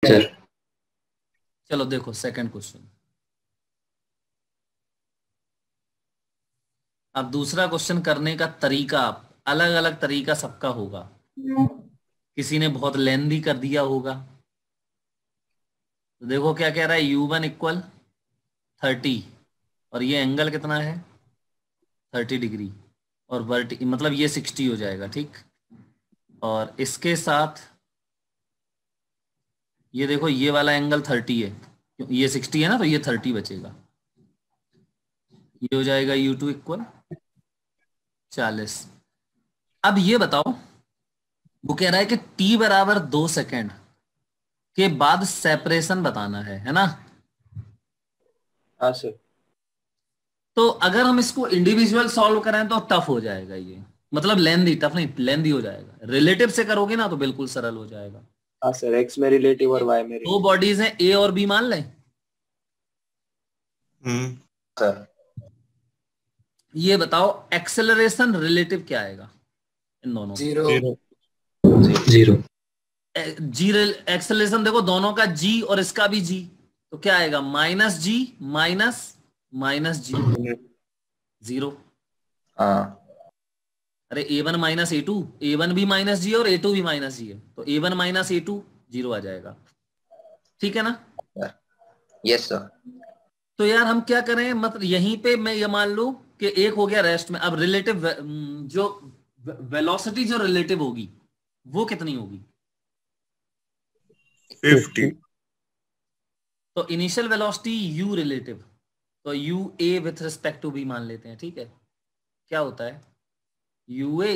Sir. चलो देखो second question. अब दूसरा क्वेश्चन करने का तरीका अलग अलग तरीका सबका होगा। किसी ने बहुत लेंदी कर दिया होगा। तो देखो क्या कह रहा है, U1 इक्वल 30 और ये एंगल कितना है 30 डिग्री और वर्टी मतलब ये 60 हो जाएगा, ठीक। और इसके साथ ये देखो ये वाला एंगल 30 है, ये 60 है ना, तो ये 30 बचेगा। ये हो जाएगा U2 इक्वल 40। अब ये बताओ, वो कह रहा है कि T बराबर 2 सेकेंड के बाद सेपरेशन बताना है ना। हाँ सर। तो अगर हम इसको इंडिविजुअल सॉल्व करें तो टफ हो जाएगा ये, मतलब लेंदी, टफ नहीं लेंदी हो जाएगा। रिलेटिव से करोगे ना तो बिल्कुल सरल हो जाएगा। हाँ सर, एक्स में रिलेटिव और वाई में दो रिलेटिव। बॉडीज हैं A और B मान लें। सर। ये बताओ एक्सेलरेशन रिलेटिव क्या आएगा इन दोनों का। जीरो। जीरो। जी एक्सेलरेशन देखो दोनों का G और इसका भी G, तो क्या आएगा -G माइनस माइनस G, 0। हाँ अरे A1 माइनस A2, A1 भी -G और A2 भी -G है, तो A1 माइनस A2 0 आ जाएगा, ठीक है ना। सर। Yes sir. तो यार हम क्या करें, मतलब यहीं पे मैं ये मान लूं कि एक हो गया रेस्ट में। अब रिलेटिव जो वेलोसिटी जो रिलेटिव होगी वो कितनी होगी 50। तो इनिशियल वेलोसिटी U रिलेटिव, तो UA with respect to B मान लेते हैं, ठीक है। क्या होता है UA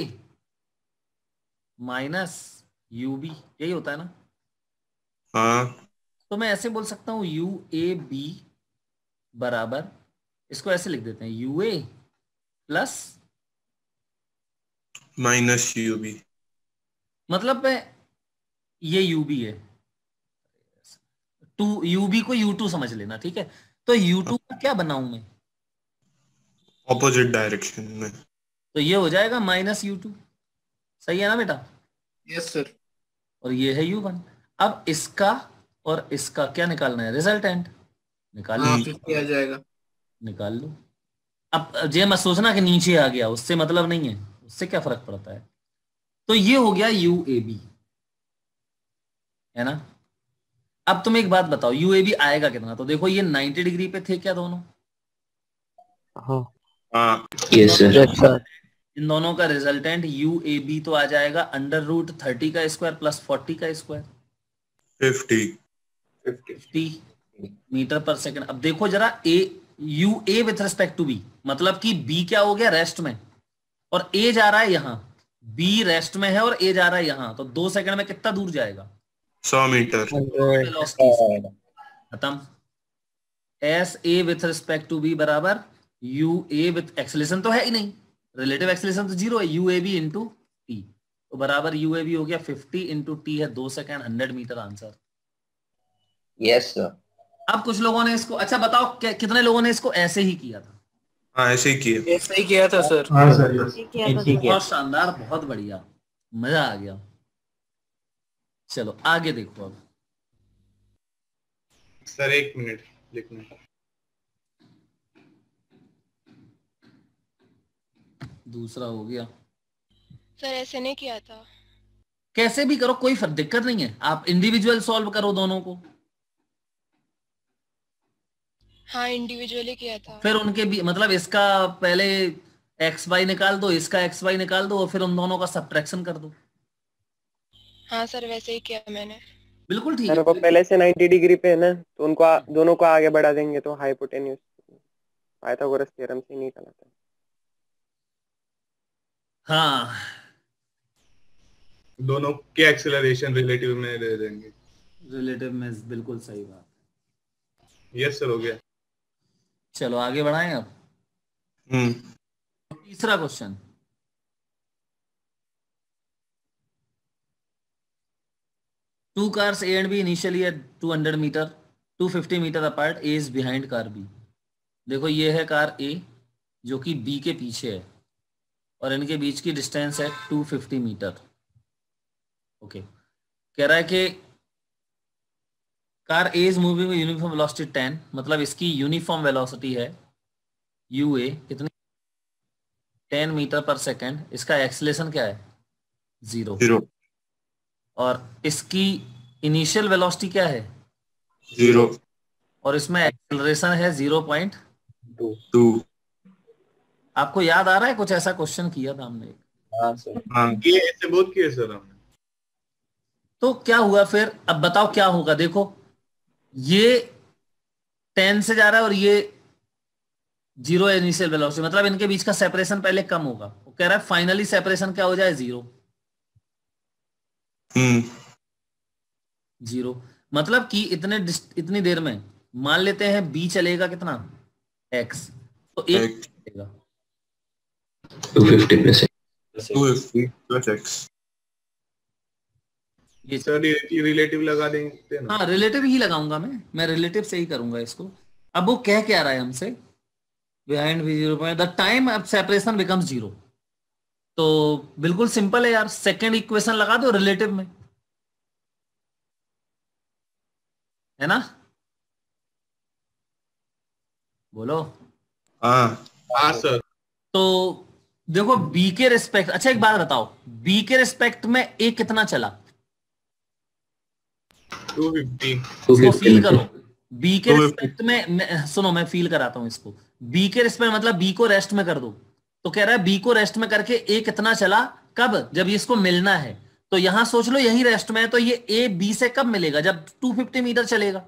माइनस UB, यही होता है ना। हाँ। तो मैं ऐसे बोल सकता हूं UAB बराबर, इसको ऐसे लिख देते हैं UA प्लस, -UB। मतलब मैं ये UB है, टू UB को U2 समझ लेना, ठीक है। तो U2 का क्या बनाऊं मैं, ऑपोजिट डायरेक्शन में। तो ये हो जाएगा -U2, सही है ना बेटा। Yes sir. और ये है U1। अब इसका और इसका क्या निकालना है, रिजल्टेंट निकाल लो। हाँ 50 आ जाएगा। निकाल लो। अब ये मत सोचना कि नीचे आ गया, उससे मतलब नहीं है, उससे क्या फर्क पड़ता है। तो ये हो गया UAB, है ना। अब तुम एक बात बताओ UAB आएगा कितना, तो देखो ये 90 डिग्री पे थे क्या दोनों। हाँ। हाँ। Yes sir. इन दोनों का रिजल्टेंट UAB तो आ जाएगा √30 का स्क्वायर प्लस 40 का स्क्वायर, 50। 50 मीटर पर सेकंड। अब देखो जरा UA with respect to B, मतलब कि B क्या हो गया रेस्ट में और A जा रहा है यहां, B रेस्ट में है और A जा रहा है यहां, तो 2 सेकंड में कितना दूर जाएगा 100 मीटर। वेलोसिटी से। खत्म। SA with respect to B बराबर UA विथ एक्सेलेरेशन तो है ही नहीं, रिलेटिव एक्सेलेरेशन तो 0 है, UAB इंटू T, तो बराबर UAB हो गया 50 इंटू T है 2 second, 100 meter answer. Yes sir. अब कुछ लोगों ने इसको, अच्छा बताओ कितने लोगों ने इसको ऐसे ही किया था। हाँ ऐसे ही किए। ऐसा ही किया था सर। हाँ सर। बहुत शानदार, बहुत बढ़िया, मजा आ गया। चलो आगे देखो अब। सर 1 मिनट लिखना। दूसरा हो गया। सर ऐसे नहीं किया था। कैसे भी करो कोई दिक्कत नहीं है, आप इंडिविजुअल सॉल्व करो दोनों को, हाँ इंडिविजुअली किया था। फिर उनके भी मतलब इसका पहले एक्स वाई निकाल दो, इसका एक्स वाई निकाल दो और फिर उन दोनों का सब्ट्रैक्शन कर दो। हाँ सर वैसे ही किया मैंने। बिल्कुल ठीक सर है। वो पहले से 90 डिग्री पे है ना, तो उनको दोनों को आगे बढ़ा देंगे तो हाइपोटेन्यूज पाइथागोरस थ्योरम से निकल आता है। हाँ दोनों के एक्सेलरेशन रिलेटिव में दे देंगे। रिलेटिव में बिल्कुल सही बात। यस सर हो गया। चलो आगे बढ़ाएं अब। तीसरा question, two cars A and B initially at 200 meter 250 meter apart, A is behind car B। देखो ये है कार A जो कि B के पीछे है और इनके बीच की डिस्टेंस है 250 मीटर। ओके, कह रहा है कि car A is moving with uniform velocity 10, मतलब इसकी यूनिफॉर्म वेलोसिटी है यूए कितनी 10 मीटर पर सेकेंड, इसका एक्सीलरेशन क्या है 0, 0 और इसकी इनिशियल वेलोसिटी क्या है 0 और इसमें एक्सीलरेशन है 0.2। 2। आपको याद आ रहा है कुछ ऐसा क्वेश्चन किया था हमने? हाँ सर। हाँ ये ऐसे बहुत किए सर हमने। तो क्या हुआ फिर, अब बताओ क्या होगा। देखो ये 10 से जा रहा है और ये 0 इनिशियल वेलोसिटी, मतलब इनके बीच का सेपरेशन पहले कम होगा। वो कह रहा है फाइनली सेपरेशन क्या हो जाए 0। 0 मतलब कि इतनी देर में मान लेते हैं बी चलेगा कितना x, तो एक चलेगा 250 में से 250 प्लस x। ये सर ये रिलेटिव लगा देंगे ना। हाँ रिलेटिव ही लगाऊंगा मैं रिलेटिव से ही करूंगा इसको। अब वो कह क्या रहा है हमसे, बिहाइंड v 0 द टाइम अब सेपरेशन बिकम्स 0। तो बिल्कुल सिंपल है यार, सेकंड इक्वेशन लगा दो रिलेटिव में, है ना? बोलो। हाँ सर। तो देखो बी के रिस्पेक्ट, अच्छा एक बात बताओ, बी के रिस्पेक्ट में ए कितना चला 250। इसको फील करो। बी के रिस्पेक्ट में सुनो मैं फील कराता हूं इसको। बी के रिस्पेक्ट मतलब बी को रेस्ट में कर दो, तो कह रहा है बी को रेस्ट में करके ए कितना चला, कब, जब इसको मिलना है। तो यहां सोच लो यही रेस्ट में है, तो ये ए बी से कब मिलेगा, जब 250 मीटर चलेगा।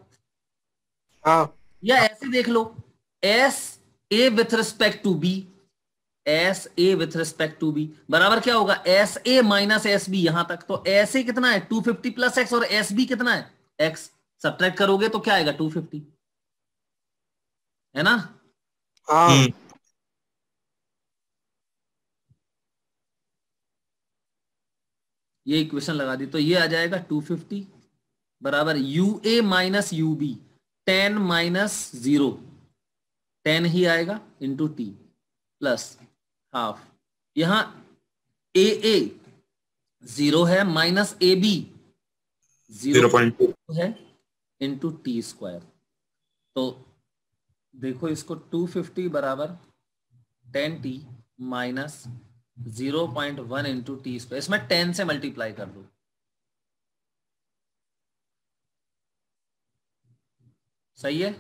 हाँ या ऐसे देख लो, S A with respect to B, S A with respect to B बराबर क्या होगा S A minus S B यहां तक। तो एस ए कितना है 250 प्लस एक्स और एस बी कितना है एक्स, सब्ट्रैक्ट करोगे तो क्या आएगा 250, है ना? हाँ ये इक्वेशन लगा दी तो ये आ जाएगा 250 बराबर u a minus u b 10 minus 0 10 ही आएगा इंटू टी प्लस हाफ, यहां ए ए 0 है माइनस ए बी 0.2 है इंटू टी स्क्वायर। तो देखो इसको 250 बराबर 10t minus 0.1 into t square, इसमें 10 से मल्टीप्लाई कर दो। सही है?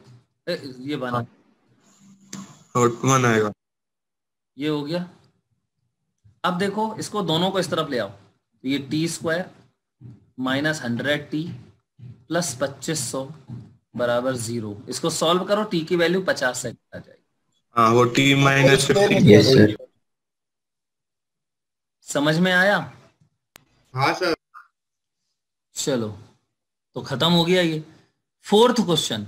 ये बना वन आएगा। ये हो गया। अब देखो इसको दोनों को इस तरफ ले आओ, तो ये T square minus 100t plus 2500 बराबर 0। इसको सॉल्व करो, टी की वैल्यू 50 से आ जाएगी। हाँ वो t माइनस 50। Yes sir. समझ में आया? हाँ सर। चलो तो खत्म हो गया ये। फोर्थ क्वेश्चन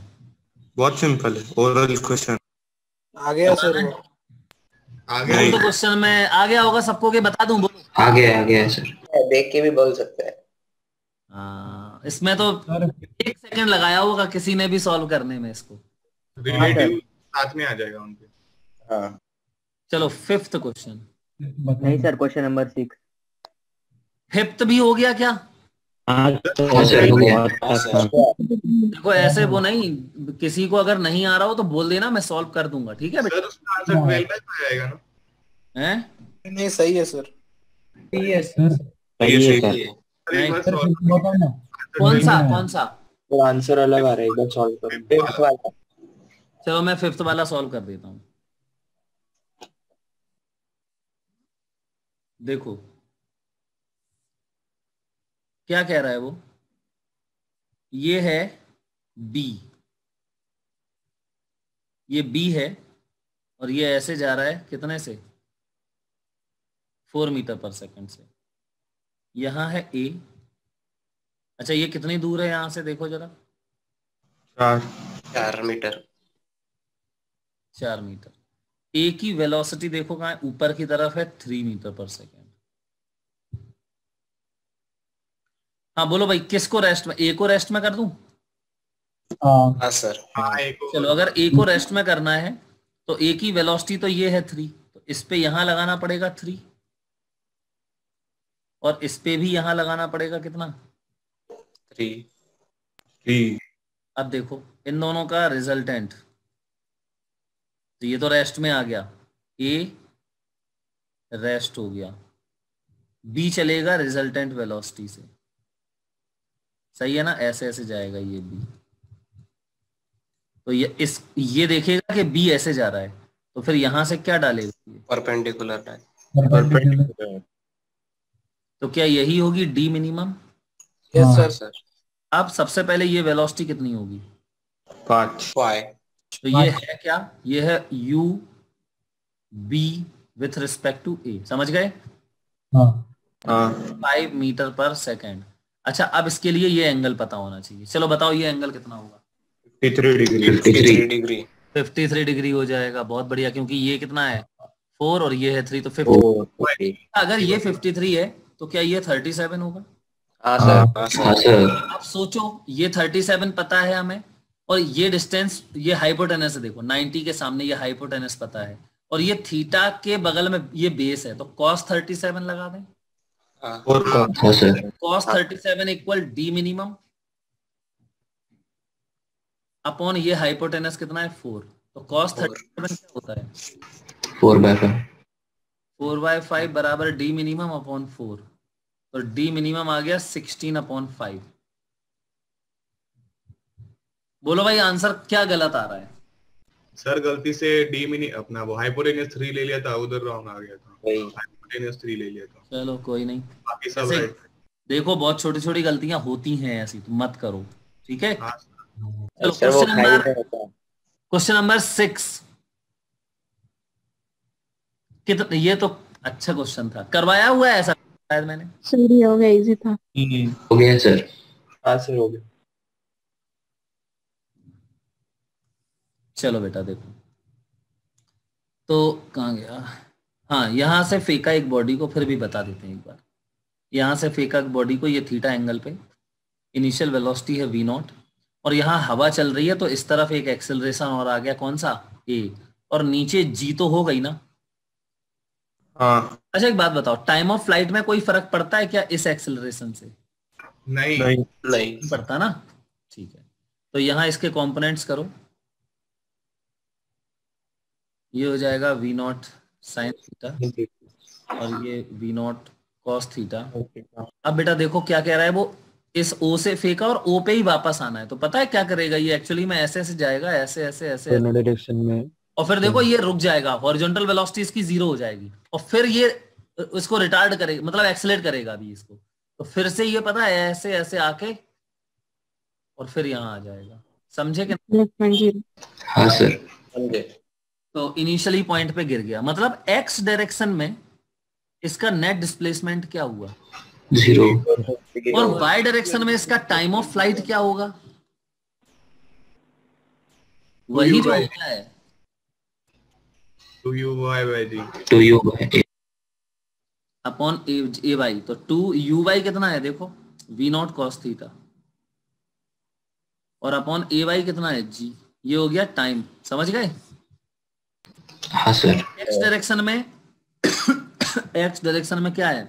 बहुत सिंपल है, ओरल क्वेश्चन। आ गया सर वो। आगे फोर्थ क्वेश्चन में आ गया होगा सबको, के बता दूं? बोलो। आ गया है सर। देख के भी बोल सकते हैं। हाँ इसमें तो 1 सेकंड लगाया होगा किसी ने भी सॉल्व करने में इसको। रिलेटिव साथ में आ जाएगा उनके। हाँ चलो फिफ्थ क्वेश्चन। नहीं सर, क्वेश्चन नंबर 6। फिफ्थ भी हो गया क्या? हाँ सर हो गया। देखो ऐसे वो नहीं, किसी को अगर नहीं आ रहा हो तो बोल देना, मैं सॉल्व कर दूंगा, ठीक है बेटा? सर उसका आंसर 12 में आ जाएगा ना? हैं? नहीं सही है सर। सही है सर। एक बार सॉल्व कौन सा तो आंसर अलग आ रहा है, एक बार सॉल्व करो। चलो मैं फिफ्थ वाला सॉल्व कर देता हूं। देखो क्या कह रहा है वो, ये है B, ये B है और ये ऐसे जा रहा है कितने से 4 मीटर पर सेकंड से। यहां है A। अच्छा ये कितनी दूर है यहां से, देखो जरा 4 मीटर। 4 मीटर। A की वेलोसिटी देखो कहां है, ऊपर की तरफ है 3 मीटर पर सेकेंड। हाँ बोलो भाई, किसको रेस्ट में, A को रेस्ट में कर दूं? हाँ सर। हाँ एक चलो अगर A को रेस्ट में करना है तो A की वेलोसिटी तो ये है 3, तो इस पे यहां लगाना पड़ेगा 3 और इस पे भी यहां लगाना पड़ेगा कितना 3। अब देखो इन दोनों का रिजल्टेंट, तो ये तो रेस्ट में आ गया, ए रेस्ट हो गया, बी चलेगा रिजल्टेंट वेलोसिटी से, सही है ना, ऐसे ऐसे जाएगा ये बी। तो ये देखेगा कि बी ऐसे जा रहा है, तो फिर यहां से क्या डालेगा, परपेंडिकुलर। तो क्या यही होगी डी मिनिमम? Yes sir. अब सबसे पहले ये वेलोसिटी कितनी होगी, 5। तो ये है क्या, ये है u b with respect to a, समझ गए? 5 मीटर पर सेकेंड। अच्छा अब इसके लिए ये एंगल पता होना चाहिए, चलो बताओ ये एंगल कितना होगा? 53 डिग्री। 53 डिग्री हो जाएगा, बहुत बढ़िया, क्योंकि ये कितना है 4 और ये है 3, तो 50। अगर ये 53 है तो क्या ये 37 होगा? हाँ सर। अब सोचो ये 37 पता है हमें, और ये डिस्टेंस, ये हाइपोटेनस है, देखो 90 के सामने ये हाइपोटेनस पता है, और ये थीटा के बगल में ये बेस है, तो cos 37 लगा दें। cos 37 equal D minimum upon ये हाइपोटेनस कितना है 4, तो cos 37 क्या होता है 4/5 बराबर डी मिनिमम अपॉन 4, तो डी मिनिमम आ गया 16/5। बोलो भाई आंसर क्या गलत आ रहा है? सर गलती से डी मिनी अपना वो हाइपोटेनस 3 ले लिया था, उधर रॉन्ग आ गया था, हाइपोटेनस 3 ले लिया था। चलो कोई नहीं, बाकी सब राइट। देखो बहुत छोटी छोटी गलतियां होती हैं ऐसी, तो मत करो, ठीक है। चलो क्वेश्चन नंबर 6, कितना, ये तो अच्छा क्वेश्चन था, करवाया हुआ है ऐसा शायद मैंने। सर ये हो गया, इजी था। हो गया सर। हाँ सर हो गया। चलो बेटा देखो, तो कहाँ गया, हाँ यहाँ से फेंका एक बॉडी को, फिर भी बता देते हैं एक बार। यहाँ से फेंका बॉडी को, ये थीटा एंगल पे, इनिशियल वेलोसिटी है v0, और यहाँ हवा चल रही है, तो इस तरफ एक एक्सेलरेशन और आ गया, कौन सा a, और नीचे g तो हो गई ना। हाँ। अच्छा एक बात बताओ, टाइम ऑफ फ्लाइट में कोई फर्क पड़ता है क्या इस एक्सेलरेशन से? नहीं पड़ता ना, ठीक है। तो यहाँ इसके कंपोनेंट्स करो, ये हो जाएगा v0 साइन थीटा और ये v0 कॉस थीटा। अब बेटा देखो क्या कह रहा है वो, इस O से फेंका और O पे ही वापस आना है, तो पता है क्या करेगा ये, एक्चुअली में ऐसे ऐसे जाएगा, ऐसे ऐसे ऐसे डायरेक्शन में, और फिर देखो ये रुक जाएगा, हॉरिजॉन्टल वेलोसिटी इसकी 0 हो जाएगी, और फिर ये इसको रिटार्ड करेगा, मतलब एक्सेलरेट करेगा अभी इसको, तो फिर से ये पता है ऐसे ऐसे आके और फिर यहाँ आ जाएगा, समझे कि? हाँ सर समझे। तो इनिशियली पॉइंट पे गिर गया, मतलब एक्स डायरेक्शन में इसका नेट डिस्प्लेसमेंट क्या हुआ 0, और वाई डायरेक्शन में इसका टाइम ऑफ फ्लाइट क्या होगा, वही जो होता है 2u/g अपॉन ए वाई। तो 2u/y कितना है देखो, v0 cos थीटा, और अपॉन ए वाई कितना है g, ये हो गया टाइम, समझ गए? हाँ सर। एक्स डायरेक्शन में एक्स डायरेक्शन में क्या है,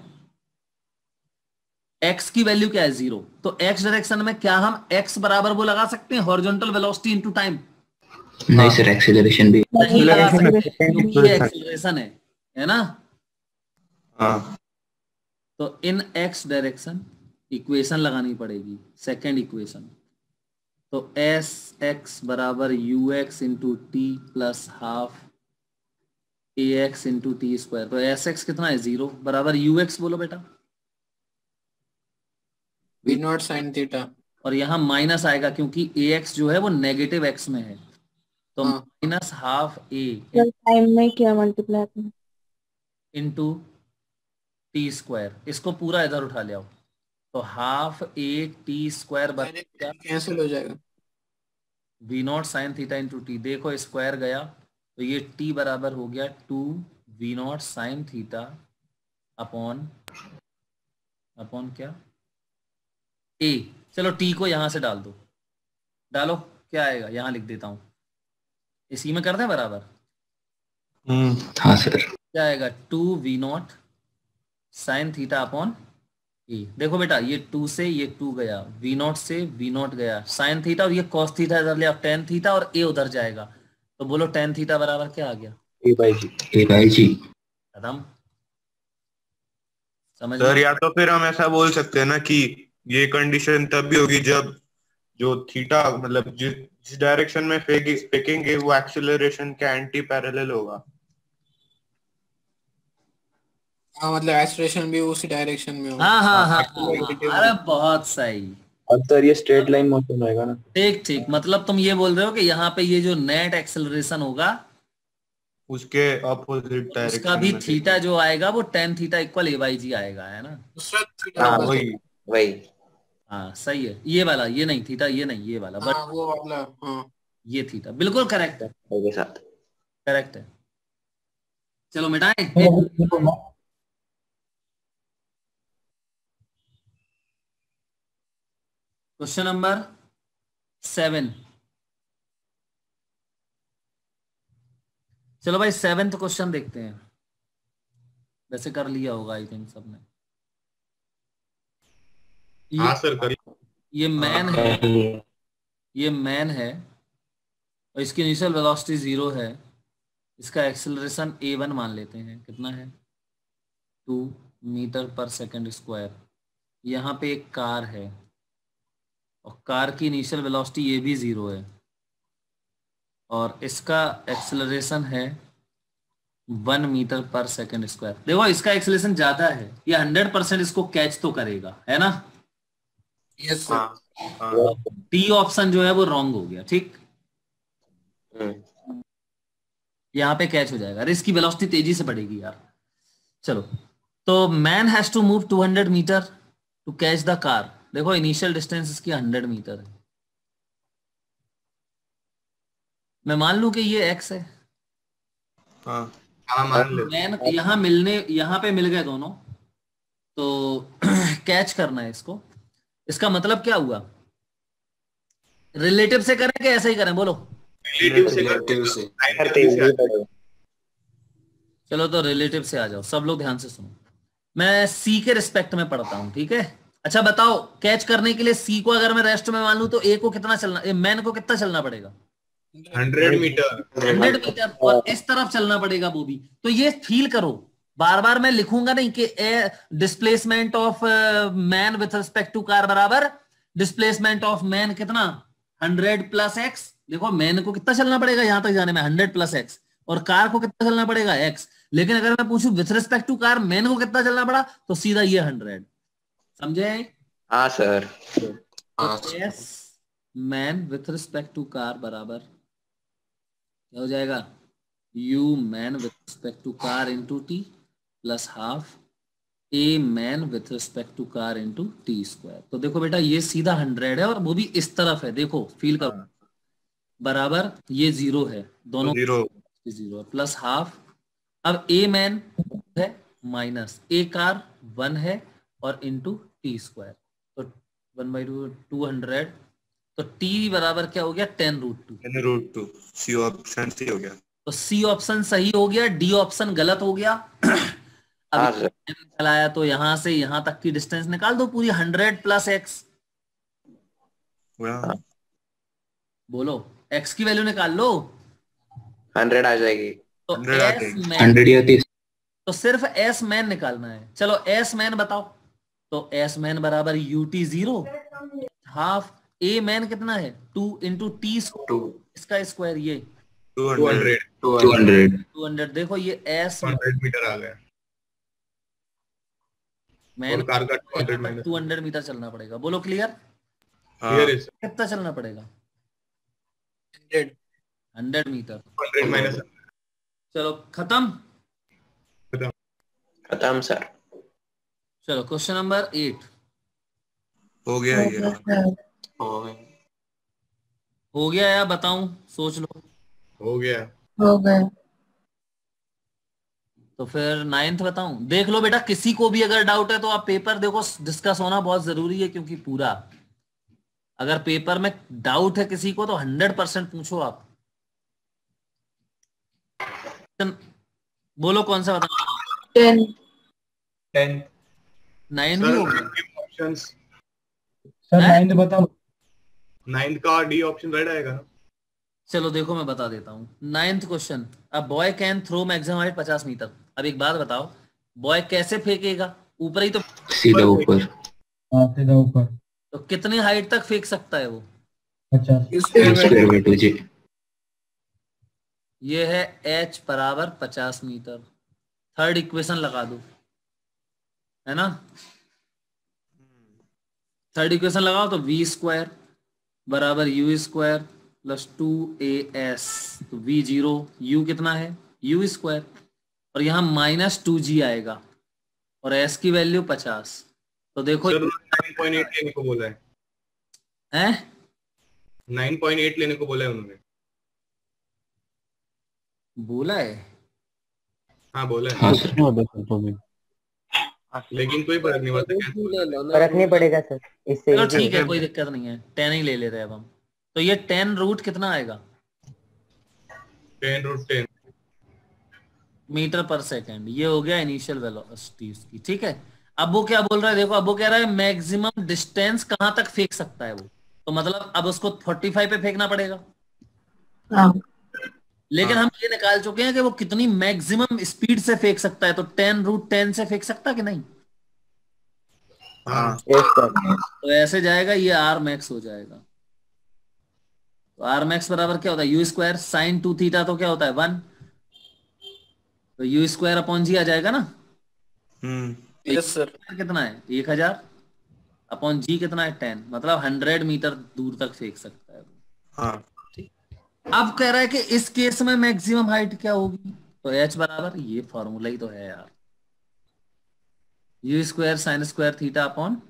x की वैल्यू क्या है 0, तो x डायरेक्शन में क्या हम x बराबर वो लगा सकते हैं हॉरिजॉन्टल वेलोसिटी इनटू टाइम? नहीं सर, एक्सेलरेशन भी नहीं लगा सकते क्योंकि ये एक्सेलरेशन है ना। हाँ। तो इन x डायरेक्शन इक्वेशन लगानी पड़ेगी, सेकेंड इक्वेशन, तो एस एक्स बराबर you x into t plus half A x into t square, तो एस एक्स कितना है 0 बराबर यू एक्स, बोलो बेटा v0 sin थीटा, और यहाँ माइनस आएगा क्योंकि ए एक्स जो है वो नेगेटिव एक्स में है, तो माइनस हाफ ए टाइम में क्या मल्टीप्लाई करना इंटू टी स्क्वायर, इसको पूरा इधर उठा ले आओ, तो हाफ ए टी स्क्वायर बराबर कैंसिल हो जाएगा v0 sine theta into T, देखो स्क्वायर गया तो ये t बराबर हो गया 2 v0 साइन थीटा अपॉन क्या a, चलो t को यहां से डाल दो, डालो क्या आएगा, यहां लिख देता हूं, इसी में कर दें बराबर। हाँ सर। क्या आएगा 2 v0 sine theta upon E। देखो बेटा ये 2 से ये 2 गया, V0 से V0 गया, साइन थीटा, और ये कॉस थीटा इधर लिया, टेन थीटा, और A उधर जाएगा, तो बोलो टेन थीटा बराबर क्या आ गया? A बाई जी। खत्म। समझ सर में? या तो फिर हम ऐसा बोल सकते हैं ना कि ये कंडीशन तब भी होगी जब जो थीटा मतलब जिस डायरेक्शन में फेंकेंगे वो एक्सीलरेशन के एंटी पैरेलल होगा। हाँ मतलब एक्सीलरेशन भी उसी डायरेक्शन में हो। हाँ हाँ हाँ, Accelerative अरे बहुत सही। अब सर ये स्ट्रेट लाइन मोशन होएगा ना। ठीक ठीक, मतलब तुम ये बोल रहे हो कि यहाँ पे ये जो नेट एक्सेलरेशन होगा उसके अपोजिट डायरेक्शन उसका भी थीटा जो आएगा वो tan theta equal A by G आएगा, है ना? दूसरा थीटा हाँ होगा। वही हाँ सही है, ये वाला, ये नहीं थीटा, ये नहीं, ये वाला, हाँ बट वो वाला हाँ। ये थीटा बिल्कुल करेक्ट है, के साथ। करेक्ट है। चलो मिटाएं। Question number 7। चलो भाई 7th क्वेश्चन देखते हैं, वैसे कर लिया होगा आई थिंक सबने। हाँ सर करिए। ये मैन है, ये मैन है और इसकी इनिशियल वेलोसिटी 0 है, इसका एक्सेलरेशन a1 मान लेते हैं, कितना है 2 मीटर पर सेकंड स्क्वायर। यहाँ पे एक कार है और कार की इनिशियल वेलोसिटी ये भी 0 है और इसका एक्सेलरेशन है 1 मीटर पर सेकंड स्क्वायर। देखो इसका एक्सेलरेशन ज्यादा है, ये 100% इसको कैच तो करेगा, है ना? Yes sir. डी ऑप्शन जो है वो रॉन्ग हो गया, ठीक। यहाँ पे कैच हो जाएगा, अरे इसकी वेलोसिटी तेजी से बढ़ेगी यार। चलो, तो man has to move 200 meter to catch the car. देखो इनिशियल डिस्टेंस इसकी 100 मीटर है, मैं मान लूं कि ये x है। हाँ मैन यहाँ पे मिल गए दोनों, तो कैच करना है इसको। इसका मतलब क्या हुआ, रिलेटिव से करें कि ऐसे ही करें, बोलो? रिलेटिव से। चलो तो रिलेटिव से आ जाओ, सब लोग ध्यान से सुनो, मैं सी के रिस्पेक्ट में पढ़ता हूं, ठीक है? अच्छा बताओ, कैच करने के लिए सी को अगर मैं रेस्ट में मान लूं तो ए को कितना चलना, मैन को कितना चलना पड़ेगा? 100 मीटर। 100 मीटर, और इस तरफ चलना पड़ेगा वो भी। तो ये फील करो, बार बार मैं लिखूंगा नहीं कि displacement of man with respect to car बराबर डिस्प्लेसमेंट ऑफ मैन कितना 100 प्लस एक्स। देखो मैन को कितना चलना पड़ेगा यहां तक जाने में 100 प्लस एक्स, और कार को कितना चलना पड़ेगा एक्स। लेकिन अगर मैं पूछूं with respect to car man को कितना चलना पड़ा, तो सीधा ये 100। समझे? हाँ sir. S man with respect to car बराबर क्या हो जाएगा, u man with respect to car into t plus half a man with respect to car into t square. तो देखो बेटा ये सीधा 100 है और वो भी इस तरफ है, देखो फील करो, बराबर ये 0 है, दोनों 0 प्लस हाफ। अब ए मैन है माइनस ए कार 1 है और इंटू टी स्क्वायर, तो 1/2 200, तो टी बराबर क्या हो गया 10√2। सी ऑप्शन सही हो गया। तो सी ऑप्शन सही हो गया, डी ऑप्शन गलत हो गया। अब चलाया तो यहां से यहां तक की डिस्टेंस निकाल दो पूरी 100 प्लस एक्स। बोलो एक्स की वैल्यू निकाल लो, 100 आ जाएगी। तो एस मैन, तो सिर्फ एस मैन निकालना है। चलो एस मैन बताओ, तो एस मैन बराबर यूटी 0 हाफ ए मैन कितना है 2 इंटू टी इसका स्क्वायर, ये 200। देखो ये एस 100 मीटर आ गया, मैन कार का 200 मीटर चलना पड़ेगा। बोलो क्लियर? कितना चलना पड़ेगा? 100 मीटर। 100 माइनस। चलो खत्म सर। चलो क्वेश्चन नंबर 8 हो गया ये। हो गया या बताऊं? सोच लो। हो गया। तो फिर 9th बताऊं? देख लो बेटा, किसी को भी अगर डाउट है तो आप पेपर देखो, डिस्कस होना बहुत जरूरी है, क्योंकि पूरा अगर पेपर में डाउट है किसी को तो 100% पूछो आप। बोलो कौन सा बताओ? 10 9 भी हो गया। ऑप्शंस सर 9 बताओ। 9 का डी ऑप्शन राइट आएगा। चलो देखो मैं बता देता हूँ। 9th question, a boy can throw maximum height 50 meter. अब एक बात बताओ, बॉय कैसे फेंकेगा? ऊपर ही तो, सीधा ऊपर। हाँ सीधा ऊपर। तो कितनी हाइट तक फेंक सकता है वो? 50 स्क्वायर मीटर जी। ये है h बराबर 50 मीटर। थर्ड इक्वेशन लगा दो, है ना? थर्ड इक्वेशन लगाओ तो v स्क्वायर बराबर u स्क्वायर प्लस 2as, तो v0 u कितना है? u स्क्वायर, और यहाँ -2g आएगा और s की वैल्यू 50। तो देखो 9.8 लेने को बोला है। हैं 9.8 लेने को बोला है उन्होंने। बोला है? हाँ बोला है। हाँ सर। लेकिन कोई फर्क नहीं पड़ता। फर्क नहीं पड़ेगा सर इससे। चलो ठीक है, कोई दिक्कत नहीं है, 10 ही ले लेते हैं अब हम। तो ये 10 रूट कितना आएगा? 10√10 मीटर पर सेकेंड। ये हो गया इनिशियल वेलोसिटी उसकी, ठीक है। अब वो क्या बोल रहा है, देखो अब वो कह रहा है मैक्सिमम डिस्टेंस कहां तक फेंक सकता है वो। तो मतलब अब उसको 45 पे फेंकना पड़ेगा। लेकिन हम ये निकाल चुके हैं कि वो कितनी मैक्सिमम स्पीड से फेंक सकता है। तो 10√10 से फेंक सकता है कि नहीं? तो ऐसे जाएगा, ये आर मैक्स हो जाएगा। तो आर मैक्स बराबर क्या होता है? यू स्क्वायर साइन 2 थीटा, तो क्या होता है 1, तो यू स्क्वायर अपॉन जी आ जाएगा ना। Yes sir. कितना है? 1000 अपॉन जी कितना है? 10, मतलब 100 मीटर दूर तक फेंक सकता है। हाँ। अब कह रहा है कि इस केस में मैक्सिमम हाइट क्या होगी? तो h बराबर, ये फॉर्मूला ही तो है यार, you square sine square theta upon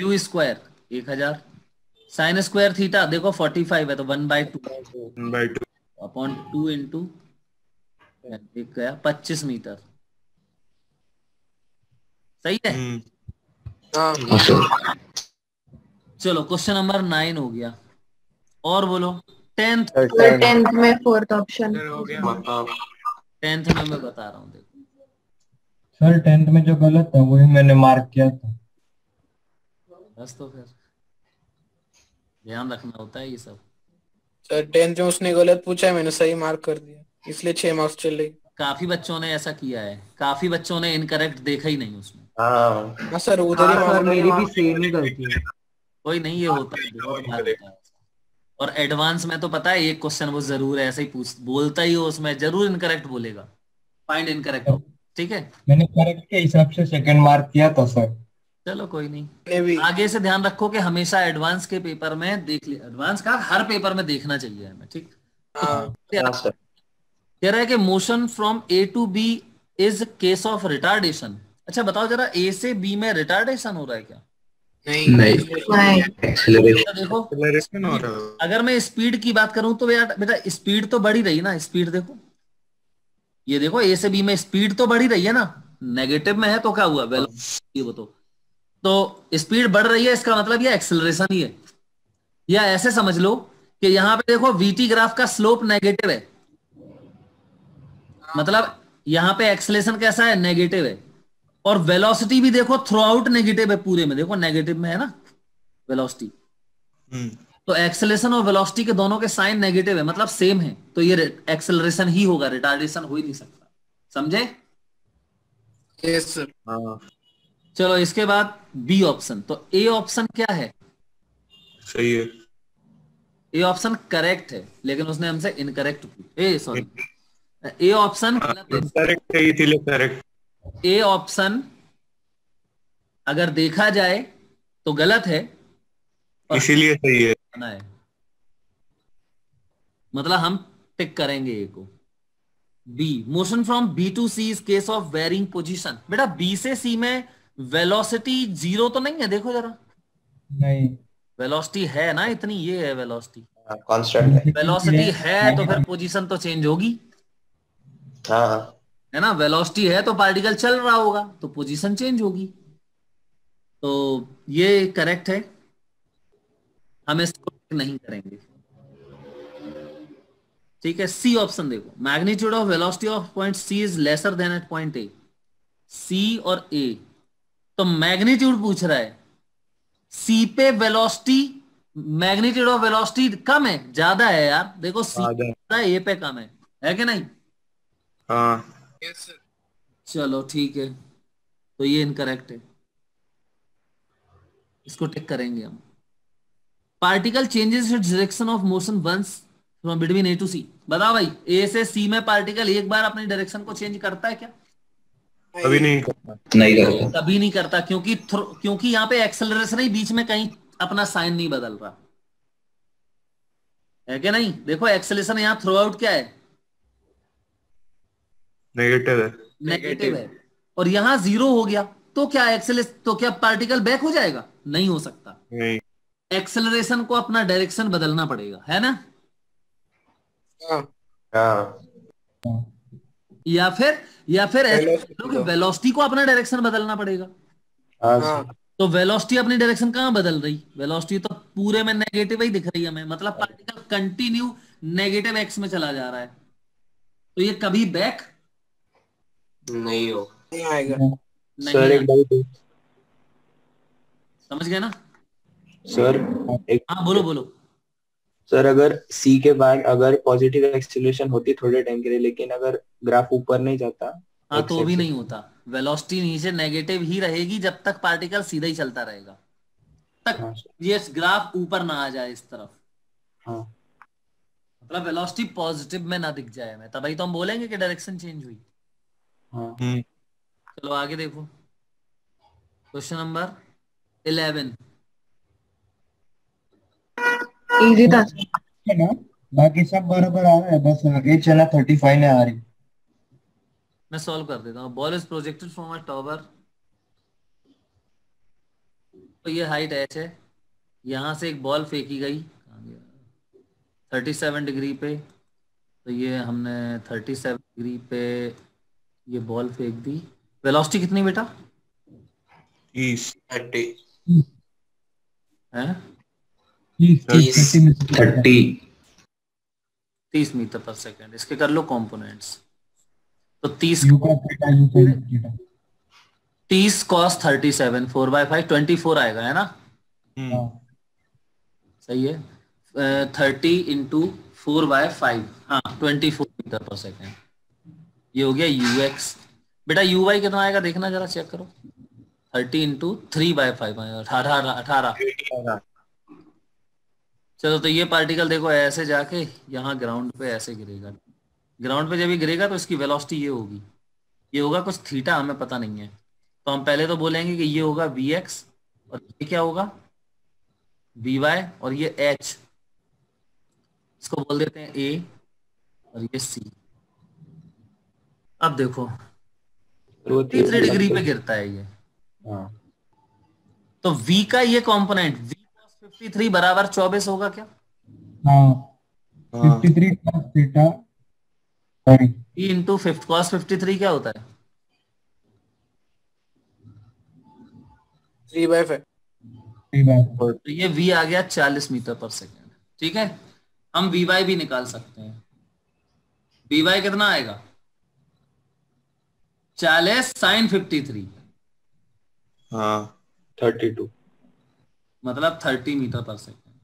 you square 1000 sine square theta देखो 45 है तो 1/2 अपॉन 2 इंटू एक गया 25 मीटर। सही है? हाँ सर। चलो क्वेश्चन नंबर 9 हो गया। और बोलो 10th। 10th में 4th ऑप्शन 10th में मैं बता रहा हूँ, देखो सर 10th में जो गलत था वही मैंने मार्क किया था। बस तो फिर ध्यान रखना होता है ये सब। सर 10th में उसने गलत पूछा है, मैंने सही मार्क कर दिया, इसलिए 6 मार्क्स चल रही। काफी बच्चों ने ऐसा किया है, काफी बच्चों ने इनकरेक्ट देखा ही नहीं उसमें। हाँ सर उधर ही सर मेरी भी सेम ही गलती है। कोई नहीं, ये होता है, बहुत बार होता है। और एडवांस में तो पता है एक क्वेश्चन वो जरूर ऐसे ही पूछ बोलता ही हो, उसमें जरूर इनकरेक्ट बोलेगा, फाइंड इनकरेक्ट। ठीक है, मैंने करेक्ट के हिसाब से सेकंड मार्क किया था सर। चलो कोई नहीं, आगे से ध्यान रखो कि हमेशा एडवांस के पेपर में देख लिया, एडवांस का हर पेपर में देखना चाहिए हमें। ठीक, कह रहा है कि motion from a to b is case of retardation. अच्छा बताओ जरा, ए से बी में रिटार्डेशन हो रहा है क्या? नहीं, एक्सेलरेशन। देखो हो रहा है। अगर मैं स्पीड की बात करूं तो यार बेटा स्पीड तो बढ़ी रही ना, स्पीड देखो, ये देखो ए से बी में स्पीड तो बढ़ी रही है ना, नेगेटिव में है तो क्या हुआ, वेलोसिटी वो तो स्पीड बढ़ रही है, इसका मतलब ये एक्सेलरेशन ही है। या ऐसे समझ लो कि यहां पे देखो वीटी ग्राफ का स्लोप नेगेटिव है, मतलब यहां पे एक्सेलरेशन कैसा है, नेगेटिव है। और वेलोसिटी भी देखो थ्रू आउट नेगेटिव है, पूरे में देखो नेगेटिव में है ना वेलोसिटी। तो एक्सेलरेशन और वेलोसिटी के दोनों के साइन नेगेटिव है, मतलब सेम है, तो ये एक्सेलरेशन ही होगा, रिटार्डेशन हो ही नहीं सकता। समझे? Yes sir. चलो इसके बाद बी ऑप्शन। तो ए ऑप्शन क्या है? सही है, ए ऑप्शन करेक्ट है, लेकिन उसने हमसे इनकरेक्ट पूछा। सॉरी, ए ऑप्शन गलत है। करेक्ट है, इसीलिए करेक्ट। ए ऑप्शन अगर देखा जाए तो गलत है, इसीलिए सही है। मतलब हम टिक करेंगे ए को। B, motion from b to c is case of varying position. बेटा बी से सी में वेलोसिटी 0 तो नहीं है, देखो जरा, नहीं वेलोसिटी है ना इतनी, ये है वेलोसिटी, कांस्टेंट है। वेलोसिटी है तो फिर पोजीशन तो चेंज होगी, हाँ है ना। वेलोसिटी है तो पार्टिकल चल रहा होगा तो पोजीशन चेंज होगी। तो ये करेक्ट है, हम इसको नहीं करेंगे। ठीक है, सी ऑप्शन देखो, magnitude of velocity of point C is lesser than at point A. C और ए, तो मैग्नीट्यूड पूछ रहा है। सी पे वेलोसिटी, मैग्नीट्यूड ऑफ वेलोसिटी कम है, ज्यादा है यार, देखो सी ज्यादा है, ए पे कम है कि नहीं? हाँ यस सर। चलो ठीक है, तो ये इनकरेक्ट है, इसको टिक करेंगे हम। Particle changes its direction of motion once from between A to C. बताओ भाई, ए से सी में पार्टिकल एक बार अपनी डायरेक्शन को चेंज करता है क्या? कभी नहीं करता। नहीं करता। कभी नहीं करता, क्योंकि यहाँ पे एक्सेलरेशन ही बीच में कहीं अपना साइन नहीं बदल रहा है कि नहीं? देखो एक्सेलरेशन यहाँ थ्रू आउट क्या है? नेगेटिव है। नेगेटिव है, और यहाँ 0 हो गया, तो क्या तो क्या पार्टिकल बैक हो जाएगा? नहीं हो सकता। नहीं। एक्सेलरेशन को अपना डायरेक्शन बदलना पड़ेगा, है ना? हाँ या फिर वेलोसिटी को अपना डायरेक्शन बदलना पड़ेगा। हाँ तो वेलोसिटी अपनी डायरेक्शन कहाँ बदल रही? वेलोसिटी तो पूरे में नेगेटिव ही दिख रही है हमें, मतलब पार्टिकल कंटिन्यू नेगेटिव एक्स में चला जा रहा है, तो ये कभी बैक नहीं हो नहीं आएगा। सर एक डाउट समझ गए ना? सर एक हाँ बोलो। सर अगर सी के बाद अगर पॉजिटिव एक्सीलरेशन होती थोड़े टाइम के लिए, लेकिन अगर ग्राफ ऊपर नहीं जाता हाँ तो भी नहीं होता, वेलोसिटी नीचे नेगेटिव ही रहेगी जब तक पार्टिकल सीधा ही चलता रहेगा, तक हाँ ये ग्राफ ऊपर ना आ जाए इस तरफ। हाँ मतलब वेलोसिटी पॉजिटिव में ना दिख जाए हमें, तभी तो हम बोलेंगे कि डायरेक्शन चेंज हुई। हाँ चलो आगे देखो, क्वेश्चन नंबर 11। इजी था है ना, बाकी सब बराबर आ रहा है, बस एच है ना 35 ने आ रही। मैं सॉल्व कर देता हूँ। Ball is projected from a tower, तो ये हाइट एच है, यहाँ से एक बॉल फेंकी गई 37 डिग्री पे, तो ये हमने 37 डिग्री पे ये बॉल फेंक दी। वेलोसिटी कितनी बेटा? 30 है 30 मीटर पर सेकंड। इसके कर लो कंपोनेंट्स, तो 30 cos 37 4/5 24 आएगा, है ना? सही है। 30 इंटू 4/5, हाँ 24 मीटर पर सेकंड। ये हो गया ux। बेटा uy कितना आएगा देखना जरा, चेक करो। 30 इंटू 3/5 18। चलो तो ये पार्टिकल देखो ऐसे जाके यहाँ ग्राउंड पे ऐसे गिरेगा, ग्राउंड पे जब ये गिरेगा तो इसकी वेलोसिटी ये होगी, ये होगा कुछ थीटा, हमें पता नहीं है, तो हम पहले तो बोलेंगे कि ये होगा vx और ये क्या होगा vy, और ये h, इसको बोल देते हैं a और ये c। अब देखो 3 डिग्री पे गिरता है ये, तो v का ये कंपोनेंट v cos 53 बराबर 24 होगा क्या? हाँ 53 cos theta, sorry v into cos 53 क्या होता है? 3/5। तो ये v आ गया 40 मीटर पर सेकेंड। ठीक है, हम vy भी निकाल सकते हैं। vy कितना आएगा? 40 sin 53, हाँ 32, मतलब 30 मीटर पर सेकेंड।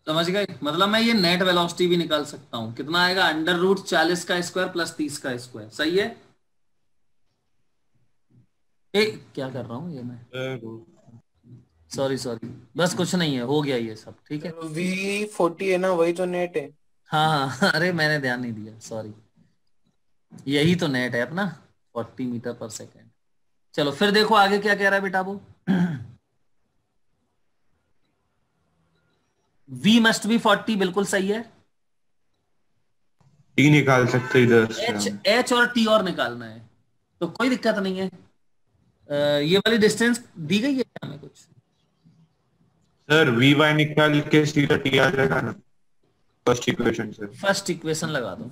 समझ गए? मतलब मैं ये नेट वेलोसिटी भी निकाल सकता हूं, कितना आएगा? √40 का स्क्वायर प्लस 30 का स्क्वायर। सही है? क्या कर रहा हूँ ये मैं, सॉरी बस कुछ नहीं है, हो गया ये सब। ठीक है, V40 है ना, वही तो नेट है। हाँ अरे मैंने ध्यान नहीं दिया, सॉरी, यही तो नेट है अपना 40 मीटर पर सेकेंड। चलो फिर देखो आगे क्या कह रहा है बेटा वो। V मस्ट बी 40, बिल्कुल सही है। T निकाल सकते इधर से, H और T और निकालना है, तो कोई दिक्कत नहीं है। ये वाली डिस्टेंस दी गई है हमें कुछ? सर Vy निकाल के सीधा T आ जाएगा ना फर्स्ट इक्वेशन से। फर्स्ट इक्वेशन लगा दो,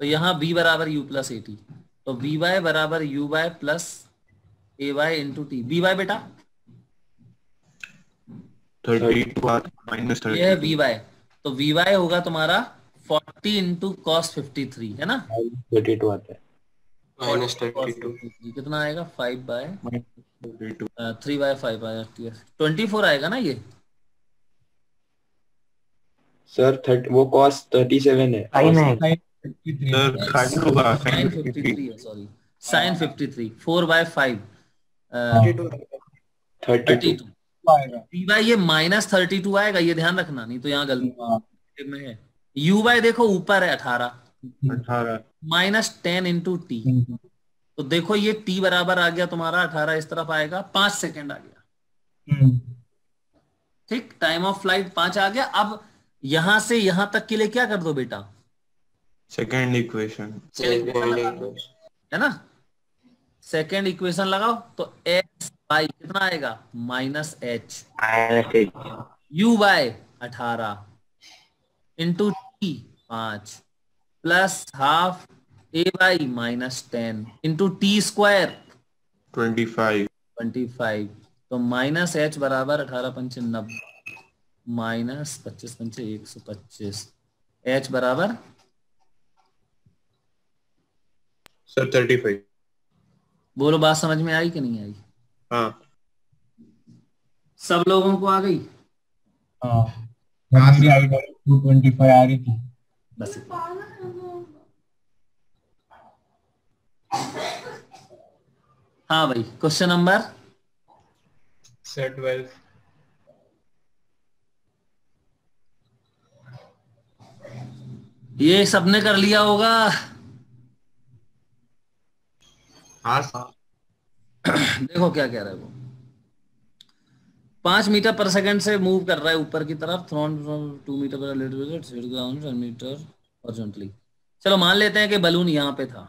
तो यहाँ v बराबर u प्लस AT, तो Vy बराबर uy plus ay into T. Vy बेटा 32 माइनस 30, ये है Vy, तो Vy होगा तुम्हारा 40 इंटू cos 53, है ना? 32 आता है। -32 कितना आएगा 3/5 आया 24 आएगा ना ये सर वो कॉस 37 है सॉरी sin 53 4/5 32 भाई ये -32 आएगा ये ध्यान रखना नहीं तो यहाँ गलती में है u देखो ऊपर है 18 -10 इंटू टी तो देखो ये t बराबर आ गया तुम्हारा 18 इस तरफ आएगा 5 सेकेंड आ गया ठीक टाइम ऑफ फ्लाइट 5 आ गया अब यहां से यहां तक के लिए क्या कर दो बेटा सेकेंड इक्वेशन है ना सेकेंड इक्वेशन लगाओ तो x बाई कितना आएगा -h u/18 into T 5 plus half a/-10 into t square 25 तो -h बराबर 18 पंचे 90 -25 पंचे 125 h बराबर सर 35 बोलो बात समझ में आई कि नहीं आई हाँ सब लोगों को आ गई हाँ 225 आ रही थी बस हाँ भाई क्वेश्चन नंबर सेट 12 ये सबने कर लिया होगा हाँ देखो क्या कह रहा है वो 5 मीटर पर सेकंड से मूव कर रहा है ऊपर की तरफ थ्रोन 2 मीटर पर ग्राउंड 10 मीटर हॉरिजॉन्टली चलो मान लेते हैं कि बलून यहाँ पे था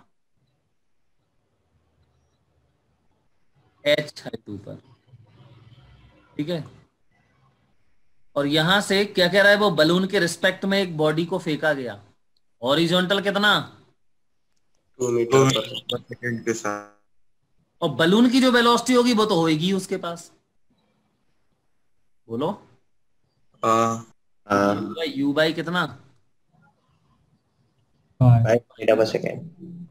h हाइट ऊपर ठीक है और यहां से क्या कह रहा है वो बलून के रिस्पेक्ट में एक बॉडी को फेंका गया हॉरिजॉन्टल कितना 2 मीटर पर सेकंड के साथ और बलून की जो वेलोसिटी होगी वो तो होगी उसके पास बोलो u बाई कितना 5 मीटर पर सेकंड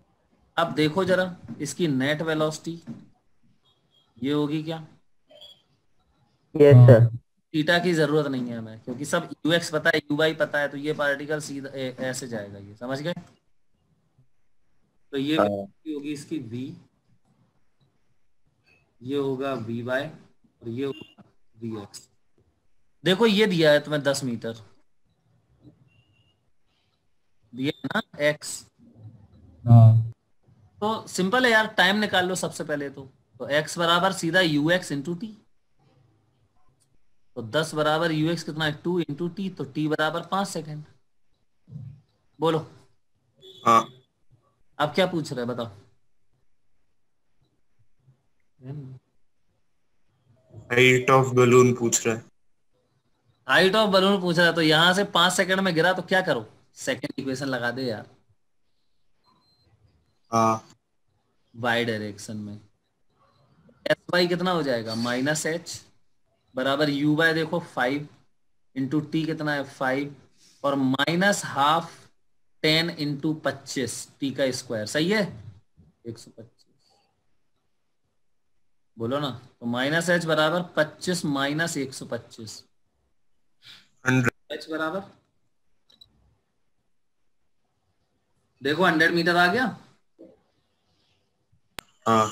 अब देखो जरा इसकी नेट वेलोसिटी ये होगी क्या यस सर थीटा की जरूरत नहीं है हमें क्योंकि सब ux पता है u पता है तो ये पार्टिकल सीधा ऐसे जाएगा ये समझ गए तो ये होगी इसकी v ये होगा vy और ये होगा vx देखो ये दिया है तुम्हें 10 मीटर दिया है ना x तो सिंपल है यार टाइम निकाल लो सबसे पहले तो x बराबर सीधा ux इंटू टी तो 10 बराबर ux कितना है 2 इंटू टी तो t बराबर 5 सेकेंड बोलो हाँ अब क्या पूछ रहे हैं बताओ हाइट ऑफ बलून पूछ रहा है हाइट ऑफ बलून पूछ रहा है तो यहां से 5 सेकंड में गिरा तो क्या करो सेकंड इक्वेशन लगा दे यार हाँ वाई डायरेक्शन में एस वाई कितना हो जाएगा -h बराबर u बाय देखो 5 इंटू टी कितना है 5 और -12 10 इंटू 25 टी का स्क्वायर सही है 125 बोलो ना तो -h बराबर 25 माइनस 125 h बराबर देखो 100 मीटर आ गया हाँ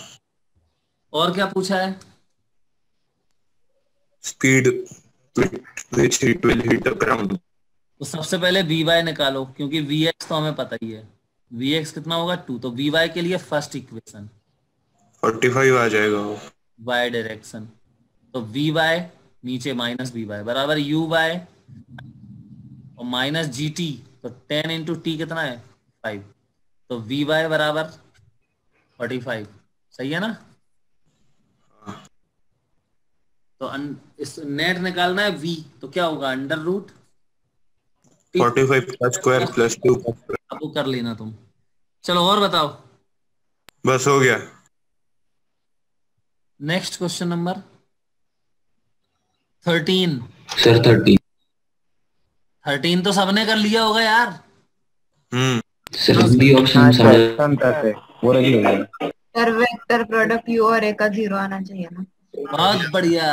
और क्या पूछा है speed which it will hit the ground तो सबसे पहले vy निकालो क्योंकि vx तो हमें पता ही है vx कितना होगा 2 तो vy के लिए फर्स्ट इक्वेशन 45 आ जाएगा वो y डायरेक्शन तो vy नीचे -vy बराबर uy और माइनस gt तो 10 इंटू टी कितना है 5 तो vy बराबर 45 सही है ना तो इस नेट निकालना है v तो क्या होगा अंडर रूट 45 का स्क्वायर प्लस 2 अब वो कर लेना तुम चलो और बताओ बस हो गया नेक्स्ट क्वेश्चन नंबर 13 सर 13 तो सबने कर लिया होगा यार सर हम भी option sir vector product you और ए का 0 आना चाहिए ना। बहुत बढ़िया।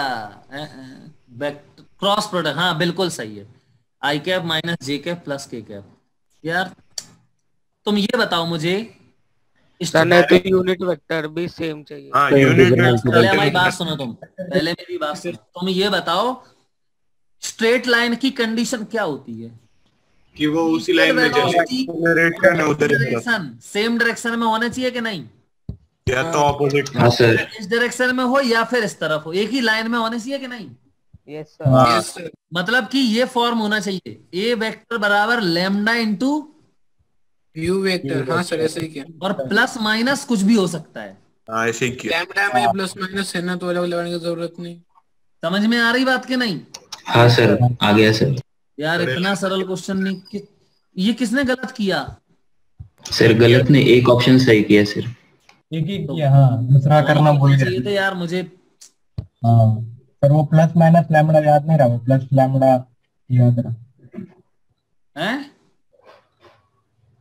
क्रॉस प्रोडक्ट, हाँ बिल्कुल सही है। आई कैप माइनस जे कैप प्लस के कैप। यार तुम ये बताओ मुझे, तो यूनिट वेक्टर भी सेम चाहिए। हाँ यूनिट पहले हमारी बात सुनो, तुम पहले मेरी बात सुनो। तुम ये बताओ स्ट्रेट लाइन की कंडीशन क्या होती है कि वो उसी लाइन में सेम डायरेक्शन में होना चाहिए कि नहीं? या तो ऑपोजिट इस डायरेक्शन में हो या फिर इस तरफ हो, एक ही लाइन में होने चाहिए कि नहीं? Yes sir. मतलब कि ये फॉर्म होना चाहिए, ए वेक्टर बराबर लैम्डा इंटू यू वेक्टर। हाँ सर ऐसे ही किया। और प्लस माइनस कुछ भी हो सकता है। हाँ ऐसे ही किया। लैम्डा में प्लस माइनस है ना, तो अलग लगाने की जरूरत नहीं। समझ में आ रही बात कि नहीं? हाँ सर आ गया सर। यार इतना सरल क्वेश्चन नहीं ये किसने गलत किया? सर गलत ने एक ऑप्शन सही किया सर। एक ही किया, हाँ दूसरा करना भूल चाहिए गया। तो यार मुझे। हाँ सर वो प्लस माइनस लैम्डा याद नहीं रहा, वो प्लस लैम्डा याद रहा। हैं?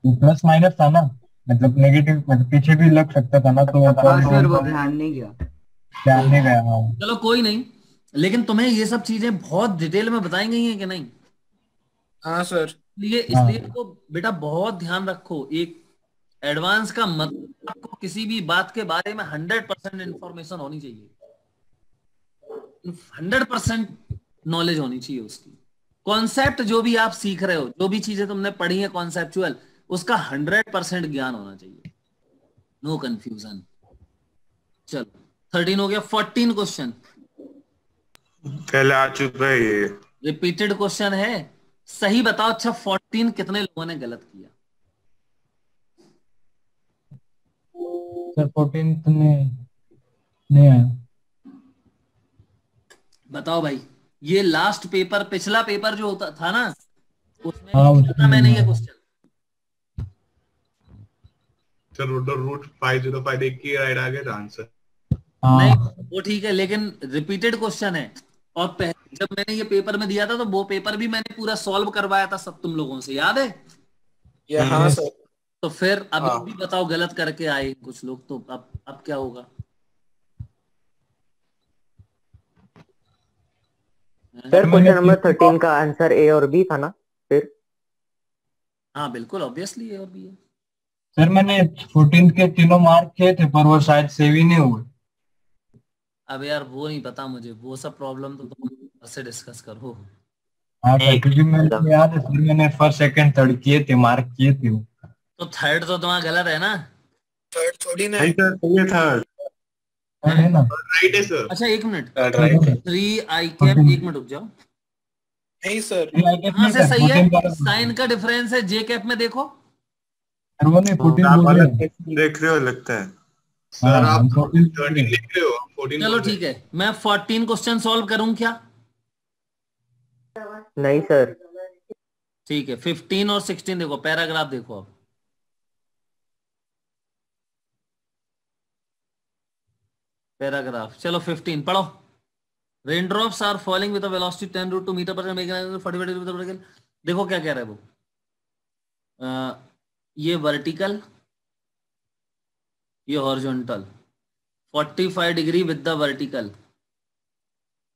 वो प्लस माइनस था ना, मतलब नेगेटिव, मतलब पीछे भी लग सकता था ना, तो सर वो ध्यान नहीं गया। हाँ चलो कोई नहीं, लेकिन तुम्हें ये सब चीजें बहुत डिटेल में बताई गई हैं कि नहीं? हाँ सर। इसलिए तो बेटा बहुत ध्यान रखो। एक एडवांस का मतलब आपको किसी भी बात के बारे में 100% इंफॉर्मेशन होनी चाहिए, 100% नॉलेज होनी चाहिए उसकी। कॉन्सेप्ट जो भी आप सीख रहे हो, जो भी चीजें तुमने पढ़ी है कॉन्सेप्चुअल, उसका 100% ज्ञान होना चाहिए, नो कंफ्यूजन। चलो 13 हो गया। 14 क्वेश्चन पहले आ चुका है, ये रिपीटेड क्वेश्चन है। सही बताओ। अच्छा 14 कितने लोगों ने गलत किया? सर 14 तो नहीं आया। बताओ भाई। ये लास्ट पेपर, पिछला पेपर जो होता था ना, उसमें हाँ, मैंने ये क्वेश्चन सर रूट 505 एक ही राइट आ गया था आंसर। नहीं वो ठीक है, लेकिन रिपीटेड क्वेश्चन है। और जब मैंने ये पेपर में दिया था तो वो पेपर भी मैंने पूरा सॉल्व करवाया था सब तुम लोगों से, याद है? हाँ सर। तो फिर अब भी बताओ गलत करके आए कुछ लोग, तो अब क्या होगा? सर क्वेश्चन नंबर 13 का आंसर ए और बी था ना फिर? हाँ बिल्कुल ऑब्वियसली ए और बी है। सर मैंने 14 के तीनों मार्क किए थे, पर वो शायद सेव ही नहीं हुए। अब यार वो नहीं पता मुझे, वो सब प्रॉब्लम तो तुम से डिस्कस करो। हाँ सर, क्योंकि मैंने याद है सर, मैंने फर्स्ट सेकंड थर्ड किए थे, मार्क किए थे। तो थर्ड तो तुम्हारा गलत है ना? थर्ड थोड़ी ना है ना? राइट है सर। अच्छा एक मिनट, 3 आई कैप, एक मिनट रुक जाओ। नहीं सर, कहाँ से सही है? साइन का डिफरेंस है जे कैप में, देखो। वो नहीं 14 देख रहे हो लगता है सर। आप 13 लिख रहे हो, 14। चलो ठीक है, मैं 14 क्वेश्चन सॉल्व करूं क्या? नहीं सर। ठीक है 15 और 16 देखो, पैराग्राफ देखो। अब पैराग्राफ, चलो 15 पढ़ो। Raindrops are falling with a velocity 10 √2 meter पर सेकंड। देखो क्या कह रहा है वो। ये वर्टिकल, ये horizontal, 45 degree with the vertical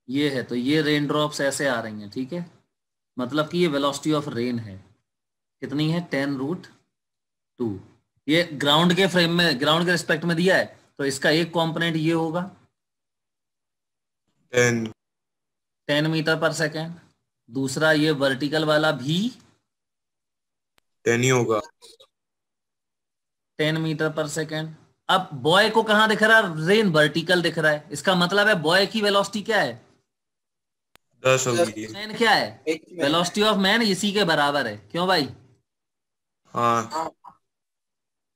ये है। तो ये रेन ड्रॉप्स ऐसे आ रही हैं, ठीक है? मतलब कि ये वेलोसिटी ऑफ रेन है, कितनी है? 10 √2। ये ग्राउंड के फ्रेम में, ग्राउंड के रिस्पेक्ट में दिया है, तो इसका एक कंपोनेंट ये होगा 10 मीटर पर सेकेंड। दूसरा ये वर्टिकल वाला भी 10 ही होगा, 10 मीटर पर सेकेंड। अब बॉय को कहां दिख रहा है? रेन वर्टिकल दिख रहा है, इसका मतलब है बॉय की वेलोसिटी क्या है? 10 होगी। मैन क्या है? वेलोसिटी ऑफ मैन इसी के बराबर है, क्यों भाई? हाँ।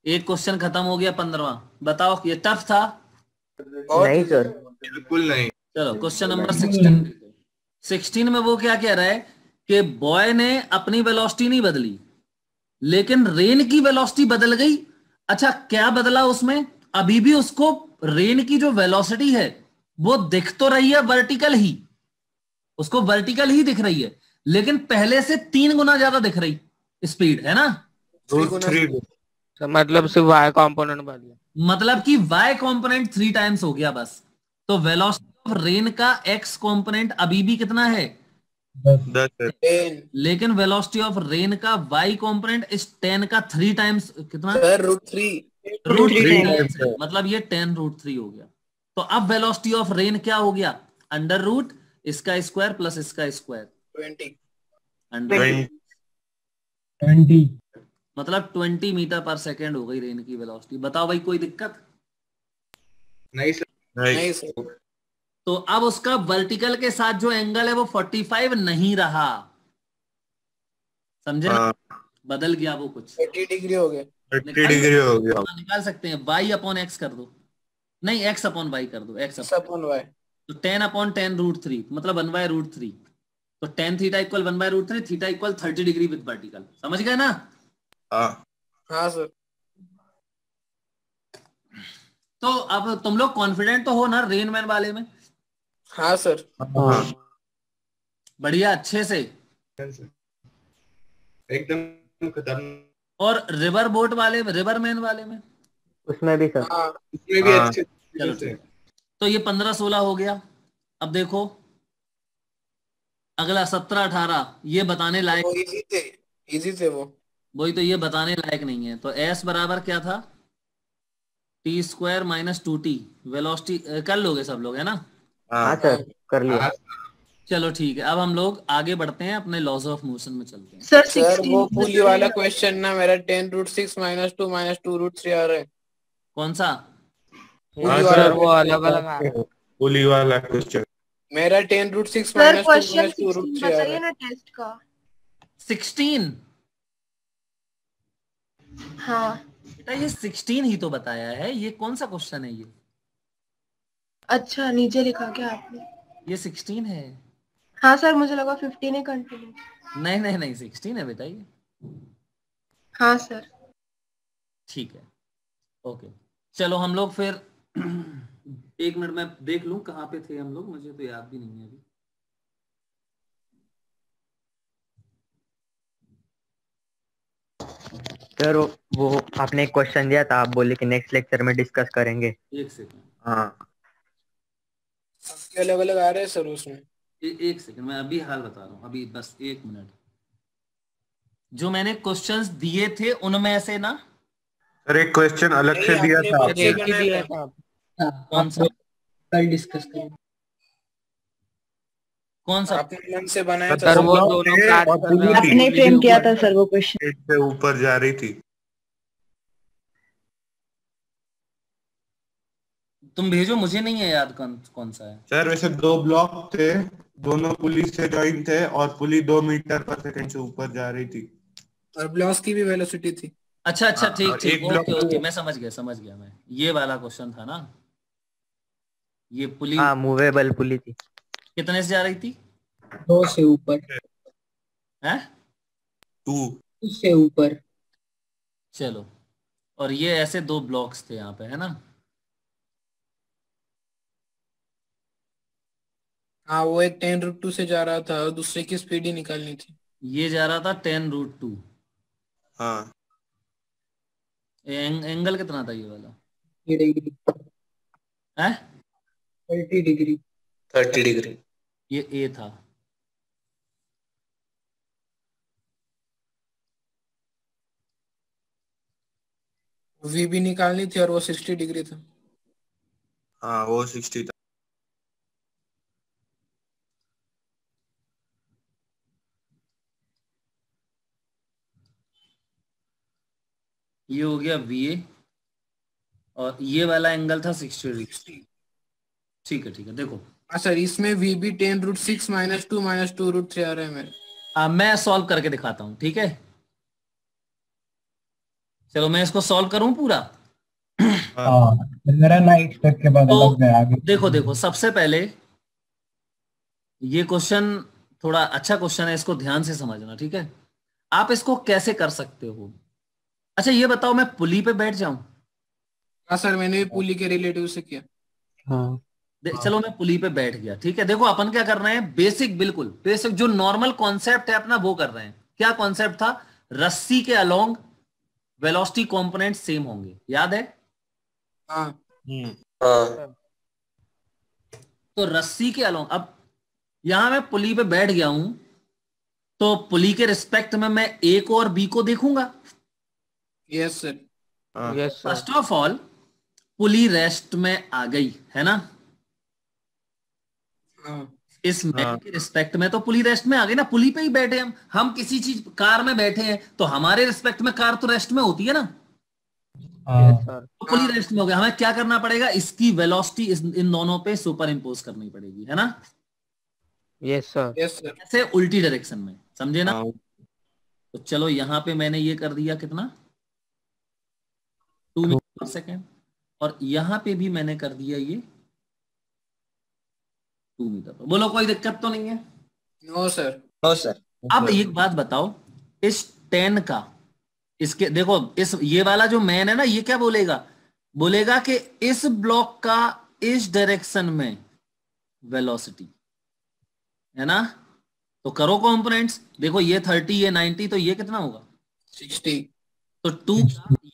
एक क्वेश्चन खत्म हो गया, 15वां। बताओ ये टफ था? नहीं सर, बिल्कुल नहीं। चलो क्वेश्चन नंबर 16 में वो क्या कह रहा है कि बॉय ने अपनी वेलोसिटी नहीं बदली, लेकिन रेन की वेलोसिटी बदल गई। अच्छा क्या बदला उसमें? अभी भी उसको रेन की जो वेलोसिटी है वो दिख तो रही है वर्टिकल ही, उसको वर्टिकल ही दिख रही है, लेकिन पहले से 3 गुना ज्यादा दिख रही स्पीड, है ना? मतलब सिर्फ y कंपोनेंट बदले, मतलब कि y कंपोनेंट 3 टाइम्स हो गया बस। तो वेलोसिटी ऑफ रेन का x कंपोनेंट अभी भी कितना है? 10। लेकिन वेलोसिटी ऑफ रेन का y कंपोनेंट इस 10 का 3 टाइम्स कितना? √3 मतलब ये 10√3 हो गया। तो अब वेलोसिटी ऑफ रेन क्या हो गया? अंडर रूट इसका स्क्वायर प्लस इसका स्क्वायर 20 मतलब 20 मीटर पर सेकेंड हो गई रेन की वेलोसिटी। बताओ भाई कोई दिक्कत? नहीं सर। तो अब उसका वर्टिकल के साथ जो एंगल है वो 45 नहीं रहा, समझे? बदल गया वो, कुछ 30 डिग्री हो गया। 30 डिग्री हो गया। निकाल सकते हैं y अपॉन x कर दो, नहीं x अपॉन y कर दो, x अपॉन y। तो 10 अपॉन 10√3 मतलब 1/√3। तो tan theta equal 1/√3, theta equal 30 degree with vertical. समझ गए ना? हाँ सर। तो अब तुम लोग कॉन्फिडेंट तो हो ना रेन मैन वाले में? हाँ सर। बढ़िया, अच्छे से एकदम खतरनाक। और रिवर बोट वाले में, रिवर मैन वाले में? उसमें भी सर। उसमें भी अच्छे। चलो ठीक। तो ये 15-16 हो गया। अब देखो अगला 17-18, ये बताने लायक इजी थे वो। वही तो, ये बताने लायक नहीं है। तो s बराबर क्या था? t² - 2t। वेलोसिटी कर लोगे सब लोग, है ना? हाँ सर, कर लिया। चलो ठीक है, अब हम लोग आगे बढ़ते हैं, अपने लॉज ऑफ मोशन में चलते हैं। सर वो पुली वाला क्वेश्चन ना, मेरा 10√6 - 2 - 2√3 आ रहा है। कौन सा? सर वो अलग अलग आ रहा है। पुली वाला क्वेश्चन मेरा 10√6 - 2 - 2√3 आ रहा है ना टेस्ट का। 16? हाँ बेटा ये 16 ही तो बताया है, ये कौन सा क्वेश्चन है ये? अच्छा, नीचे लिखा क्या आपने? ये 16 है। हाँ सर, मुझे लगा 15 है कंटिन्यू। नहीं 16 है बेटा ये। हाँ सर। ठीक है, ओके। चलो हम लोग फिर 1 मिनट में देख लूं कहाँ पे थे हम लोग, मुझे तो याद भी नहीं है अभी। सर वो आपने एक क्वेश्चन दिया था, आप बोले कि नेक्स्ट लेक्चर में डिस्कस करेंगे। 1 सेकंड। हाँ सबके अलग अलग आ रहे हैं सर उसमें। 1 सेकंड, मैं अभी हाल बता रहा हूँ, अभी बस 1 मिनट। जो मैंने क्वेश्चंस दिए थे उनमें से ना, सर एक क्वेश्चन अलग से दिया था आपने। कौन सा? कल डिस्कस करेंगे। कौन सा? आपने मन से बनाया सर वो दोनों आपने फ्रेम किया था सर वो क्वेश्चन। एक से ऊपर जा रही थी। तुम भेजो, मुझे नहीं है याद कौन सा है। सर वैसे 2 ब्लॉक थे, दोनों पुली से ज्वाइन थे और पुली 2 मीटर पर सेकंड से ऊपर जा रही थी और ब्लॉक्स की भी वेलोसिटी थी। अच्छा ठीक और ठीक, एक ब्लॉक ओके मैं समझ गया मैं। ये वाला क्वेश्चन था ना, ये पुली। हाँ, मूवेबल पुली थी। कितने से जा रही थी? 2 से ऊपर। हैं? 2 से ऊपर। चलो, और ये ऐसे 2 ब्लॉक्स थे यहाँ पे, है ना? हाँ, वो एक 10√2 से जा रहा था और दूसरे की स्पीड ही निकालनी थी। ये जा रहा था 10√2। हाँ। एंगल कितना था ये वाला? 30 डिग्री। हैं? 30 डिग्री। 30 डिग्री। ये ए था। वी भी निकालनी थी और वो 60 डिग्री था। हाँ वो 60 था। ये हो गया VA और ये वाला एंगल था 60 डिग्री। ठीक है देखो। हाँ सर, इसमें वी भी 10√6 - 2 - 2√3 आ रहा है मेरे। मैं सॉल्व करके दिखाता हूँ, ठीक है? चलो मैं इसको सॉल्व करूं पूरा। मेरा ना एक्सपेक्ट के बाद अलग गया आगे। देखो सबसे पहले ये क्वेश्चन थोड़ा अच्छा क्वेश्चन है, इसको ध्यान से समझना, ठीक है? आप इसको कैसे कर सकते हो? अच्छा ये बताओ, मैं पुली पे बैठ जाऊं? हाँ सर, मैंने भी पुली के रिलेटिव से किया। हाँ। चलो मैं पुली पे बैठ गया, ठीक है? देखो अपन क्या कर रहे हैं, बिल्कुल बेसिक जो नॉर्मल कॉन्सेप्ट है अपना वो कर रहे हैं। क्या कॉन्सेप्ट था? रस्सी के अलोंग वेलोसिटी कंपोनेंट सेम होंगे, याद है? हाँ। तो रस्सी के अलोंग, अब यहां मैं पुली पे बैठ गया हूं, तो पुली के रिस्पेक्ट में मैं ए को और बी को देखूंगा। Yes sir. Yes sir. First of all pulley rest में आ गई है ना? इस मैन के रिस्पेक्ट में तो पुली रेस्ट में आ गई ना, पुली पे ही बैठे हम किसी चीज कार में बैठे हैं तो हमारे रिस्पेक्ट में कार तो रेस्ट में होती है ना, तो पुली रेस्ट में हो गया। हमें क्या करना पड़ेगा, इसकी वेलोसिटी इन दोनों पे सुपर इम्पोज करनी पड़ेगी, है ना? Yes sir. Yes sir. ऐसे उल्टी डायरेक्शन में, समझे ना? तो चलो यहां पे मैंने ये कर दिया कितना, 2 मीटर पर सेकेंड, और यहां पे भी मैंने कर दिया ये 2 मीटर पर। बोलो कोई दिक्कत तो नहीं है? No sir. No sir. अब एक बात बताओ, इस 10 का, इसके देखो, इस ये वाला जो मैन है ना, ये क्या बोलेगा, बोलेगा कि इस ब्लॉक का इस डायरेक्शन में वेलोसिटी है ना। तो करो कंपोनेंट्स, देखो ये 30, ये 90, तो ये कितना होगा 60। तो 2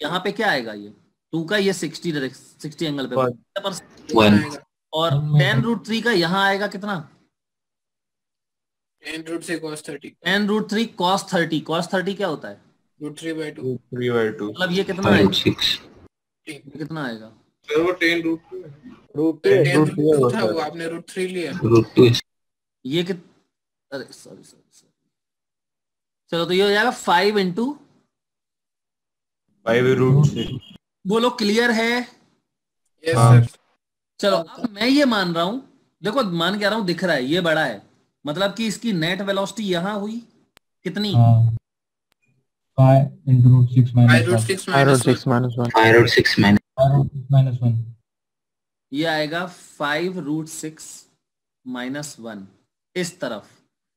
यहाँ पे क्या आएगा, ये 2 का ये 60 एंगल पे और 10√3 का यहाँ आएगा कितना, 10√3 cos 30। 10√3 cos 30। cos 30 क्या होता है, √3/2। मतलब ये कितना आएगा, ये कितना आएगा, सर वो 10√2 था, वो आपने √3 लिया। ये अरे सॉरी, चलो तो ये हो जाएगा 5 × 5√6। बोलो क्लियर है? Yes sir. चलो अब मैं ये मान रहा हूं, देखो मान के आ रहा हूं, दिख रहा है ये बड़ा है, मतलब कि इसकी नेट वेलोसिटी यहां हुई कितनी, 5 × √6 - 1 ये आएगा 5√6 - 1 इस तरफ।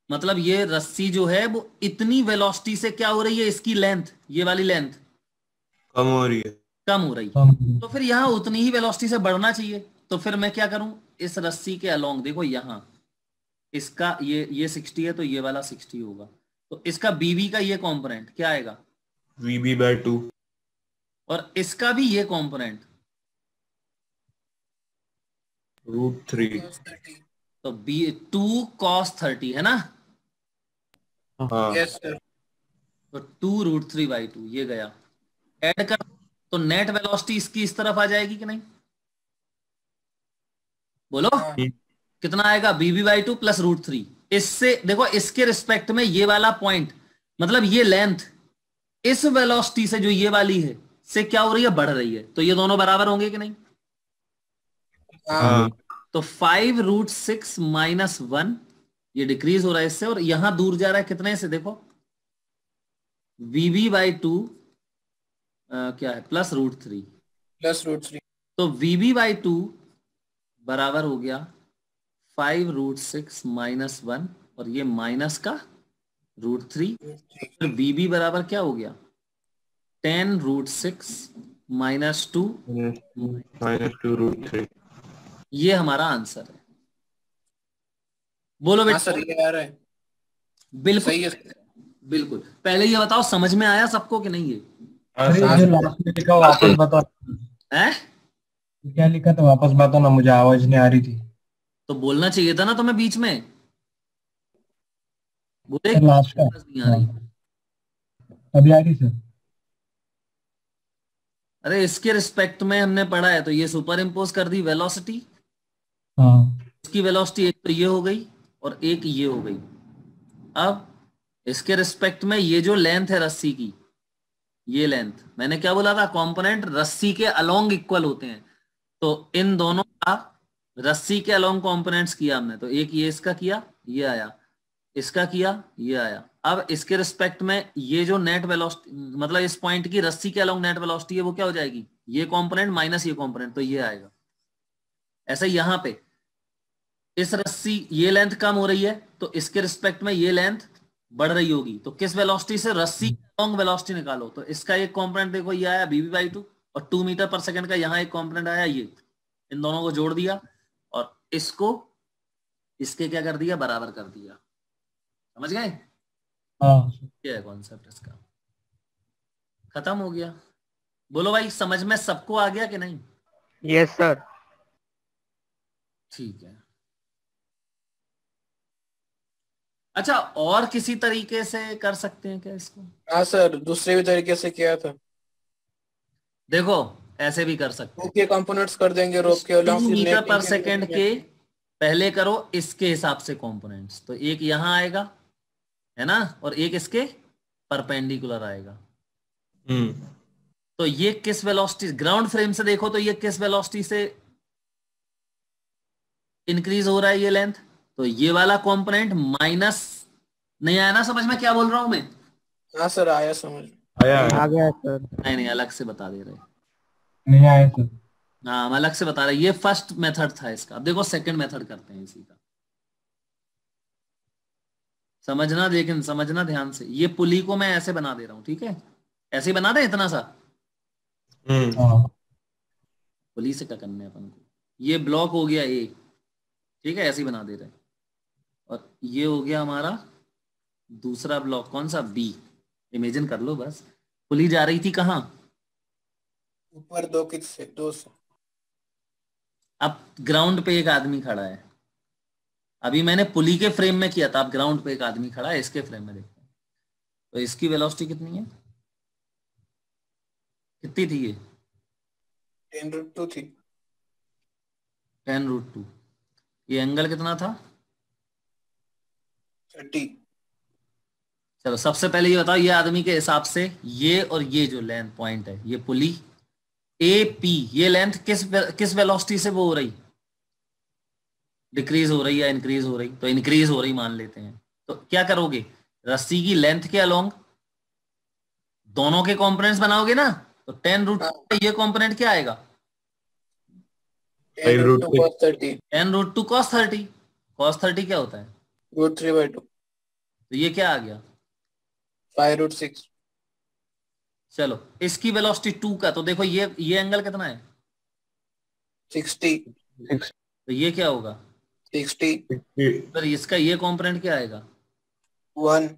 मतलब ये रस्सी जो है वो इतनी वेलोसिटी से क्या हो रही है, इसकी लेंथ, ये वाली लेंथ कम हो रही है, तो फिर यहाँ उतनी ही वेलोसिटी से बढ़ना चाहिए। तो फिर मैं क्या करूं, इस रस्सी के अलोंग देखो, यहाँ इसका ये 60 है तो ये वाला 60 होगा, तो इसका बीवी का ये कंपोनेंट क्या आएगा, VB/2, और इसका भी ये कंपोनेंट √3। तो 2 cos 30 है ना। Yes sir. तो 2√3/2 ये गया, ऐड कर तो नेट वेलोसिटी इसकी इस तरफ आ जाएगी कि नहीं, बोलो कितना आएगा, BB/2 + √3। इससे देखो, इसके रिस्पेक्ट में ये वाला पॉइंट, मतलब ये लेंथ इस वेलोसिटी से जो ये वाली है से क्या हो रही है, बढ़ रही है, तो ये दोनों बराबर होंगे कि नहीं। तो 5√6 - 1 ये डिक्रीज हो रहा है इससे, और यहां दूर जा रहा है कितने से, देखो VB/2 क्या है +√3। तो VB/2 बराबर हो गया 5√6 - 1 और ये माइनस का √3, फिर VB बराबर क्या हो गया 10√6 - 2 -2√3। ये हमारा आंसर है। बोलो बेटा। सर ये आ रहा है, बिल्कुल सही है। बिल्कुल। पहले ये बताओ समझ में आया सबको कि नहीं? ये अरे जो लास्ट में लिखा वापस बताओ। हैं? क्या लिखा था वापस बताओ ना, मुझे आवाज नहीं आ रही थी। तो बोलना चाहिए था ना तुम्हें बीच में, बोले लास्ट का नहीं आ रही। अभी आ रही सर। अरे इसके रिस्पेक्ट में हमने पढ़ा है, तो ये सुपर इम्पोज कर दी वेलोसिटी, इसकी वेलोसिटी एक तो ये हो गई और एक ये हो गई। अब इसके रिस्पेक्ट में ये जो लेंथ है रस्सी की, ये लेंथ, मैंने क्या बोला था, कंपोनेंट रस्सी के अलोंग इक्वल होते हैं, तो इन दोनों का रस्सी के अलोंग कंपोनेंट्स किया हमने, तो एक ये इसका किया, ये आया, इसका किया, ये आया। अब इसके रिस्पेक्ट में ये जो नेट वेलोसिटी, मतलब इस पॉइंट की रस्सी के अलोंग नेट वेलोसिटी है, वो क्या हो जाएगी, ये कंपोनेंट माइनस ये कंपोनेंट, तो ये आएगा। ऐसा यहां पे इस रस्सी ये लेंथ कम हो रही है, तो इसके रिस्पेक्ट में ये लेंथ बढ़ रही होगी, तो किस वेलोसिटी से, रस्सी अलोंग वेलोसिटी निकालो। तो इसका एक कंपोनेंट देखो ये आया BB/2 और 2 मीटर पर सेकंड का यहाँ एक कंपोनेंट आया ये, इन दोनों को जोड़ दिया और इसको इसके क्या कर दिया, बराबर कर दिया। समझ गए? ये है कॉन्सेप्ट इसका। खत्म हो गया। बोलो भाई, समझ में सबको आ गया कि नहीं? Yes sir. ठीक है। अच्छा, और किसी तरीके से कर सकते हैं क्या इसको? हाँ सर, दूसरे भी तरीके से किया था। देखो ऐसे भी कर सकते हैं। के कंपोनेंट्स कर देंगे रोप के 2 मीटर पर सेकंड के पहले करो इसके हिसाब से कंपोनेंट्स, तो एक यहां आएगा है ना, और एक इसके परपेंडिकुलर आएगा। तो ये किस वेलोसिटी, ग्राउंड फ्रेम से देखो तो ये किस वेलोसिटी से इंक्रीज हो रहा है ये लेंथ? तो ये वाला कंपोनेंट माइनस, नहीं आया ना समझ में क्या बोल रहा हूं मैं? हाँ सर, आया समझ, आ गया सर। नहीं अलग से बता दे रहे, नहीं आया सर। हाँ हम अलग से बता रहे। ये फर्स्ट मेथड था इसका। अब देखो सेकंड मेथड करते हैं इसी का। समझना, लेकिन समझना ध्यान से। ये पुली को मैं ऐसे बना दे रहा हूं, ठीक है? ऐसे ही बना दे इतना सा। पुली से क्या करना है अपन को? ये ब्लॉक हो गया ए, ठीक है, ऐसे ही बना दे रहे। और ये हो गया हमारा दूसरा ब्लॉक, कौन सा? बी। इमेजिन कर लो बस। पुली जा रही थी कहाँ? ऊपर 2 से। अब ग्राउंड पे एक आदमी खड़ा है। अभी मैंने पुली के फ्रेम में किया था, अब ग्राउंड पे एक आदमी खड़ा है, इसके फ्रेम में देखते हैं। तो इसकी वेलोसिटी कितनी है? कितनी थी ये? 10√2 थी। 10√2। ये एंगल कितना था? 30। चलो सबसे पहले ये बताओ, ये आदमी के हिसाब से ये और ये जो लेंथ पॉइंट है, ये पुली ए पी, ये लेंथ किस वेलोसिटी से वो हो रही? डिक्रीज हो रही या इंक्रीज हो रही? तो इंक्रीज हो रही मान लेते हैं। तो क्या करोगे? रस्सी की लेंथ के अलोंग दोनों के कंपोनेंट्स बनाओगे ना, तो 10√2 ये कंपोनेंट क्या आएगा? 10√2 cos 30। 10√2 cos 30। cos 30 क्या होता है? √3/2। तो ये क्या आ गया? 5√6। चलो इसकी वेलोसिटी 2 का, तो देखो ये एंगल कितना है? 60। तो ये क्या होगा? 60। फिर इसका ये कंपोनेंट क्या आएगा? 1।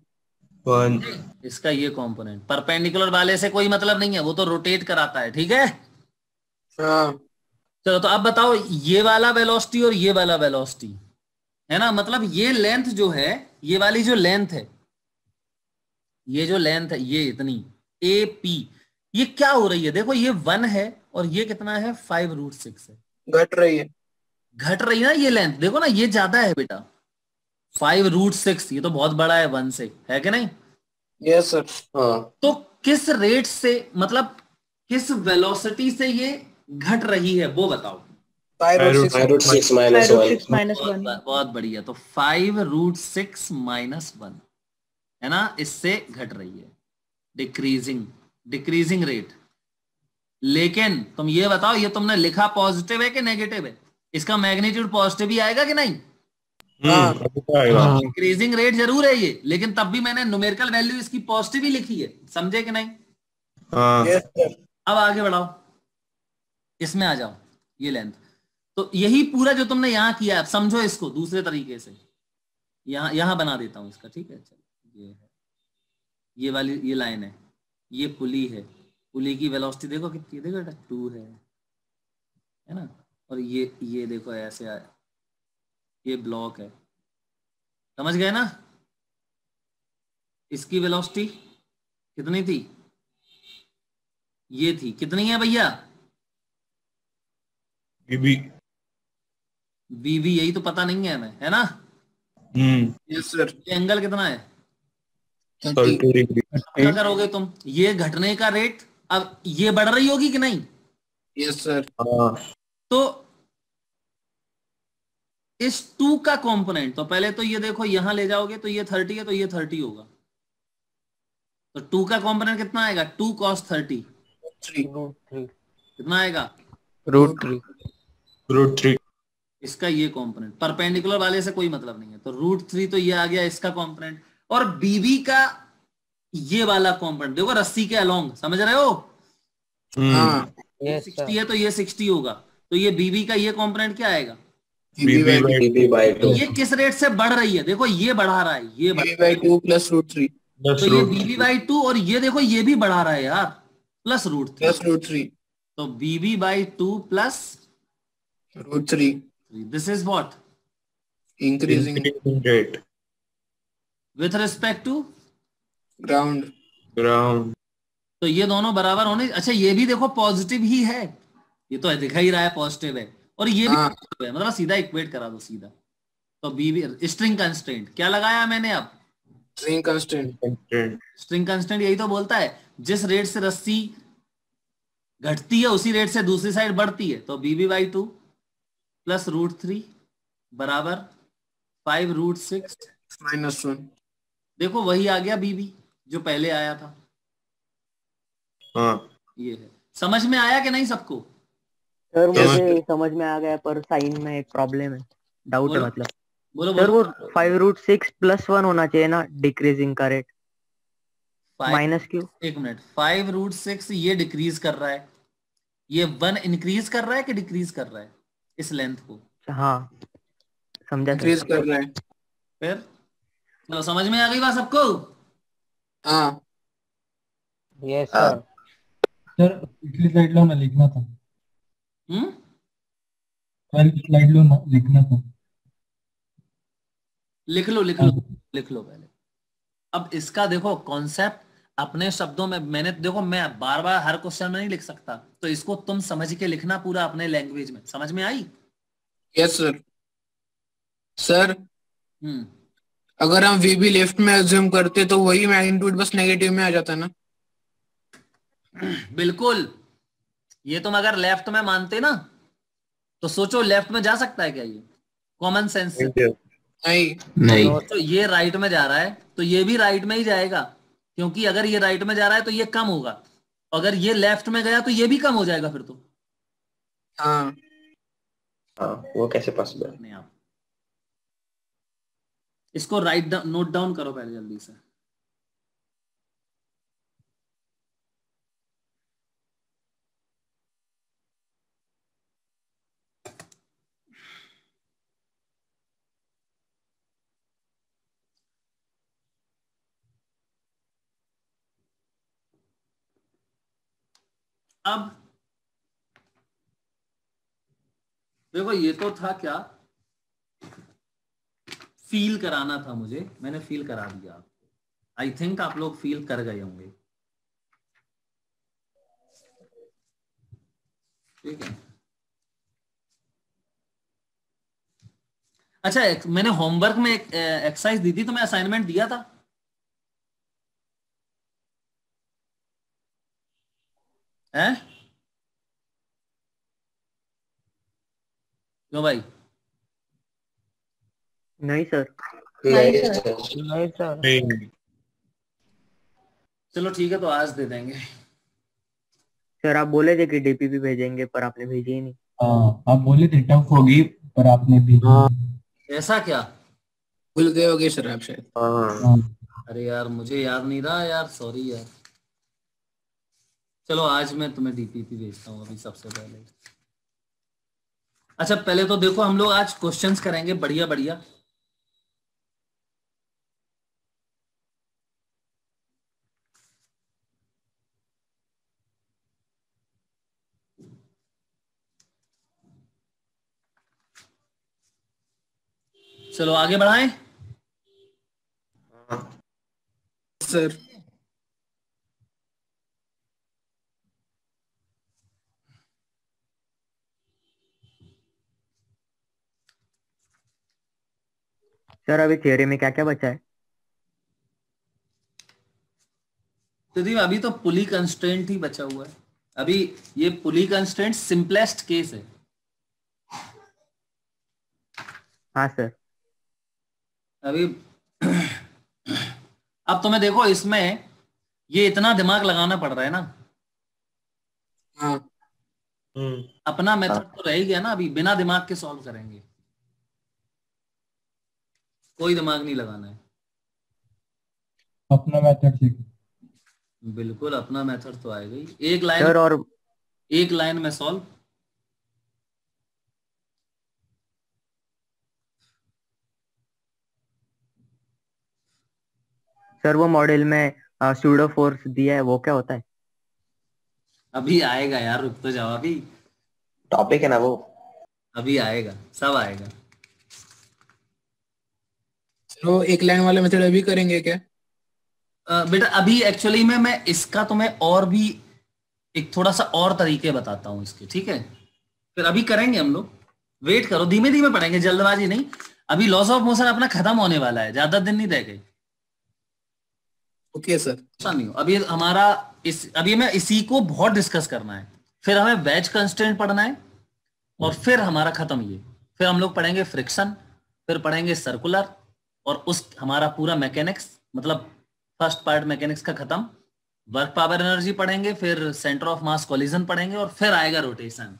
इसका ये कंपोनेंट परपेंडिकुलर वाले से कोई मतलब नहीं है, वो तो रोटेट कराता है, ठीक है? हाँ। चलो तो अब बताओ, ये वाला वेलोसिटी और ये वाला वेलोसिटी है ना, मतलब ये लेंथ जो है, ये वाली जो लेंथ है, ये जो लेंथ है ये इतनी ए पी, ये क्या हो रही है? देखो ये 1 है और ये कितना है? 5√6 है। घट रही है, घट रही है ना ये लेंथ। देखो ना ये ज्यादा है बेटा, 5√6, ये तो बहुत बड़ा है 1 से, है कि नहीं? Yes sir. हाँ। तो किस रेट से, मतलब किस वेलोसिटी से ये घट रही है वो बताओ। 5√6 -1। बहुत बढ़िया। तो 5√6 -1 है ना, इससे घट रही है, डिक्रीजिंग रेट। लेकिन तुम ये बताओ, ये तुमने लिखा पॉजिटिव है कि नेगेटिव है? इसका मैग्नीट्यूड पॉजिटिव ही आएगा कि नहीं? डिक्रीजिंग रेट जरूर है ये, लेकिन तब भी मैंने न्यूमेरिकल वैल्यू इसकी पॉजिटिव ही लिखी है, समझे कि नहीं? अब आगे बढ़ाओ, इसमें आ जाओ, ये लेंथ। तो यही पूरा जो तुमने यहां किया, अब समझो इसको दूसरे तरीके से। यहां बना देता हूं इसका, ठीक है? चलो ये है, ये वाली ये लाइन है, ये पुली है। पुली की वेलोसिटी देखो कितनी है? देखो बेटा 2 है ना, और ये देखो ऐसे आया, ये ब्लॉक है, समझ गए ना? इसकी वेलोसिटी कितनी थी? ये थी, कितनी है भैया? वीवी यही तो पता नहीं है हमें, है ना? Yes sir. ये एंगल कितना है? 30 क्या करोगे तुम? ये घटने का रेट, अब ये बढ़ रही होगी कि नहीं? Yes sir. तो इस 2 का कंपोनेंट, तो पहले तो ये देखो यहां ले जाओगे तो ये 30 है, तो ये 30 होगा। तो 2 का कंपोनेंट कितना आएगा? 2 cos 30 कितना आएगा? √3। इसका ये कंपोनेंट, परपेंडिकुलर वाले से कोई मतलब नहीं है, तो √3 तो ये आ गया इसका कंपोनेंट। और बीबी का ये वाला कंपोनेंट देखो, रस्सी के अलोंग, समझ रहे हो? हाँ। 60 है तो ये 60 होगा, तो ये बीबी का ये कंपोनेंट क्या आएगा? BB/2। ये किस रेट से बढ़ रही है? देखो ये बढ़ा रहा है, ये BB/2 + √3। तो ये BB/2, और ये देखो ये भी बढ़ा रहा है यार, प्लस √3 तो BB/2 plus √3 this is what increasing rate with respect to ground. तो ये दोनों बराबर होने। अच्छा ये भी देखो पॉजिटिव ही है, ये तो दिखा ही रहा है पॉजिटिव है, और ये भी positive है, मतलब सीधा इक्वेट करा दो सीधा। तो बीबी स्ट्रिंग कंस्ट्रेंट क्या लगाया मैंने अब, स्ट्रिंग कंस्टेंट। स्ट्रिंग कंस्टेंट यही तो बोलता है जिस रेट से रस्सी घटती है उसी रेट से दूसरी साइड बढ़ती है। तो BB/2 प्लस √3 बराबर 5√6 -1। देखो वही आ गया BB जो पहले आया था। हाँ ये है, समझ में आया कि नहीं सबको? सर मुझे समझ में आ गया, पर साइन में एक प्रॉब्लम है, डाउट है मतलब। बोलो सर बोलो। वो 5√6 +1 होना चाहिए ना, डिक्रीजिंग का रेट, माइनस क्यों? एक मिनट, 5√6 ये डिक्रीज कर रहा है, ये 1 इंक्रीज कर रहा है कि डिक्रीज कर रहा है इस लेंथ को? हाँ समझा, इंक्रीज कर रहा है। फिर चलो समझ में आ गई बात सबको? हाँ यस सर। सर पिछली स्लाइड लो ना, लिखना था। 12 स्लाइड लो ना, लिखना था। लिख लो लिख लो लिख लो पहले। अब इसका देखो कॉन्सेप्ट अपने शब्दों में, मैंने देखो मैं बार बार हर क्वेश्चन में नहीं लिख सकता, तो इसको तुम समझ के लिखना पूरा अपने लैंग्वेज में। समझ में आई? Yes sir. सर अगर हम VB लेफ्ट में अज्यूम करते तो वही मैग्नीट्यूड बस नेगेटिव में आ जाता ना। बिल्कुल, ये तुम अगर लेफ्ट में मानते ना तो सोचो लेफ्ट में जा सकता है क्या? ये कॉमन सेंस से नहीं। तो ये राइट में जा रहा है तो ये भी राइट में ही जाएगा, क्योंकि अगर ये राइट में जा रहा है तो ये कम होगा, अगर ये लेफ्ट में गया तो ये भी कम हो जाएगा फिर तो। हाँ वो कैसे पॉसिबल है? अपने आप इसको नोट डाउन करो पहले जल्दी से। अब देखो ये तो था क्या, फील कराना था मुझे, मैंने फील करा दिया आपको। आई थिंक आप लोग फील कर गए होंगे, ठीक है। अच्छा मैंने होमवर्क में एक एक्सरसाइज दी थी, तो मैं असाइनमेंट दिया था हैं? क्यों भाई? नहीं सर। नहीं सर। नहीं सर। चलो ठीक है, तो आज दे देंगे। सर आप बोले थे कि DPP भेजेंगे, पर आपने भेजी ही नहीं। हाँ आप बोले थे टफ होगी, पर आपने भेजी। ऐसा क्या? भूल गए होगे सर आप शायद। अरे यार मुझे याद नहीं रहा यार, सॉरी यार। चलो आज मैं तुम्हें DPP भेजता हूँ अभी सबसे पहले। अच्छा पहले तो देखो हम लोग आज क्वेश्चंस करेंगे बढ़िया बढ़िया। चलो आगे बढ़ाएं सर। सर अभी थियरी में क्या क्या बचा है? तो अभी तो पुली कंस्ट्रेंट ही बचा हुआ है। अभी ये पुली कंस्ट्रेंट सिंपलेस्ट केस है। हाँ सर। अभी अब तुम्हें देखो इसमें ये इतना दिमाग लगाना पड़ रहा है ना। हाँ अपना मेथड तो रह ही गया ना, अभी बिना दिमाग के सॉल्व करेंगे, कोई दिमाग नहीं लगाना है। अपना मेथड सीखो। बिल्कुल अपना मेथड तो आएगा ही। एक लाइन सर और एक लाइन में सॉल्व। सर वो मॉडल में सूडो फोर्स दिया है, वो क्या होता है? अभी आएगा यार, रुक तो जाओ, अभी टॉपिक है ना वो, अभी आएगा, सब आएगा। तो एक लाइन वाला मेथड अभी करेंगे क्या? बेटा अभी एक्चुअली में मैं इसका तुम्हें और भी एक थोड़ा सा और तरीके बताता हूं इसके, ठीक है? फिर अभी करेंगे हम लोग, वेट करो, धीमे धीमे पढ़ेंगे, जल्दबाजी नहीं। अभी लॉस ऑफ मोशन अपना खत्म होने वाला है, ज्यादा दिन नहीं रह गए। Okay sir. नहीं हो अभी हमारा अभी हमें इसी को बहुत डिस्कस करना है, फिर हमें बैच कंस्ट्रेंट पढ़ना है, और फिर हमारा खत्म ये। फिर हम लोग पढ़ेंगे फ्रिक्शन, फिर पढ़ेंगे सर्कुलर, और उस हमारा पूरा मैकेनिक्स, मतलब फर्स्ट पार्ट मैकेनिक्स का खत्म। वर्क पावर एनर्जी पढ़ेंगे, फिर सेंटर ऑफ मास कोलिजन पढ़ेंगे, और फिर आएगा रोटेशन।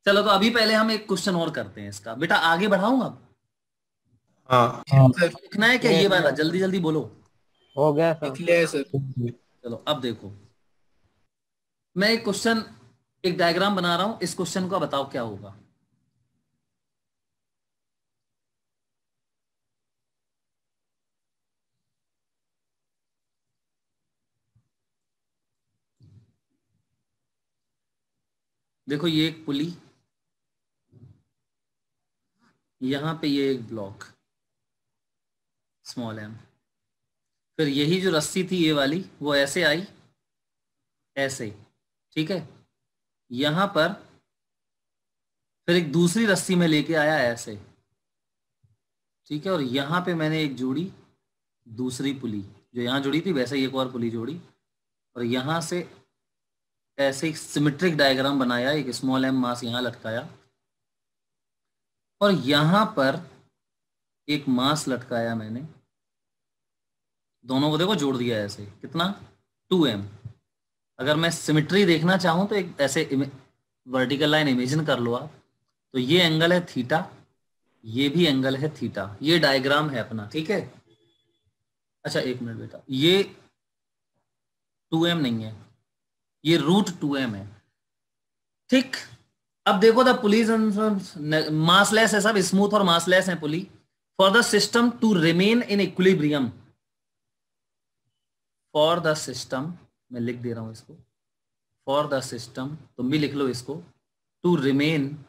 चलो तो अभी पहले हम एक क्वेश्चन और करते हैं इसका। बेटा आगे बढ़ाऊंगा? हाँ लिखना है क्या ये वाला? जल्दी जल्दी बोलो। हो गया सर। चलो अब देखो, मैं एक क्वेश्चन, एक डायग्राम बना रहा हूं, इस क्वेश्चन को बताओ क्या होगा। देखो ये एक पुली, यहां पे ये एक ब्लॉक स्मॉल एम, फिर यही जो रस्सी थी ये वाली, वो ऐसे आई, ऐसे, ठीक है? यहां पर फिर एक दूसरी रस्सी में लेके आया ऐसे, ठीक है? और यहां पे मैंने एक जोड़ी दूसरी पुली, जो यहां जुड़ी थी वैसे ही एक और पुली जोड़ी, और यहां से ऐसे एक सिमेट्रिक डायग्राम बनाया, एक स्मॉल एम मास यहां लटकाया, और यहां पर एक मास लटकाया मैंने, दोनों को देखो जोड़ दिया ऐसे, कितना? 2m। अगर मैं सिमेट्री देखना चाहूं तो एक ऐसे वर्टिकल लाइन इमेजिन कर लो आप, तो ये एंगल है थीटा, ये भी एंगल है थीटा, ये डायग्राम है अपना, ठीक है? अच्छा एक मिनट बेटा, ये 2m नहीं है, ये √2m है, ठीक? अब देखो द पुलीज मासलेस है, सब स्मूथ और मासलेस है pulley. For the system to remain in equilibrium, for the system, मैं लिख दे रहा हूं इसको, फॉर द सिस्टम, तुम भी लिख लो इसको, to remain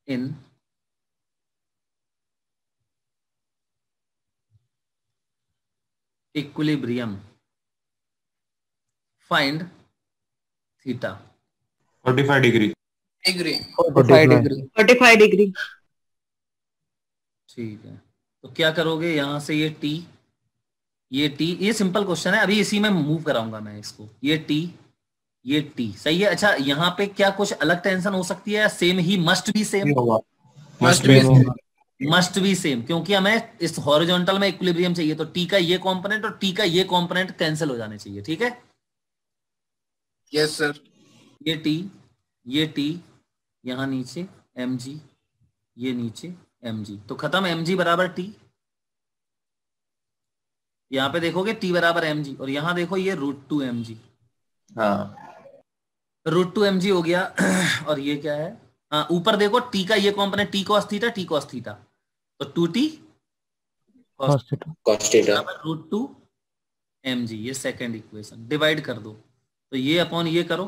in equilibrium, find theta 45 degree. 45 degree. ठीक है, तो क्या करोगे, यहां से ये टी, ये सिंपल क्वेश्चन है, अभी इसी में मूव कराऊंगा मैं इसको, ये टी सही है। अच्छा यहाँ पे क्या कुछ अलग टेंशन हो सकती है, या same he? Must be same, must be same, क्योंकि हमें इस हॉरिजॉन्टल में इक्विलिब्रियम चाहिए, तो टी का ये कंपोनेंट और टी का ये कंपोनेंट कैंसिल हो जाने चाहिए, ठीक है? Yes sir. ये टी यहां नीचे mg, ये नीचे mg, तो खत्म, mg बराबर टी। यहाँ पे देखोगे t बराबर mg, और यहाँ देखो ये √2mg, हाँ √2mg हो गया। और ये क्या है, हाँ ऊपर देखो t का ये कॉम्पोनेंट t cos थीटा, तो 2t cos थीटा √2mg, ये सेकेंड इक्वेशन। डिवाइड कर दो, तो ये अपॉन ये करो,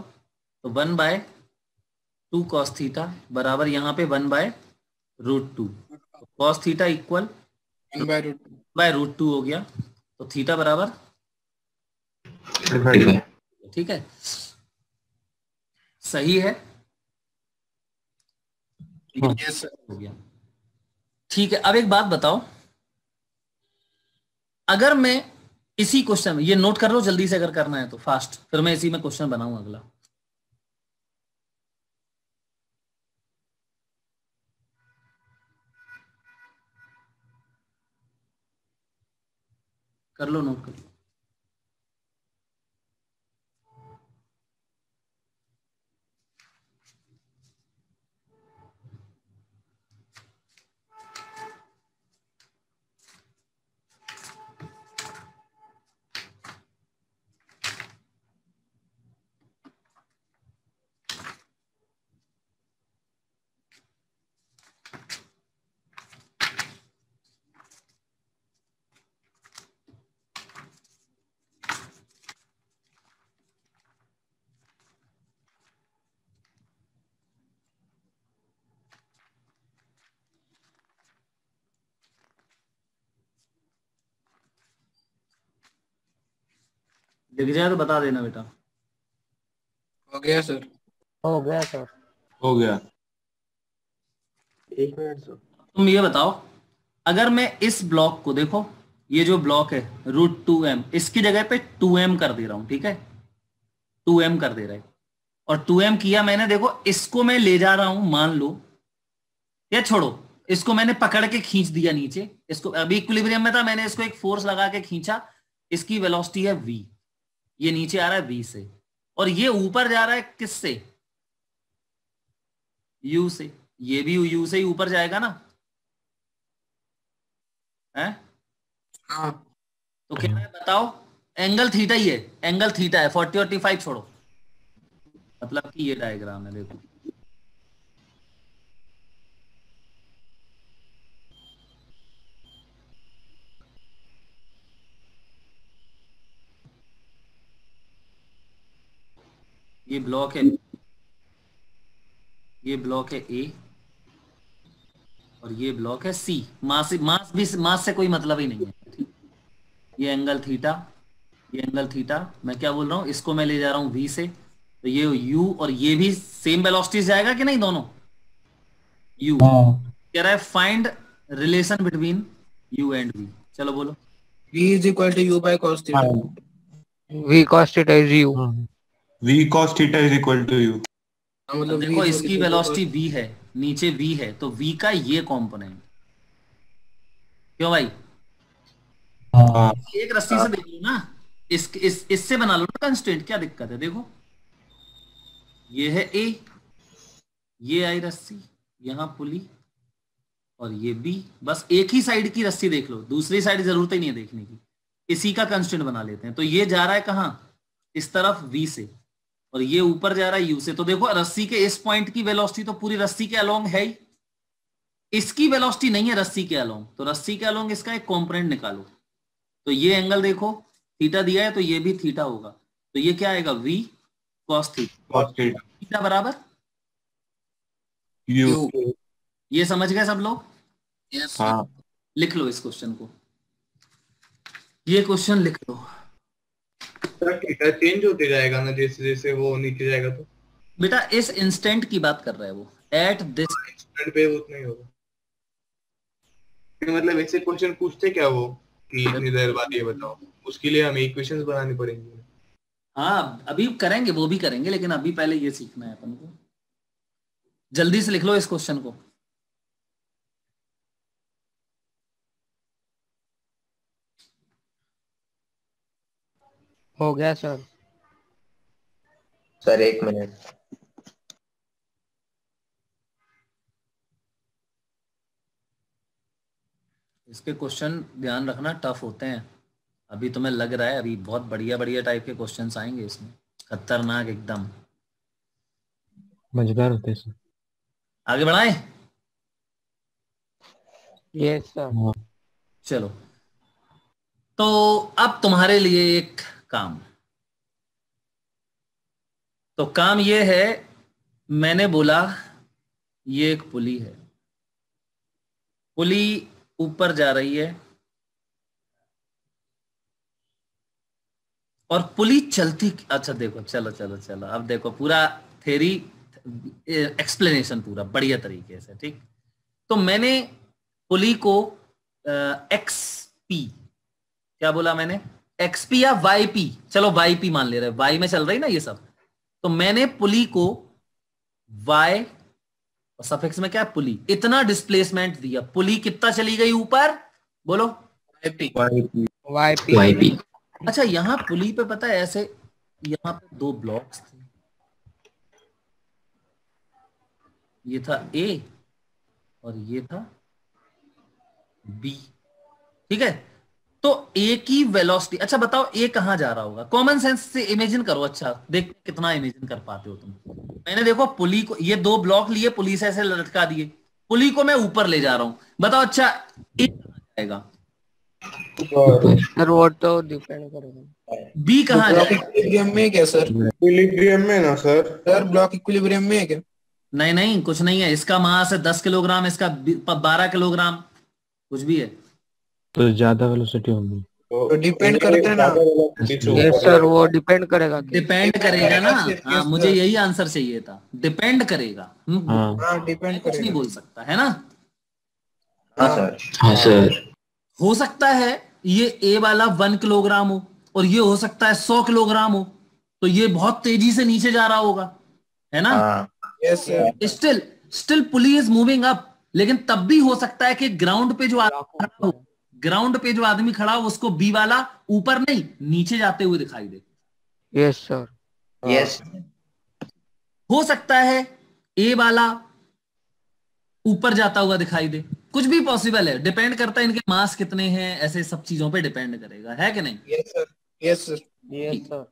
तो 1/2 cos थीटा बराबर यहाँ पे 1/√2, cos थीटा इक्वल 1/√2 हो गया, तो थीटा बराबर, ठीक है? सही है, हो गया, ठीक है? अब एक बात बताओ, अगर मैं इसी क्वेश्चन में, ये नोट कर लो जल्दी से अगर करना है तो फास्ट, फिर मैं इसी में क्वेश्चन बनाऊं अगला। कर लो, नोट कर लो। लिख जाए तो बता देना बेटा। हो गया सर। हो गया सर। हो गया। 1 मिनट सर। तुम ये बताओ, अगर मैं इस ब्लॉक को, देखो ये जो ब्लॉक है √2m, इसकी जगह पे 2m कर दे रहा हूं, ठीक है 2m कर दे रहा है, और 2m किया मैंने, देखो इसको मैं ले जा रहा हूं, मान लो, या छोड़ो, इसको मैंने पकड़ के खींच दिया नीचे, इसको अभी इक्विलिब्रियम में था, मैंने इसको एक फोर्स लगा के खींचा, इसकी वेलोसिटी है v, ये नीचे आ रहा है v से, और ये ऊपर जा रहा है किससे, u से, ये भी u से ही ऊपर जाएगा ना, है? हाँ। तो क्या है बताओ, एंगल थीटा ही है, एंगल थीटा है, 40 और 45 छोड़ो, मतलब कि ये डायग्राम है, देखो ये ब्लॉक है, ये ब्लॉक है ए, और ये ब्लॉक है सी, मास से कोई मतलब ही नहीं है, ठीक? ये एंगल थीटा, ये एंगल थीटा, मैं क्या बोल रहा हूं, इसको मैं ले जा रहा हूं v से, तो ये u और ये भी सेम वेलोसिटी से जाएगा कि नहीं, दोनों u। कह रहा है find relation between u and v, चलो बोलो। v is equal to u by cos theta। v cos theta is u। v cos theta is equal to u। मतलब देखो इसकी वेलोसिटी v है, नीचे v है, तो v का ये कंपोनेंट, क्यों भाई? एक रस्सी से देख लो ना, इससे बना लो ना कंस्ट्रेंट, क्या दिक्कत है? देखो ये है a, ये आई रस्सी, यहां पुली, और ये b, बस एक ही साइड की रस्सी देख लो, दूसरी साइड जरूरत ही नहीं है देखने की, इसी का कंस्ट्रेंट बना लेते हैं। तो ये जा रहा है कहां, इस तरफ v से, और ये ऊपर जा रहा है u से, तो देखो रस्सी के इस पॉइंट की वेलोसिटी तो पूरी रस्सी के अलोंग है ही, इसकी वेलोसिटी नहीं है रस्सी के अलोंग, तो रस्सी के अलोंग इसका एक कंपोनेंट निकालो, तो ये एंगल देखो थीटा दिया है, तो ये भी थीटा होगा, तो ये क्या आएगा, v cos थीटा, थीटा बराबर u। ये समझ गए सब लोग? यस। हाँ। लिख लो इस क्वेश्चन को, ये क्वेश्चन लिख लो। थीटा चेंज होते जाएगा ना जैसे जैसे वो नीचे जाएगा, तो बेटा इस इंस्टेंट की बात कर रहा है वो, एट दिस इंस्टेंट पे वो नहीं होगा, मतलब ऐसे क्वेश्चन पूछते क्या वो कि इतनी देर बाद ये बताओ, उसके लिए हमें इक्वेशंस बनानी पड़ेंगी। हाँ अभी करेंगे, वो भी करेंगे, लेकिन अभी पहले ये सीखना है अपन को। जल्दी से लिख लो इस क्वेश्चन को। हो गया सर। Sir 1 minute. इसके क्वेश्चन ध्यान रखना टफ होते हैं, अभी तुम्हें लग रहा है अभी बहुत बढ़िया बढ़िया टाइप के क्वेश्चंस आएंगे इसमें, खतरनाक एकदम मजेदार होते हैं सर। आगे बढ़ाएं? Yes sir. चलो तो अब तुम्हारे लिए एक काम, तो काम ये है, मैंने बोला ये एक पुली है, पुली ऊपर जा रही है और पुली चलती, अच्छा देखो, चलो चलो चलो, अब देखो पूरा थ्योरी एक्सप्लेनेशन पूरा बढ़िया तरीके से, ठीक? तो मैंने पुली को एक्स पी, क्या बोला मैंने, एक्स पी या वाई पी, चलो वाई पी मान ले रहे, वाई में चल रही ना ये सब, तो मैंने पुली को वाई और सफिक्स में क्या है पुली, इतना डिस्प्लेसमेंट दिया, पुली कितना चली गई ऊपर, बोलो वाई पी। अच्छा यहां पुली पे पता है ऐसे, यहां पे 2 ब्लॉक्स थे, ये था ए और ये था बी, ठीक है? तो ए की वेलोसिटी, अच्छा बताओ ए कहां जा रहा होगा, कॉमन सेंस से इमेजिन करो, अच्छा देख कितना इमेजिन कर पाते हो तुम। मैंने देखो पुली को, ये 2 ब्लॉक लिए, पुली से ऐसे लटका दिए, पुली को मैं ऊपर ले जा रहा हूं, बताओ अच्छा ए कहां जाएगा? सर वो तो डिपेंड करेगा, बी कहां जाएगा? इक्विलिब्रियम में क्या सर? इक्विलिब्रियम में ना सर। सर ब्लॉक इक्विलिब्रियम में है क्या? नहीं नहीं कुछ नहीं है, इसका मास है 10 किलोग्राम, इसका 12 किलोग्राम, कुछ भी है तो ज्यादा वेलोसिटी होगी। तो डिपेंड करते हैं ना। यस सर, वो डिपेंड करेगा। डिपेंड करेगा ना। हाँ, मुझे यही आंसर चाहिए था, डिपेंड करेगा। डिपेंड कुछ नहीं बोल सकता है ना। हाँ सर। हाँ सर। हो सकता है ये ए वाला 1 किलोग्राम हो और ये हो सकता है 100 किलोग्राम हो, तो ये बहुत तेजी से नीचे जा रहा होगा, है ना। Yes sir. Still pulley is moving up, लेकिन तब भी हो सकता है कि ग्राउंड पे जो आदमी खड़ा हो उसको बी वाला ऊपर नहीं नीचे जाते हुए दिखाई दे। Yes sir. यस। हो सकता है ए वाला ऊपर जाता हुआ दिखाई दे, कुछ भी पॉसिबल है। डिपेंड करता है इनके मास कितने हैं, ऐसे सब चीजों पे डिपेंड करेगा, है कि नहीं। Yes sir. Yes sir. Yes sir.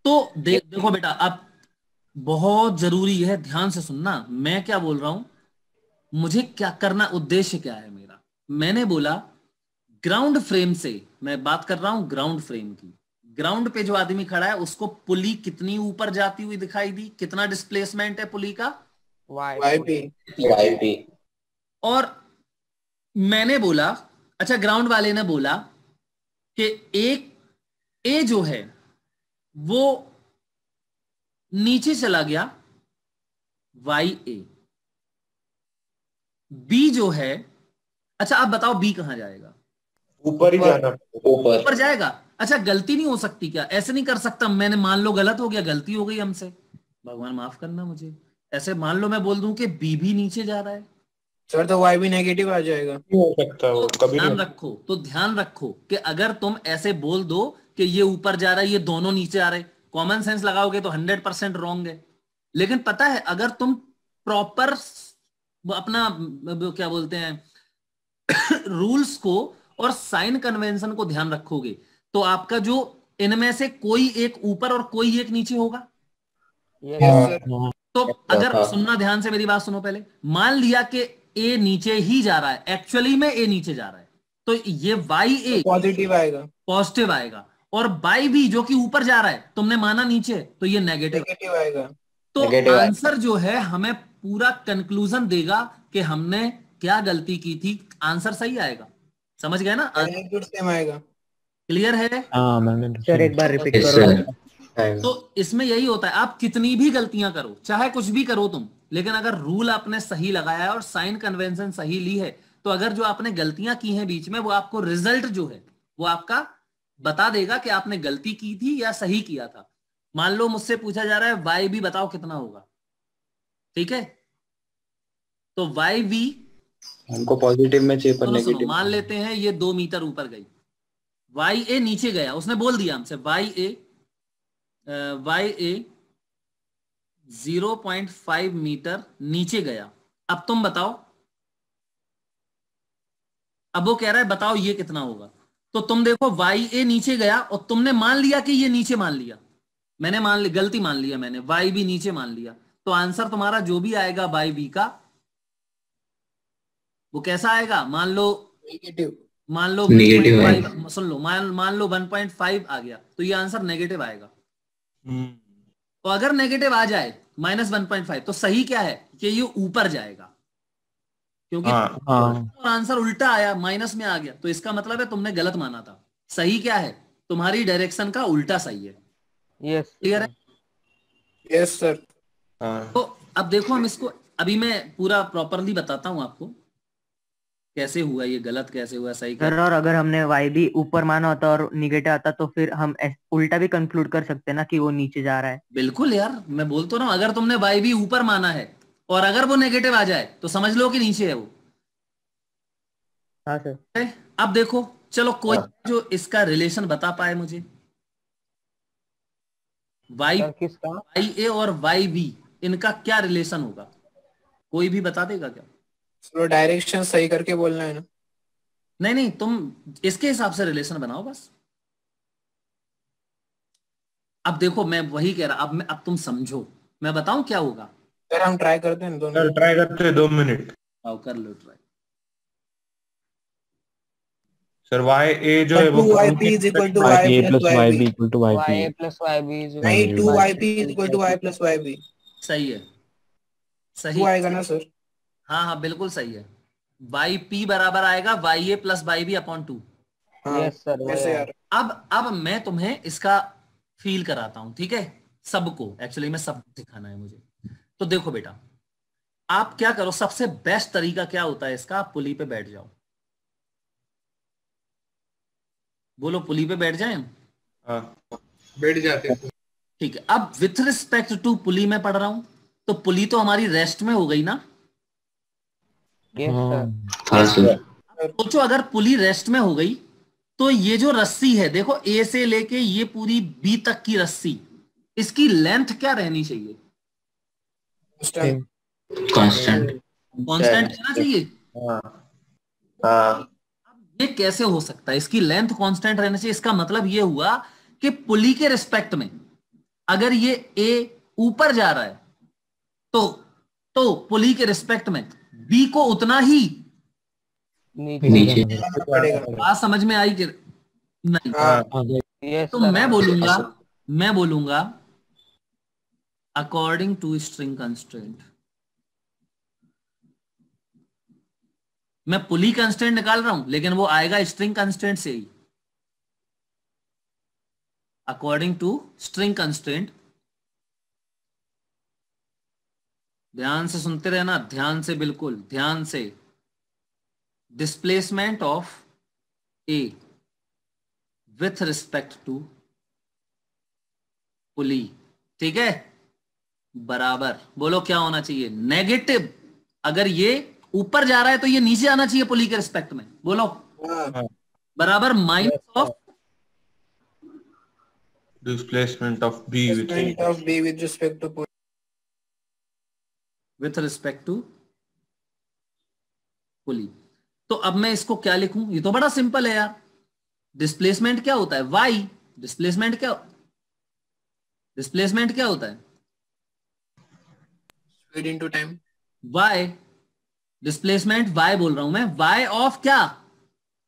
तो देखो बेटा, अब बहुत जरूरी है, ध्यान से सुनना मैं क्या बोल रहा हूं। मुझे क्या करना, उद्देश्य क्या है मेरा। मैंने बोला ग्राउंड फ्रेम से, मैं बात कर रहा हूं ग्राउंड फ्रेम की। ग्राउंड पे जो आदमी खड़ा है उसको पुली कितनी ऊपर जाती हुई दिखाई दी, कितना डिस्प्लेसमेंट है पुली का, YP। और मैंने बोला, अच्छा ग्राउंड वाले ने बोला कि एक ए जो है वो नीचे चला गया, YA। बी जो है, अच्छा आप बताओ बी कहां जाएगा। ऊपर ही जाना, ऊपर जाएगा। अच्छा गलती नहीं हो सकती क्या, ऐसे नहीं कर सकता मैंने, मान लो गलत हो गया, गलती हो गई हमसे, भगवान माफ करना मुझे, ऐसे मान लो मैं बोल दूं कि बी भी नीचे जा रहा है सर, तो वाई भी नेगेटिव आ जाएगा। नहीं हो सकता वो कभी नहीं। ध्यान रखो कि अगर तुम ऐसे बोल दो कि ये ऊपर जा रहा है ये दोनों नीचे आ रहे, कॉमन सेंस लगाओगे तो 100% रॉन्ग है। लेकिन पता है अगर तुम प्रॉपर अपना क्या बोलते हैं रूल्स को और साइन कन्वेंशन को ध्यान रखोगे तो आपका जो इनमें से कोई एक ऊपर और कोई एक नीचे होगा। तो अगर सुनना ध्यान से, मेरी बात सुनो पहले, मान लिया कि ए नीचे ही जा रहा है, एक्चुअली में ए नीचे जा रहा है, तो ये YA पॉजिटिव आएगा, और बाई बी जो कि ऊपर जा रहा है तुमने माना नीचे, तो ये नेगेटिव आएगा। तो आंसर जो है हमें पूरा कंक्लूजन देगा कि हमने क्या गलती की थी, आंसर सही आएगा। समझ गए ना, सेम आएगा। क्लियर है। सर एक बार रिपीट करो। तो इसमें यही होता है, आप कितनी भी गलतियां करो, चाहे कुछ भी करो तुम, लेकिन अगर रूल आपने सही लगाया है और साइन कन्वेंशन सही ली है, तो अगर जो आपने गलतियां की हैं बीच में, वो आपको रिजल्ट जो है वो आपका बता देगा कि आपने गलती की थी या सही किया था। मान लो मुझसे पूछा जा रहा है YB बताओ कितना होगा, ठीक है, तो YB हमको पॉजिटिव में चाहिए पर नेगेटिव। मान लेते हैं ये 2 मीटर ऊपर गई, YA नीचे गया, उसने बोल दिया हमसे YA 0.5 मीटर नीचे गया। अब तुम बताओ, अब वो कह रहा है बताओ ये कितना होगा, तो तुम देखो YA नीचे गया और तुमने मान लिया कि ये नीचे मान लिया, मैंने मान लिया, गलती मान लिया मैंने, YB नीचे मान लिया, तो आंसर तुम्हारा जो भी आएगा YB का वो कैसा आएगा, मान लो नेगेटिव, मान लो नेगेटिव, सुन लो, मान लो 1.5 आ गया, तो ये आंसर नेगेटिव आएगा। तो अगर नेगेटिव आ जाए -1.5 तो सही क्या है कि ये ऊपर जाएगा, क्योंकि आंसर उल्टा आया, माइनस में आ गया, तो इसका मतलब है तुमने गलत माना था। सही क्या है, तुम्हारी डायरेक्शन का उल्टा सही है। यस क्लियर है। Yes sir. तो अब देखो हम इसको, अभी मैं पूरा प्रॉपरली बताता हूं आपको कैसे हुआ ये, गलत कैसे हुआ, सही सर। और अगर हमने YB ऊपर माना होता और निगेटिव आता तो फिर हम उल्टा भी कंक्लूड कर सकते हैं ना कि वो नीचे जा रहा है। बिल्कुल यार, मैं बोल तो रहा हूं, अगर तुमने YB ऊपर माना है और अगर वो नेगेटिव आ जाए तो समझ लो कि नीचे है वो। हाँ सर। अब देखो, चलो कोई जो इसका रिलेशन बता पाए मुझे, YA और YB इनका क्या रिलेशन होगा, कोई भी बता देगा क्या? डायरेक्शन सही करके बोलना है ना। नहीं, तुम इसके हिसाब से रिलेशन बनाओ बस। अब देखो मैं वही कह रहा, अब तुम समझो, मैं बताऊं क्या होगा। सर हम ट्राई करते हैं, ट्राई करते हैं 2 मिनट। आओ कर लो ट्राई। सर YA जो है वो YP is equal to YA plus YB equal to YP. YA plus YB is नहीं, 2YP is equal to Y plus YB. सही है, सही आएगा ना सर। हाँ बिल्कुल सही है। YP बराबर आएगा YA plus YB upon 2। Yes sir. अब मैं तुम्हें इसका फील कराता हूं, ठीक है, सबको, एक्चुअली में सब दिखाना है मुझे। तो देखो बेटा, आप क्या करो, सबसे बेस्ट तरीका क्या होता है इसका, आप पुली पे बैठ जाओ। बोलो पुली पे बैठ जाएं। बैठ जाते हैं। ठीक है, अब विथ रिस्पेक्ट टू पुली में पढ़ रहा हूं, तो पुली तो हमारी रेस्ट में हो गई ना। सोचो अगर पुली रेस्ट में हो गई तो ये जो रस्सी है, देखो ए से लेके ये पूरी बी तक की रस्सी, इसकी लेंथ क्या रहनी चाहिए? कांस्टेंट रहना चाहिए। ये कैसे हो सकता है? इसकी लेंथ कांस्टेंट रहना चाहिए, इसका मतलब ये हुआ कि पुली के रिस्पेक्ट में अगर ये ए ऊपर जा रहा है तो पुली के रिस्पेक्ट में बी को उतना ही नीचे बात समझ में आई कि नहीं? तो मैं बोलूंगा अकॉर्डिंग टू स्ट्रिंग कंस्ट्रेंट। मैं पुली कंस्ट्रेंट निकाल रहा हूं लेकिन वो आएगा स्ट्रिंग कंस्ट्रेंट से ही। अकॉर्डिंग टू स्ट्रिंग कंस्ट्रेंट, ध्यान से सुनते रहना, ध्यान से, बिल्कुल ध्यान से। Displacement of A with respect to pulley, ठीक है, बराबर, बोलो क्या होना चाहिए? नेगेटिव। अगर ये ऊपर जा रहा है तो ये नीचे आना चाहिए पुली के रिस्पेक्ट में, बोलो बराबर minus of displacement of B with respect to pulley. तो अब मैं इसको क्या लिखूं? ये तो बड़ा सिंपल है यार। डिस्प्लेसमेंट क्या होता है? वाई। डिस्प्लेसमेंट क्या होता है? Speed into time. Y, displacement Y बोल रहा हूं मैं, वाई ऑफ क्या?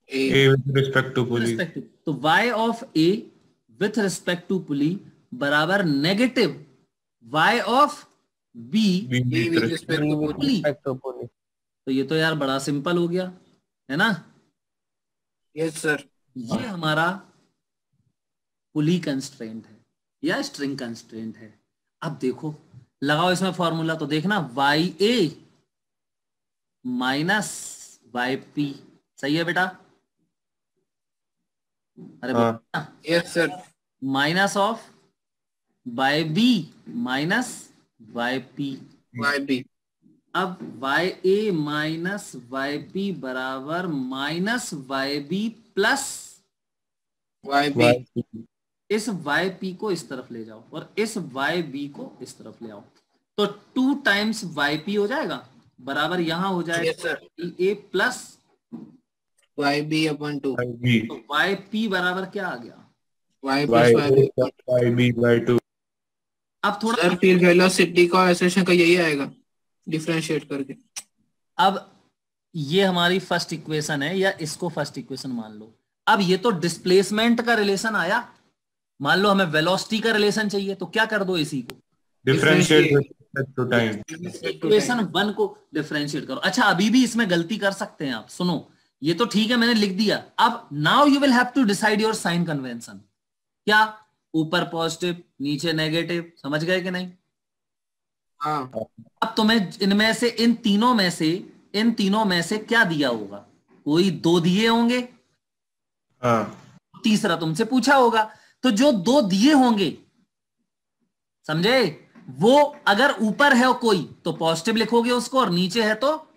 A with respect to pulley. तो Y of A with respect to pulley बराबर negative Y of B with respect to pulley. तो ये तो यार बड़ा सिंपल हो गया है ना? Yes sir. ये हमारा पुली कंस्ट्रेंट है या स्ट्रिंग कंस्ट्रेंट है। अब देखो, लगाओ इसमें फॉर्मूला, तो देखना y a minus y p, सही है बेटा? अरे yes sir. Minus of y b minus y p. अब y a minus y p बराबर minus y b plus y b. इस वाई पी को इस तरफ ले जाओ और इस वाई बी को इस तरफ ले आओ, तो 2 टाइम्स वाई पी हो जाएगा, बराबर यहां हो जाएगा a plus y b upon 2। तो वाई पी बराबर क्या आ गया? Y plus y b by 2। अब थोड़ा सर फिर वेलोसिटी का एक्सप्रेशन का यही आएगा डिफरेंशिएट करके। अब ये हमारी फर्स्ट इक्वेशन है, या इसको फर्स्ट इक्वेशन मान लो। अब ये तो डिस्प्लेसमेंट का रिलेशन आया, मान लो हमें वेलोसिटी का रिलेशन चाहिए, तो क्या कर दो, इसी को डिफरेंशिएट टू टाइम। इक्वेशन 1 को डिफरेंशिएट करो। अच्छा, अभी भी इसमें गलती कर सकते हैं आप, सुनो, ये तो ठीक है मैंने लिख दिया। अब now you will have to decide your sign convention. क्या? ऊपर पॉजिटिव नीचे नेगेटिव, समझ गए कि नहीं? हाँ। अब तुम्हें इनमें से इन तीनों में से क्या दिया होगा? कोई 2 दिए होंगे, हाँ। तीसरा तुमसे पूछा होगा, तो जो 2 दिए होंगे, समझे, वो अगर ऊपर है कोई तो पॉजिटिव लिखोगे उसको, और नीचे है तो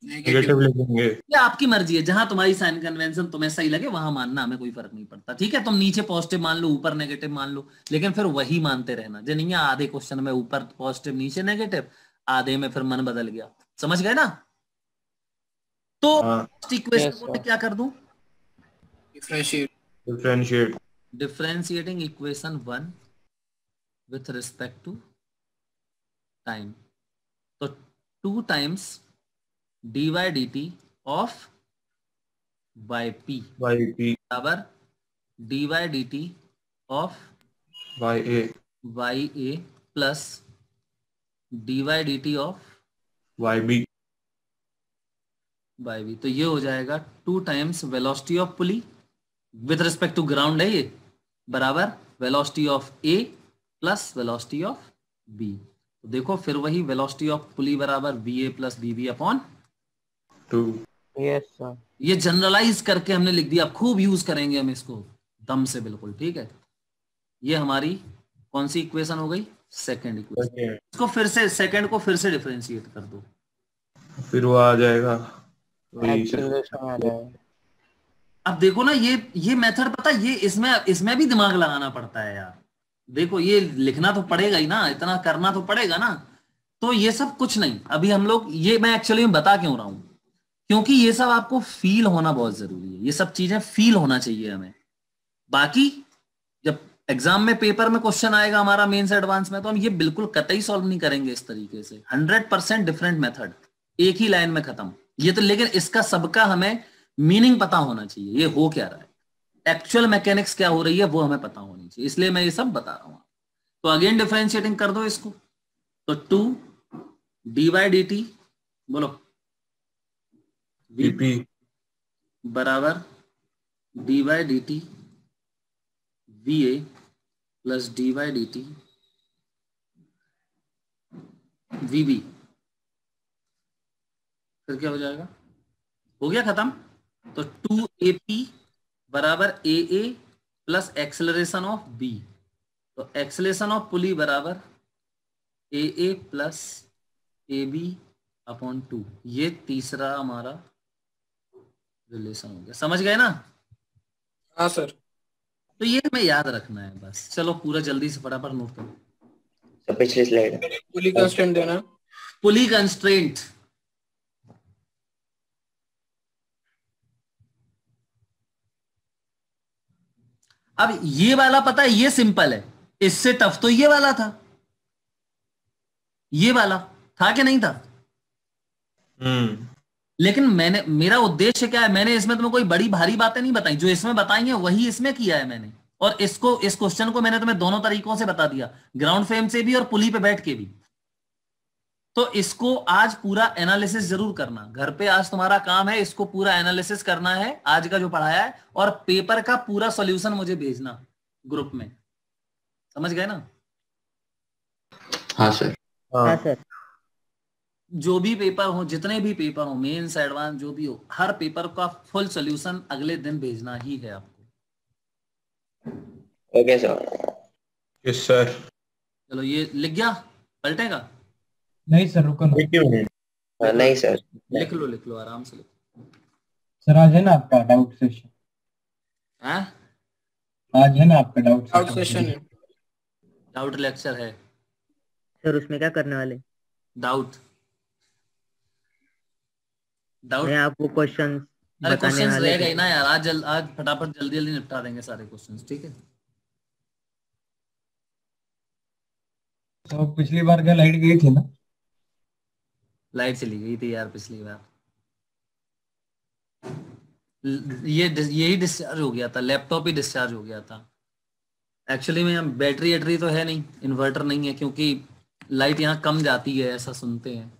नेगेटिव लिखेंगे। ये आपकी मर्जी है, जहां तुम्हारी साइन कन्वेंशन तुम्हें सही लगे वहां मानना, हमें कोई फर्क नहीं पड़ता। ठीक है, तुम नीचे पॉजिटिव मान लो, ऊपर नेगेटिव मान लो, लेकिन फिर वही मानते रहना। जो नहीं है आधे क्वेश्चन में ऊपर पॉजिटिव नीचे नेगेटिव, आधे में फिर मन बदल गया, समझ गए ना? तो इक्वेशन को क्या कर दूं? Differentiating equation 1 with respect to time. तो 2 times dy dt of yp बराबर dy dt of ya प्लस dy dt of yb। तो ये हो जाएगा 2 times velocity of pulley with respect to ground है ये, बराबर velocity of a plus velocity of b. तो देखो फिर वही वेलोसिटी ऑफ पुली बराबर v a plus b b upon 2। Yes sir. ये जनरलाइज करके हमने लिख दिया, अब खूब यूज करेंगे हम इसको दम से, बिल्कुल ठीक है। ये हमारी कौन सी इक्वेशन हो गई? Second equation. इसको फिर से सेकंड को फिर से डिफरेंशिएट कर दो, फिर वो आ जाएगा, एक्सीलरेशन आ जाएगा। अब देखो ना ये मेथड पता है, ये इसमें भी दिमाग लगाना पड़ता है यार। देखो ये लिखना तो पड़ेगा ही ना, इतना करना तो पड़ेगा ना। तो ये सब कुछ नहीं, अभी हम लोग ये मैं एक्चुअली बता क्यों रहा हूं, क्योंकि ये सब आपको फील होना बहुत जरूरी है, ये सब चीजें फील होना चाहिए हमें। बाकी जब एग्जाम में पेपर में क्वेश्चन आएगा हमारा मेंस एडवांस में, तो हम ये बिल्कुल कतई सॉल्व नहीं करेंगे इस तरीके से। 100% डिफरेंट मेथड, एक ही लाइन में खत्म। ये तो लेकिन इसका सबका हमें मीनिंग पता होना चाहिए, ये हो क्या रहा है, एक्चुअल मैकेनिक्स क्या हो रही है वो हमें पता होनी चाहिए, इसलिए मैं ये सब बता रहा हूं। तो अगेन डिफरेंशिएटिंग कर दो इसको, तो 2 डी बाई डी टी, बोलो वीपी बराबर d by d t v a plus d by d t v b. फिर क्या हो जाएगा? हो गया खत्म। तो 2AP बराबर AA plus acceleration of B, तो एक्सेलरेशन ऑफ पुली बराबर AA प्लस AB अपॉन 2। ये तीसरा हमारा रिलेशन हो गया, समझ गए ना? हाँ सर। तो ये हमें याद रखना है बस। चलो पूरा जल्दी से फटाफट नोट करो। तो पिछली स्लाइड पुली कंस्ट्रेंट देना, पुली कंस्ट्रेंट। अब ये वाला पता है, ये सिंपल है, इससे टफ तो ये वाला था। ये वाला था कि नहीं था? लेकिन मेरा उद्देश्य क्या है, मैंने इसमें तुम्हें कोई बड़ी भारी बातें नहीं बताई, जो इसमें बताई है वही इसमें किया है मैंने। और इस क्वेश्चन को मैंने तुम्हें दोनों तरीकों से बता दिया, ग्राउंड फ्रेम से भी और पुली पे बैठ के भी। तो इसको आज पूरा एनालिसिस जरूर करना, घर पे आज तुम्हारा काम है, इसको पूरा एनालिसिस करना है आज का जो पढ़ाया है, और पेपर का पूरा सॉल्यूशन मुझे भेजना ग्रुप में, समझ गए ना? हाँ सर। हाँ सर। जो भी पेपर हो, जितने भी पेपर हो, मेंस एडवांस जो भी हो, हर पेपर का फुल सॉल्यूशन अगले दिन भेजना ही है आपको। Okay sir. Yes sir. चलो ये लिख गया, पलटेगा? नहीं सर, रुको ना। नहीं सर, लिख लो आराम से लिखो। सर आज है ना आपका डाउट सेशन? हाँ आज है ना आपका डाउट सेशन है। डाउट लेक्चर है सर, उसमें क्या करने वाले? डाउट मैं आपको क्वेश्चंस अरे बताने क्वेश्चंस वाले रह गए थे। ना यार, आज फटाफट जल्दी निपटा देंगे सारे क्वेश्चंस, ठीक है? तो पिछली बार क्या लाइट गई थी ना? लाइट चली गई थी यार पिछली बार, यही डिस्चार्ज हो गया था, लैपटॉप ही डिस्चार्ज हो गया था। एक्चुअली में बैटरी तो है नहीं, इन्वर्टर नहीं है, क्योंकि लाइट यहाँ कम जाती है ऐसा सुनते हैं।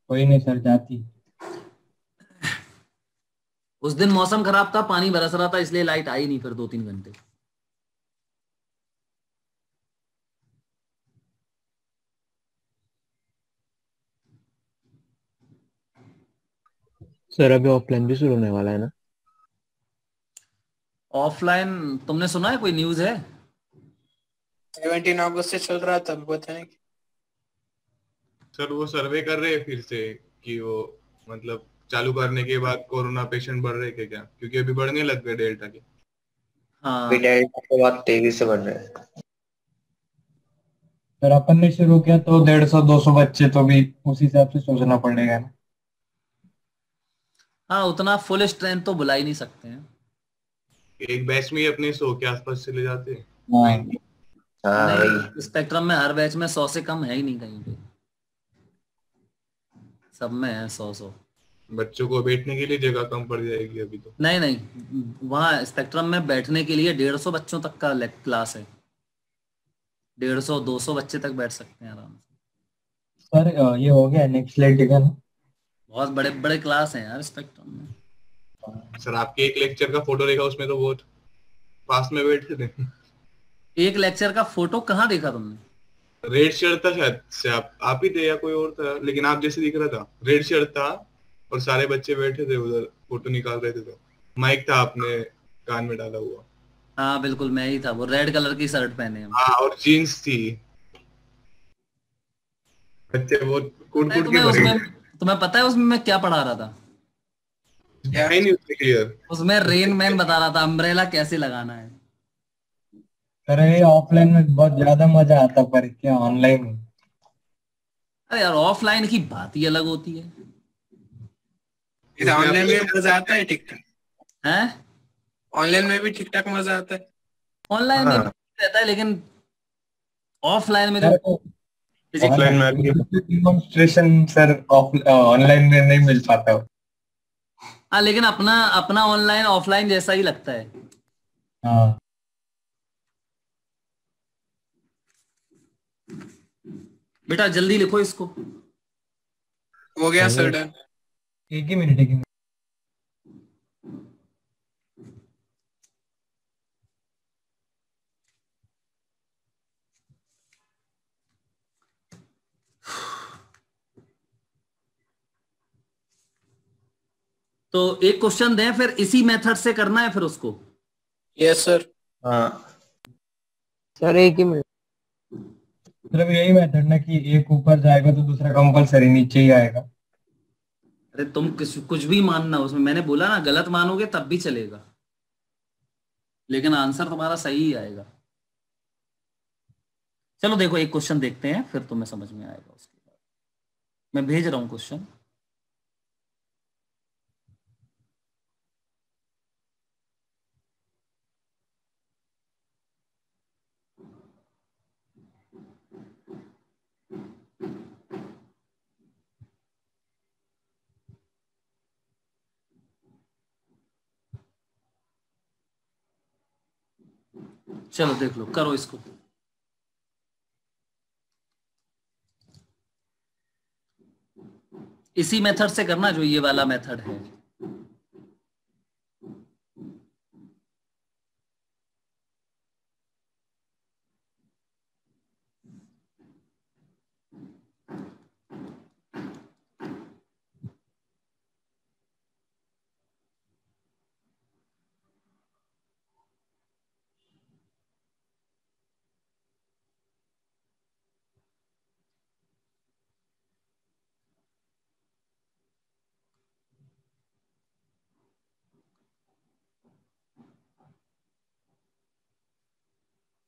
कोई नहीं सर, जाती। उस दिन मौसम खराब था, पानी बरस रहा था, इसलिए लाइट आई नहीं फिर 2-3 घंटे। सर अभी ऑफलाइन भी शुरू होने वाला है ना? ऑफलाइन तुमने सुना है, कोई न्यूज़ है? 17 अगस्त से चल रहा था, पता नहीं। सर वो सर्वे कर रहे हैं फिर से कि वो मतलब चालू करने के बाद कोरोना पेशेंट बढ़ रहे क्या, क्योंकि अभी बढ़ने लग गए डेल्टा के। हाँ डेल्टा के बाद तेजी से बढ़ रहे हैं। सर अपन ने शुरू किया तो 150-200 बच्चे, तो भी उसी हिसाब से सोचना पड़ेगा ना। हाँ, उतना फुल स्ट्रेंथ तो बुला ही नहीं सकते हैं। एक बैच में ही अपने 100 के आसपास चले जाते हैं। नहीं, स्पेक्ट्रम में हर बैच में 100 से कम है ही नहीं कहीं पे, सब में है 100। बच्चों को बैठने के लिए जगह कम पड़ जाएगी अभी तो। नहीं, वहाँ स्पेक्ट्रम में बैठने के लिए 150 बच्चों तक का क्लास है, 150-200 बच्चे तक बैठ सकते हैं आराम से। सर ये हो गया नेक्स्ट स्लाइड दिखा ना? बहुत बड़े बड़े क्लास हैं यार स्पेक्ट्रम में। सर आपके एक लेक्चर का फोटो देखा, उसमें तो बहुत पास में बैठे थे। एक लेक्चर का फोटो कहाँ देखा तुमने? रेड शर्ट था शायद से, आप ही थे या कोई और था, लेकिन आप जैसे दिख रहा था। रेड शर्ट था और सारे बच्चे बैठे थे उधर, फोटो निकाल रहे थे, तो माइक था आपने कान में डाला हुआ। हाँ बिल्कुल मैं ही था, वो रेड कलर की शर्ट पहने हैं। हाँ और जीन्स थी। बच्चे वो कूट कूट के भरे। तुम्हें पता है उसमें मैं क्या पढ़ा रहा था? है नहीं उसमें क्लियर। उसमें रेन मैन बता रहा था अम्ब्रेला कैसे लगाना है। अरे ऑफलाइन में बहुत ज्यादा मजा आता, पर क्या ऑनलाइन में? अरे यार ऑफलाइन की बात ही अलग होती है। ऑनलाइन में मजा आता है ठीक ठाक है, ऑनलाइन में भी ठीक ठाक मजा आता है। ऑनलाइन में रहता है लेकिन ऑफलाइन में जो ऑफलाइन में डिमॉन्स्ट्रेशन सर ऑनलाइन में नहीं मिल पाता। हाँ लेकिन अपना अपना ऑनलाइन ऑफलाइन जैसा ही लगता है। हाँ बेटा जल्दी लिखो इसको। हो गया सर डन। एक ही मिनट। तो एक क्वेश्चन दें फिर इसी मेथड से करना है फिर उसको। Yes sir. हाँ सर एक ही मिनट। मतलब यही मेथड ना कि एक ऊपर जाएगा तो दूसरा कंपलसरी नीचे ही आएगा। अरे तुम कुछ भी मानना उसमें, मैंने बोला ना गलत मानोगे तब भी चलेगा लेकिन आंसर तुम्हारा सही ही आएगा। चलो देखो एक क्वेश्चन देखते हैं फिर तुम्हें समझ में आएगा। उसके बाद मैं भेज रहा हूं क्वेश्चन। चलो देख लो, करो इसको। इसी मेथड से करना जो ये वाला मेथड है।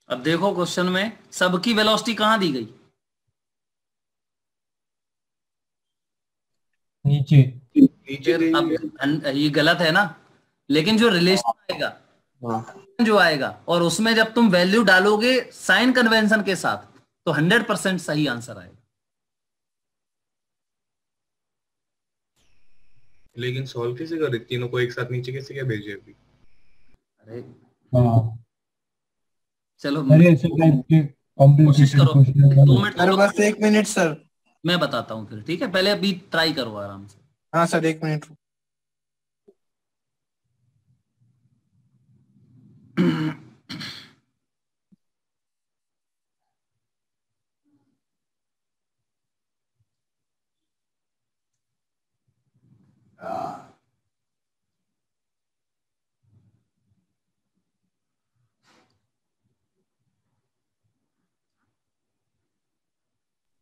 अब देखो क्वेश्चन में सबकी वेलोसिटी कहां दी गई? नीचे। अब ये गलत है ना, लेकिन जो रिलेशन आएगा जो आएगा और उसमें जब तुम वैल्यू डालोगे साइन कन्वेंशन के साथ तो 100% सही आंसर आएगा। लेकिन सॉल्व कैसे कर रहे? तीनों को एक साथ नीचे कैसे क्या भेजे अभी? अरे चलो कोशिश करो 2 मिनट सर बस 1 मिनट सर मैं बताता हूँ फिर, ठीक है? पहले अभी ट्राई करो आराम से। हाँ sir 1 minute.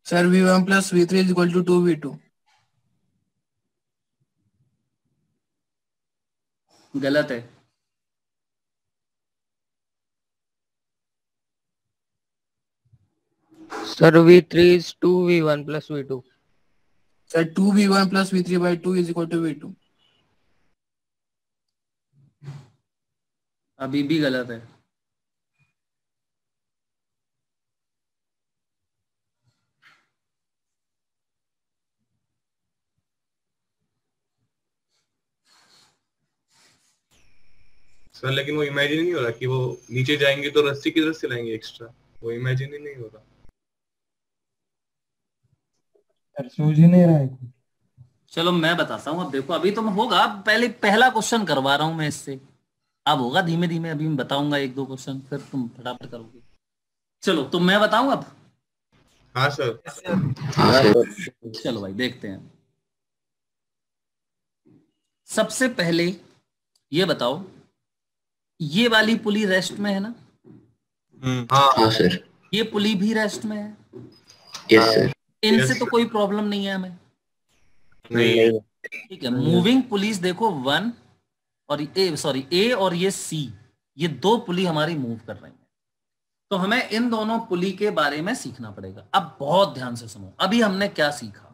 Sir V1 plus V3 is equal to 2V2। गलत है। Sir V3 is 2V1 plus V2। Sir 2V1 plus V3 by 2 is equal to V2। अभी भी गलत है। सर लेकिन वो इमेजिन नहीं हो रहा कि वो नीचे जाएंगे तो रस्सी किधर से लाएंगे एक्स्ट्रा, वो इमेजिन ही नहीं हो रहा। सूझ ही नहीं रहा है। चलो मैं बताता हूँ। अब देखो अभी तुम होगा, पहले पहला क्वेश्चन करवा रहा हूं मैं इससे, अब होगा धीमे धीमे। अभी मैं बताऊंगा एक दो क्वेश्चन, फिर तुम फटाफट करोगे। चलो तो मैं बताऊं अब। हाँ सर। चलो भाई देखते हैं। सबसे पहले ये बताओ, ये वाली पुली रेस्ट में है ना? हाँ सर। ये पुली भी रेस्ट में है? Yes sir. इनसे तो कोई प्रॉब्लम नहीं है हमें? नहीं। ठीक है। मूविंग पुलिस देखो 1 और ए और ये सी, ये दो पुली हमारी मूव कर रही हैं। तो हमें इन दोनों पुली के बारे में सीखना पड़ेगा। अब बहुत ध्यान से सुनो, अभी हमने क्या सीखा।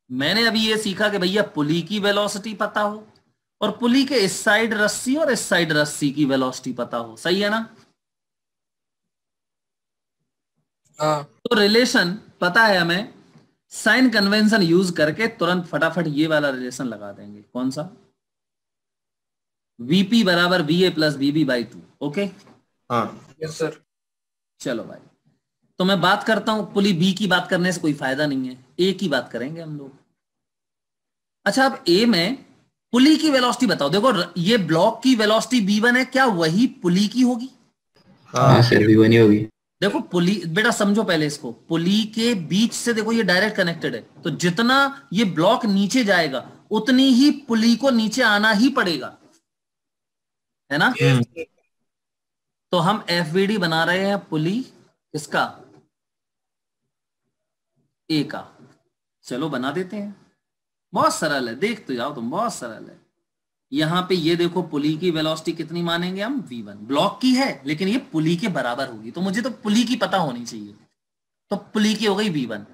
मैंने अभी ये सीखा कि भैया पुली की वेलोसिटी पता हो और पुली के इस साइड रस्सी और इस साइड रस्सी की वेलोसिटी पता हो। सही है ना? तो रिलेशन पता है हमें, साइन कन्वेंशन यूज करके तुरंत फटाफट ये वाला रिलेशन लगा देंगे। कौन सा? VP बराबर VA plus BB by 2। Okay? हाँ यस सर। चलो भाई, तो मैं बात करता हूं। पुली बी की बात करने से कोई फायदा नहीं है, ए की बात करेंगे हम लोग। अच्छा, अब ए में पुली की वेलोसिटी बताओ। देखो ये ब्लॉक की वेलोसिटी V1 है, क्या वही पुली की होगी? हाँ सर, V1 ही होगी। देखो पुली, बेटा समझो पहले इसको, पुली के बीच से देखो ये डायरेक्ट कनेक्टेड है, तो जितना ये ब्लॉक नीचे जाएगा उतनी ही पुली को नीचे आना ही पड़ेगा, है ना? तो हम FVD बना रहे हैं पुली किसका? ए का। चलो बना देते हैं, बहुत सरल है, देख तो जाओ तुम, बहुत सरल है। यहां पे ये देखो पुली की वेलोसिटी कितनी मानेंगे हम? V1। ब्लॉक की है लेकिन ये पुली के बराबर होगी, तो मुझे तो पुली की पता होनी चाहिए, तो पुली की हो गई V1।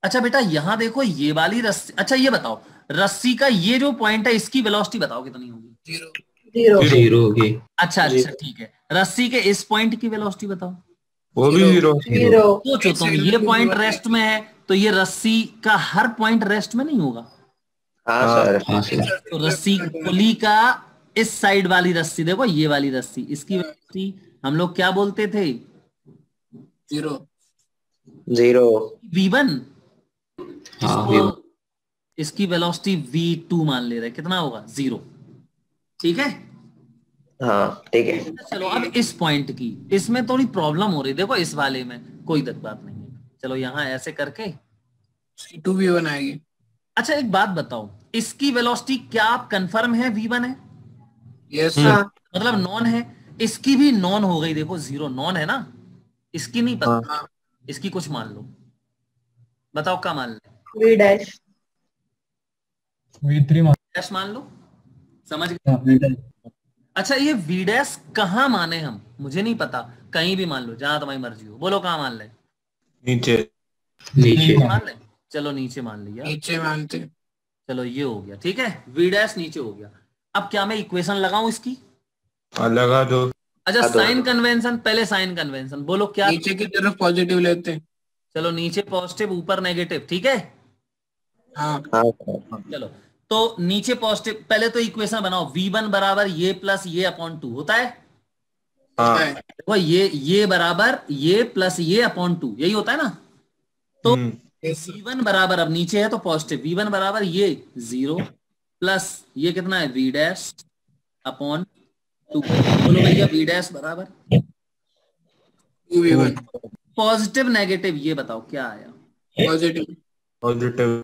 अच्छा बेटा यहां देखो ये वाली रस्सी, अच्छा ये बताओ रस्सी का ये जो पॉइंट है इसकी वेलोसिटी बताओ कितनी होगी? 0 होगी। अच्छा ठीक है। रस्सी के इस पॉइंट की वेलोसिटी बताओ। वो भी 0। सोचो तुम, ये पॉइंट रेस्ट में है तो ये रस्सी का हर पॉइंट रेस्ट में नहीं होगा। हाँ सर। तो रस्सी पुली का इस साइड वाली रस्सी देखो, ये वाली रस्सी, इसकी वेलोसिटी हम लोग क्या बोलते थे? 0 V1। हाँ, इसकी वेलोसिटी V2 मान ले रहे, कितना होगा? 0। ठीक है? हाँ ठीक है। चलो अब इस पॉइंट की, इसमें थोड़ी प्रॉब्लम हो रही, देखो इस वाले में कोई बात नहीं है। चलो यहां ऐसे करके 2V1 आएगी। अच्छा एक बात बताओ, इसकी वेलोसिटी क्या आप कंफर्म है V1 है? यस मतलब नॉन है? इसकी भी नॉन हो गई, देखो 0 नॉन है ना, इसकी नहीं पता। इसकी कुछ मान लो, बताओ क्या मान ले? V3 मान लो, समझ गए? अच्छा ये V' कहाँ माने हम? मुझे नहीं पता, कहीं भी मान लो, जहां तुम्हारी मर्जी हो। बोलो कहाँ मान ले? नीचे मान ले। चलो नीचे मान लिया, नीचे मानते। चलो ये हो गया, ठीक है। V' नीचे हो गया। अब क्या मैं इक्वेशन लगाऊं इसकी? लगा दो। अच्छा साइन कन्वेंशन, पहले साइन कन्वेंशन बोलो क्या? नीचे की तरफ पॉजिटिव लेते हैं। चलो नीचे पॉजिटिव ऊपर नेगेटिव, ठीक है? हाँ। चलो तो नीचे पॉजिटिव, पहले तो इक्वेशन बनाओ। V1 बराबर ये प्लस ये अपॉन 2 होता है। देखो ये बराबर ये प्लस ये अपॉन 2, यही होता है ना? तो V1 बराबर, अब नीचे है तो पॉजिटिव, V1 बराबर ये 0 प्लस ये कितना है? V' upon 2। बोलो भैया V' बराबर 2V1। पॉजिटिव नेगेटिव ये बताओ क्या आया? पॉजिटिव।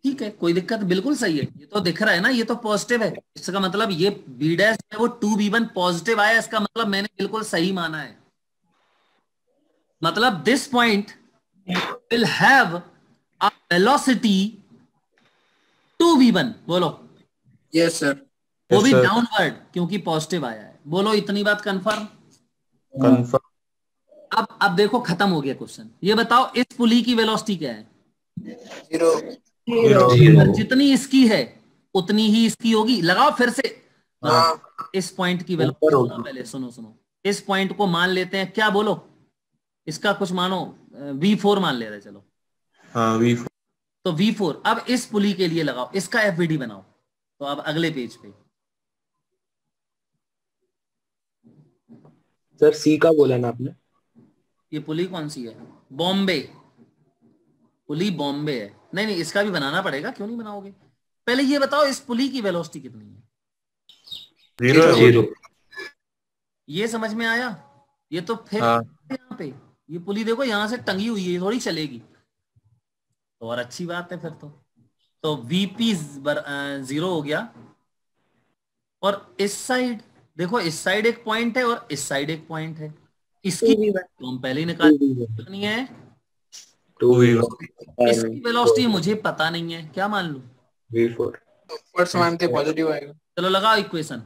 ठीक है, कोई दिक्कत? बिल्कुल सही है, ये तो दिख रहा है ना, ये तो पॉजिटिव है। इसका मतलब ये V' है वो 2V1 पॉजिटिव आया, इसका मतलब मैंने बिल्कुल सही माना है। मतलब this point will have a velocity 2V1। बोलो यस सर। वो भी डाउनवर्ड, क्योंकि पॉजिटिव आया है। बोलो इतनी बात कंफर्म? अब देखो खत्म हो गया क्वेश्चन। ये बताओ इस पुली की वेलोसिटी क्या है? 0। जितनी इसकी है उतनी ही इसकी होगी। लगाओ फिर से। इस पॉइंट की वेलोसिटी, पहले सुनो, इस पॉइंट को मान लेते हैं क्या? बोलो इसका कुछ मानो, V4 मान ले रहे। चलो हाँ V4। तो V4 अब इस पुली के लिए लगाओ, इसका FVD बनाओ। तो अब अगले पेज पे सर C का बोला ना आपने? ये पुली कौन सी है? बॉम्बे पुली, बॉम्बे है। नहीं इसका भी बनाना पड़ेगा, क्यों नहीं बनाओगे? पहले ये बताओ इस पुली की वेलोसिटी कितनी है? 0। ये समझ में आया? ये तो फिर यहाँ पे ये पुली देखो यहाँ से टंगी हुई है, थोड़ी चलेगी। तो और अच्छी बात है फिर तो VP 0 हो गया। और इस साइड देखो, इस साइड एक पॉइंट है और इस साइड एक पॉइंट है। इसकी तो हम पहले ही निकाल कितनी है 2v1। इसकी वेलोसिटी मुझे पता नहीं है, क्या मान लूं? v4। फर्स्ट मानते पॉजिटिव आएगा। चलो लगाओ इक्वेशन,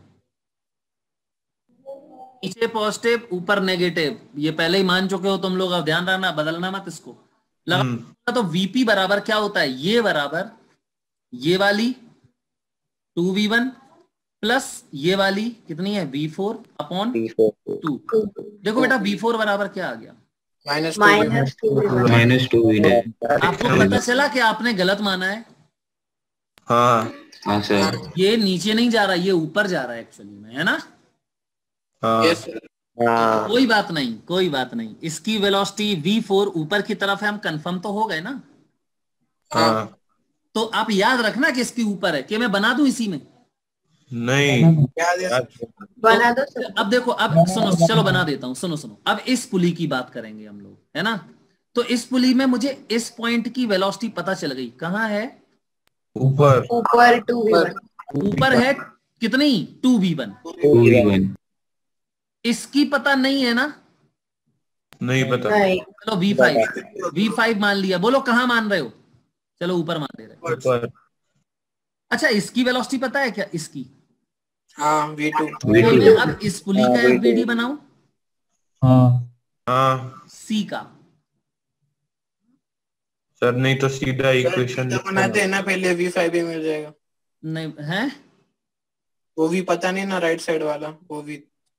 नीचे पॉजिटिव ऊपर नेगेटिव, ये पहले ही मान चुके हो तुम लोग, अब ध्यान रखना बदलना मत इसको। लगा तो VP बराबर क्या होता है, ये बराबर ये वाली 2v1 प्लस ये वाली कितनी है V4 अपॉन 2। देखो बेटा V4 बराबर क्या आ गया, -2v1। आपको पता चला कि आपने गलत माना है। हाँ सर। ये नीचे नहीं जा रहा, ये ऊपर जा रहा है एक्चुअली में, है ना? कोई बात नहीं, कोई बात नहीं। इसकी वेलोसिटी V4 ऊपर की तरफ है, हम कंफर्म तो हो गए ना? तो आप याद रखना कि इसकी ऊपर है, कि मैं बना दूं इसी में? नहीं बना दो। अब देखो, अब सुनो, चलो बना देता हूं, सुनो सुनो। अब इस पुली की बात करेंगे हम लोग, है ना? तो इस पुली में मुझे इस पॉइंट की वेलोसिटी पता चल गई, कहाँ है? ऊपर। ऊपर 2v1। ऊपर है कितनी 2v1। इसकी पता नहीं है ना? नहीं पता। चलो V5 मान लिया। बोलो कहाँ मान रहे हो? चलो ऊपर मान ले रहे ऊपर। अच्छा, इसकी वेलोसिटी पता है क्या इसकी? हाँ V2। तो अब इस पुली का FBD बनाऊं? C का। सर नहीं तो सीधा इक्वेशन बनाते हैं ना, पहले V5 ही मिल जाएगा। नहीं है वो भी पता नहीं ना, राइट साइड वाला वो भी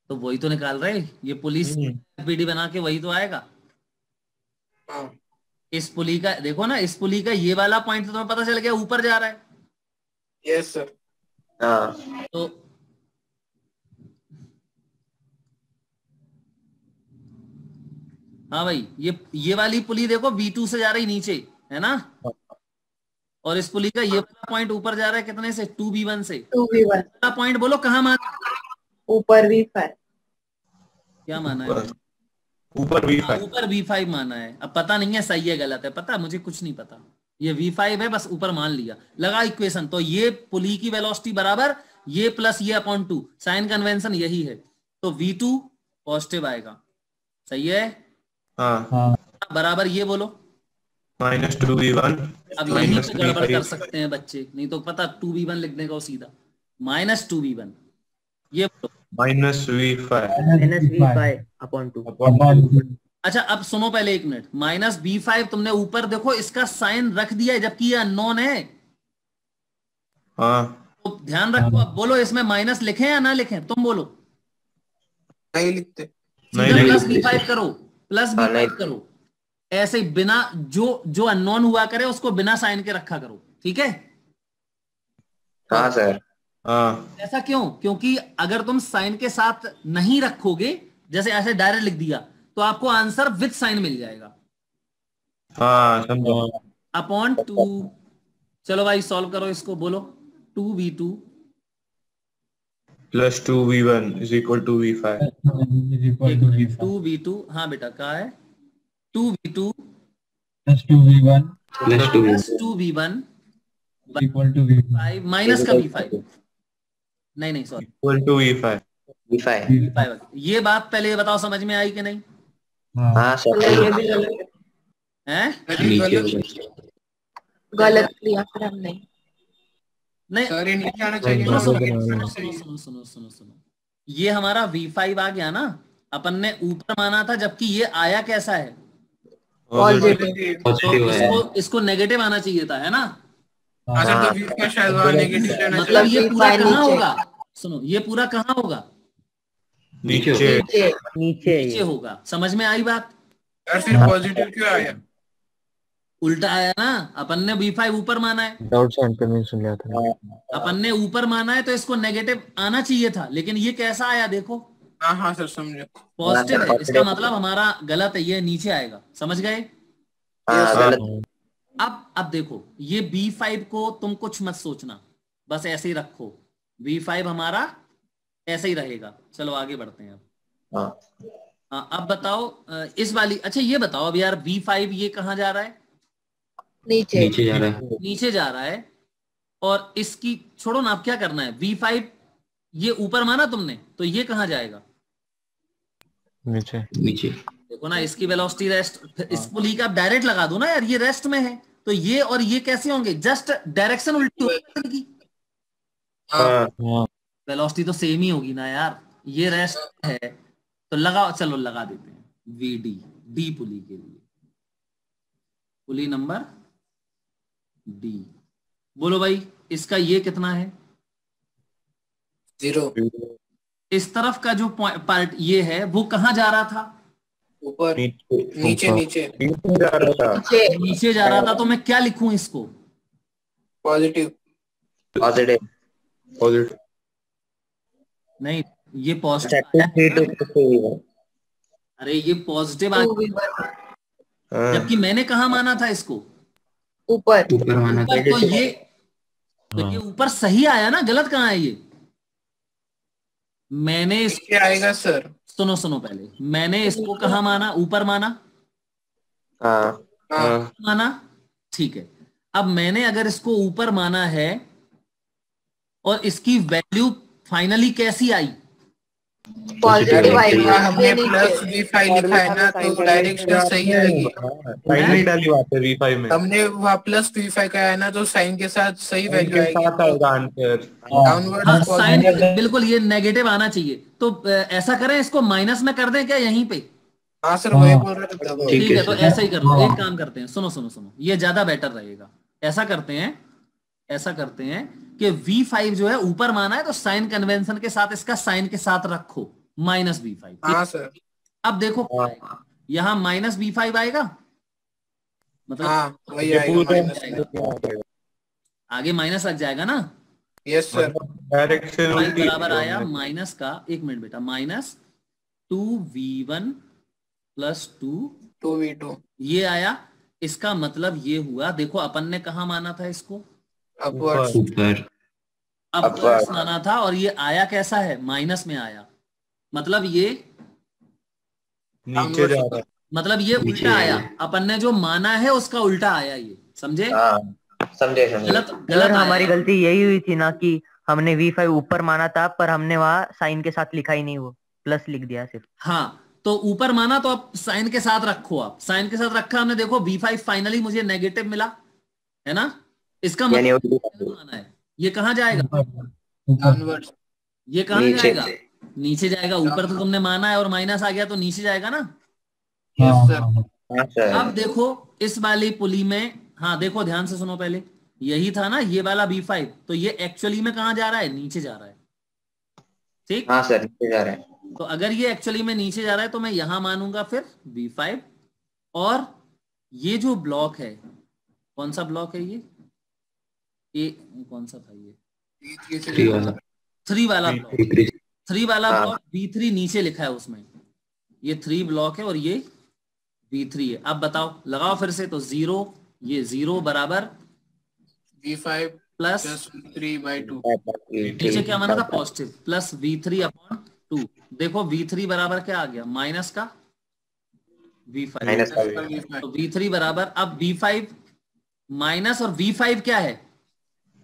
तो वही तो निकाल रहे। ये पुलिस FBD बना के वही तो आएगा। इस पुली का देखो ना, इस पुली का ये वाला पॉइंट तो तुम्हें पता चल गया ऊपर जा रहा है। Yes sir. तो हाँ भाई, ये वाली पुली देखो V2 से जा रही नीचे, है ना? और इस पुली का ये वाला पॉइंट ऊपर जा रहा है कितने से? 2v1 से। 2v1 पॉइंट बोलो कहाँ माना? ऊपर V5। क्या माना है? ऊपर V5। ऊपर V5 माना है। अब पता नहीं है सही है गलत है, पता मुझे कुछ नहीं पता। ये V5 है, बस ऊपर मान लिया। लगा इक्वेशन, तो ये पुली की वेलोसिटी बराबर ये प्लस ये अपॉन 2, साइन कन्वेंशन यही है। तो V2 पॉजिटिव आएगा, सही है? हाँ। बराबर ये बोलो -2v1। अब यही पे गड़बड़ कर सकते हैं बच्चे, नहीं तो पता 2v1 लिखने का सीधा -2v1। ये बोलो -v5 अपॉन 2। अच्छा अब सुनो पहले एक मिनट, -v5 तुमने ऊपर देखो इसका साइन रख दिया है, जबकि ये अननोन है। तो ध्यान रखो। अब बोलो इसमें माइनस लिखें या ना लिखें, तुम बोलो। नहीं लिखते। प्लस V5 करो, प्लस V5 करो, ऐसे बिना जो अननोन हुआ करे उसको बिना साइन के रखा करो, ठीक है? हाँ सर। ऐसा क्यों? क्योंकि अगर तुम साइन के साथ नहीं रखोगे, जैसे ऐसे डायरेक्ट लिख दिया, तो आपको आंसर विद साइन मिल जाएगा। समझो। अपॉन 2। चलो भाई सॉल्व करो इसको, बोलो 2v2 plus 2v1 is equal to V5। 2v2 हाँ बेटा क्या है? 2v2 plus 2v1 equal to V5 minus का V5। नहीं सॉरी, इक्वल टू V5। ये बात पहले बताओ समझ में आई कि नहीं? हाँ सर। हैं? गलत किया फिर हमने। नहीं सर ये नीचे आना चाहिए। सुनो, ये हमारा V5 आ गया ना, अपन ने ऊपर माना था, जबकि ये आया कैसा है? पॉजिटिव। तो इसको नेगेटिव आना चाहिए था, है ना? तो V का शायद वहां नेगेटिव रहना मतलब चाहिए। ये पूरा कहाँ होगा? सुनो, ये पूरा कहाँ होगा? नीचे होगा। समझ में आई बात? यार फिर पॉजिटिव क्यों आया? उल्टा आया ना, अपन ने V5 ऊपर माना है। डाउट से कन्वेंशन लिया था। अपन ने ऊपर माना है तो इसको नेगेटिव आना चाहिए था, लेकिन ये कैसा आया देखो? हाँ सर समझे। पॉजिटिव है, इसका मतलब हमारा गलत है, ये नीचे आएगा। समझ गए? अब देखो ये B5 को तुम कुछ मत सोचना, बस ऐसे ही रखो, V5 हमारा ऐसे ही रहेगा। चलो आगे बढ़ते हैं अब। हाँ अब बताओ इस वाली, अच्छा ये बताओ अब यार V5 ये कहाँ जा रहा है? नीचे नीचे जा रहा है। नीचे जा रहा है। और इसकी छोड़ो ना, अब क्या करना है? V5 ये ऊपर माना तुमने, तो ये कहाँ जाएगा? नीचे। नीचे। देखो ना इसकी वेलोसिटी रेस्ट, इस पुली का डायरेक्ट लगा दो ना यार, ये रेस्ट में है तो ये और ये कैसे होंगे? जस्ट डायरेक्शन उल्टी होगी, वेलोसिटी तो सेम ही होगी ना यार। ये रेस्ट है तो लगाओ, चलो लगा देते हैं VD, डी पुली के लिए, पुली नंबर D। बोलो भाई इसका ये कितना है? 0। इस तरफ का जो पार्ट ये है वो कहाँ जा रहा था? ऊपर। नीचे नीचे जा रहा था। नीचे जा रहा था, तो मैं क्या लिखूं इसको? पॉजिटिव। पॉजिटिव नहीं ये पॉजिटिव, अरे ये पॉजिटिव आ गया, जबकि मैंने कहा माना था इसको? ऊपर। ऊपर माना था। तो ये ऊपर सही आया ना, गलत कहाँ है ये? मैंने इसके आएगा सर। सुनो पहले, मैंने इसको कहाँ माना? ऊपर माना। माना, ठीक है। अब मैंने अगर इसको ऊपर माना है और इसकी वैल्यू फाइनली कैसी आई? पॉजिटिव आई। हमने प्लस V5 लिखा है ना, तो डायरेक्शन सही आएगी। फाइनली डाली बात है V5 में। हमने वहाँ प्लस V5 का है ना, तो साइन के साथ सही वैल्यू आएगी। आंसर डाउनवर्ड साइन बिल्कुल ये नेगेटिव आना चाहिए। तो ऐसा करें, इसको माइनस में कर दें क्या यहीं पे? हाँ सर वही बोल रहा था। ठीक है, तो ऐसा ही कर लो। एक काम करते हैं, सुनो ये ज्यादा बेटर रहेगा। ऐसा करते हैं कि V5 जो है ऊपर माना है, तो साइन कन्वेंशन के साथ इसका साइन के साथ रखो -V5। हाँ सर। अब देखो क्या आएगा, यहाँ -V5 आएगा, मतलब हाँ, वही आएगा। आगे माइनस लग जाएगा ना? Yes sir. डायरेक्शन बराबर आया माइनस का, एक मिनट बेटा, -2V1 + 2V2 ये आया। इसका मतलब ये हुआ, देखो अपन ने कहा माना था इसको? ऊपर माना था, और ये आया कैसा है? माइनस में आया, मतलब ये नीचे जा रहा है, मतलब ये उल्टा आया। अपन ने जो माना है उसका उल्टा आया, ये समझे? समझे। गलत हमारी गलती यही हुई थी ना कि हमने V5 ऊपर माना था, पर हमने वहाँ साइन के साथ लिखा ही नहीं, वो प्लस लिख दिया सिर्फ। हाँ, तो ऊपर माना तो आप साइन के साथ रखो, आप साइन के साथ रखा हमने। देखो V5 फाइनली मुझे नेगेटिव मिला है ना, इसका मतलब माना है। ये कहाँ जाएगा? ये कहाँ जाएगा? नीचे जाएगा। ऊपर तो तुमने माना है और माइनस आ गया तो नीचे जाएगा ना? अब देखो इस वाली पुली में, हाँ देखो ध्यान से सुनो पहले, यही था ना ये वाला V5, तो ये एक्चुअली में कहाँ जा रहा है? नीचे जा रहा है। ठीक, हाँ सर नीचे जा रहा है। तो अगर ये एक्चुअली में नीचे जा रहा है तो मैं यहां मानूंगा फिर V5। और ये जो ब्लॉक है, कौन सा ब्लॉक है ये कौन सा था? ये 3 वाला ब्लॉक। 3 वाला ब्लॉक V3 नीचे लिखा है उसमें, ये 3 ब्लॉक है और ये V3 है। अब बताओ, लगाओ फिर से, तो 0, ये 0 बराबर V5 + 3/2। नीचे क्या माना था? Positive, plus V3/2। देखो V3 बराबर क्या आ गया? माइनस का V5। तो V3 बराबर, अब V5 माइनस, और V5 क्या है?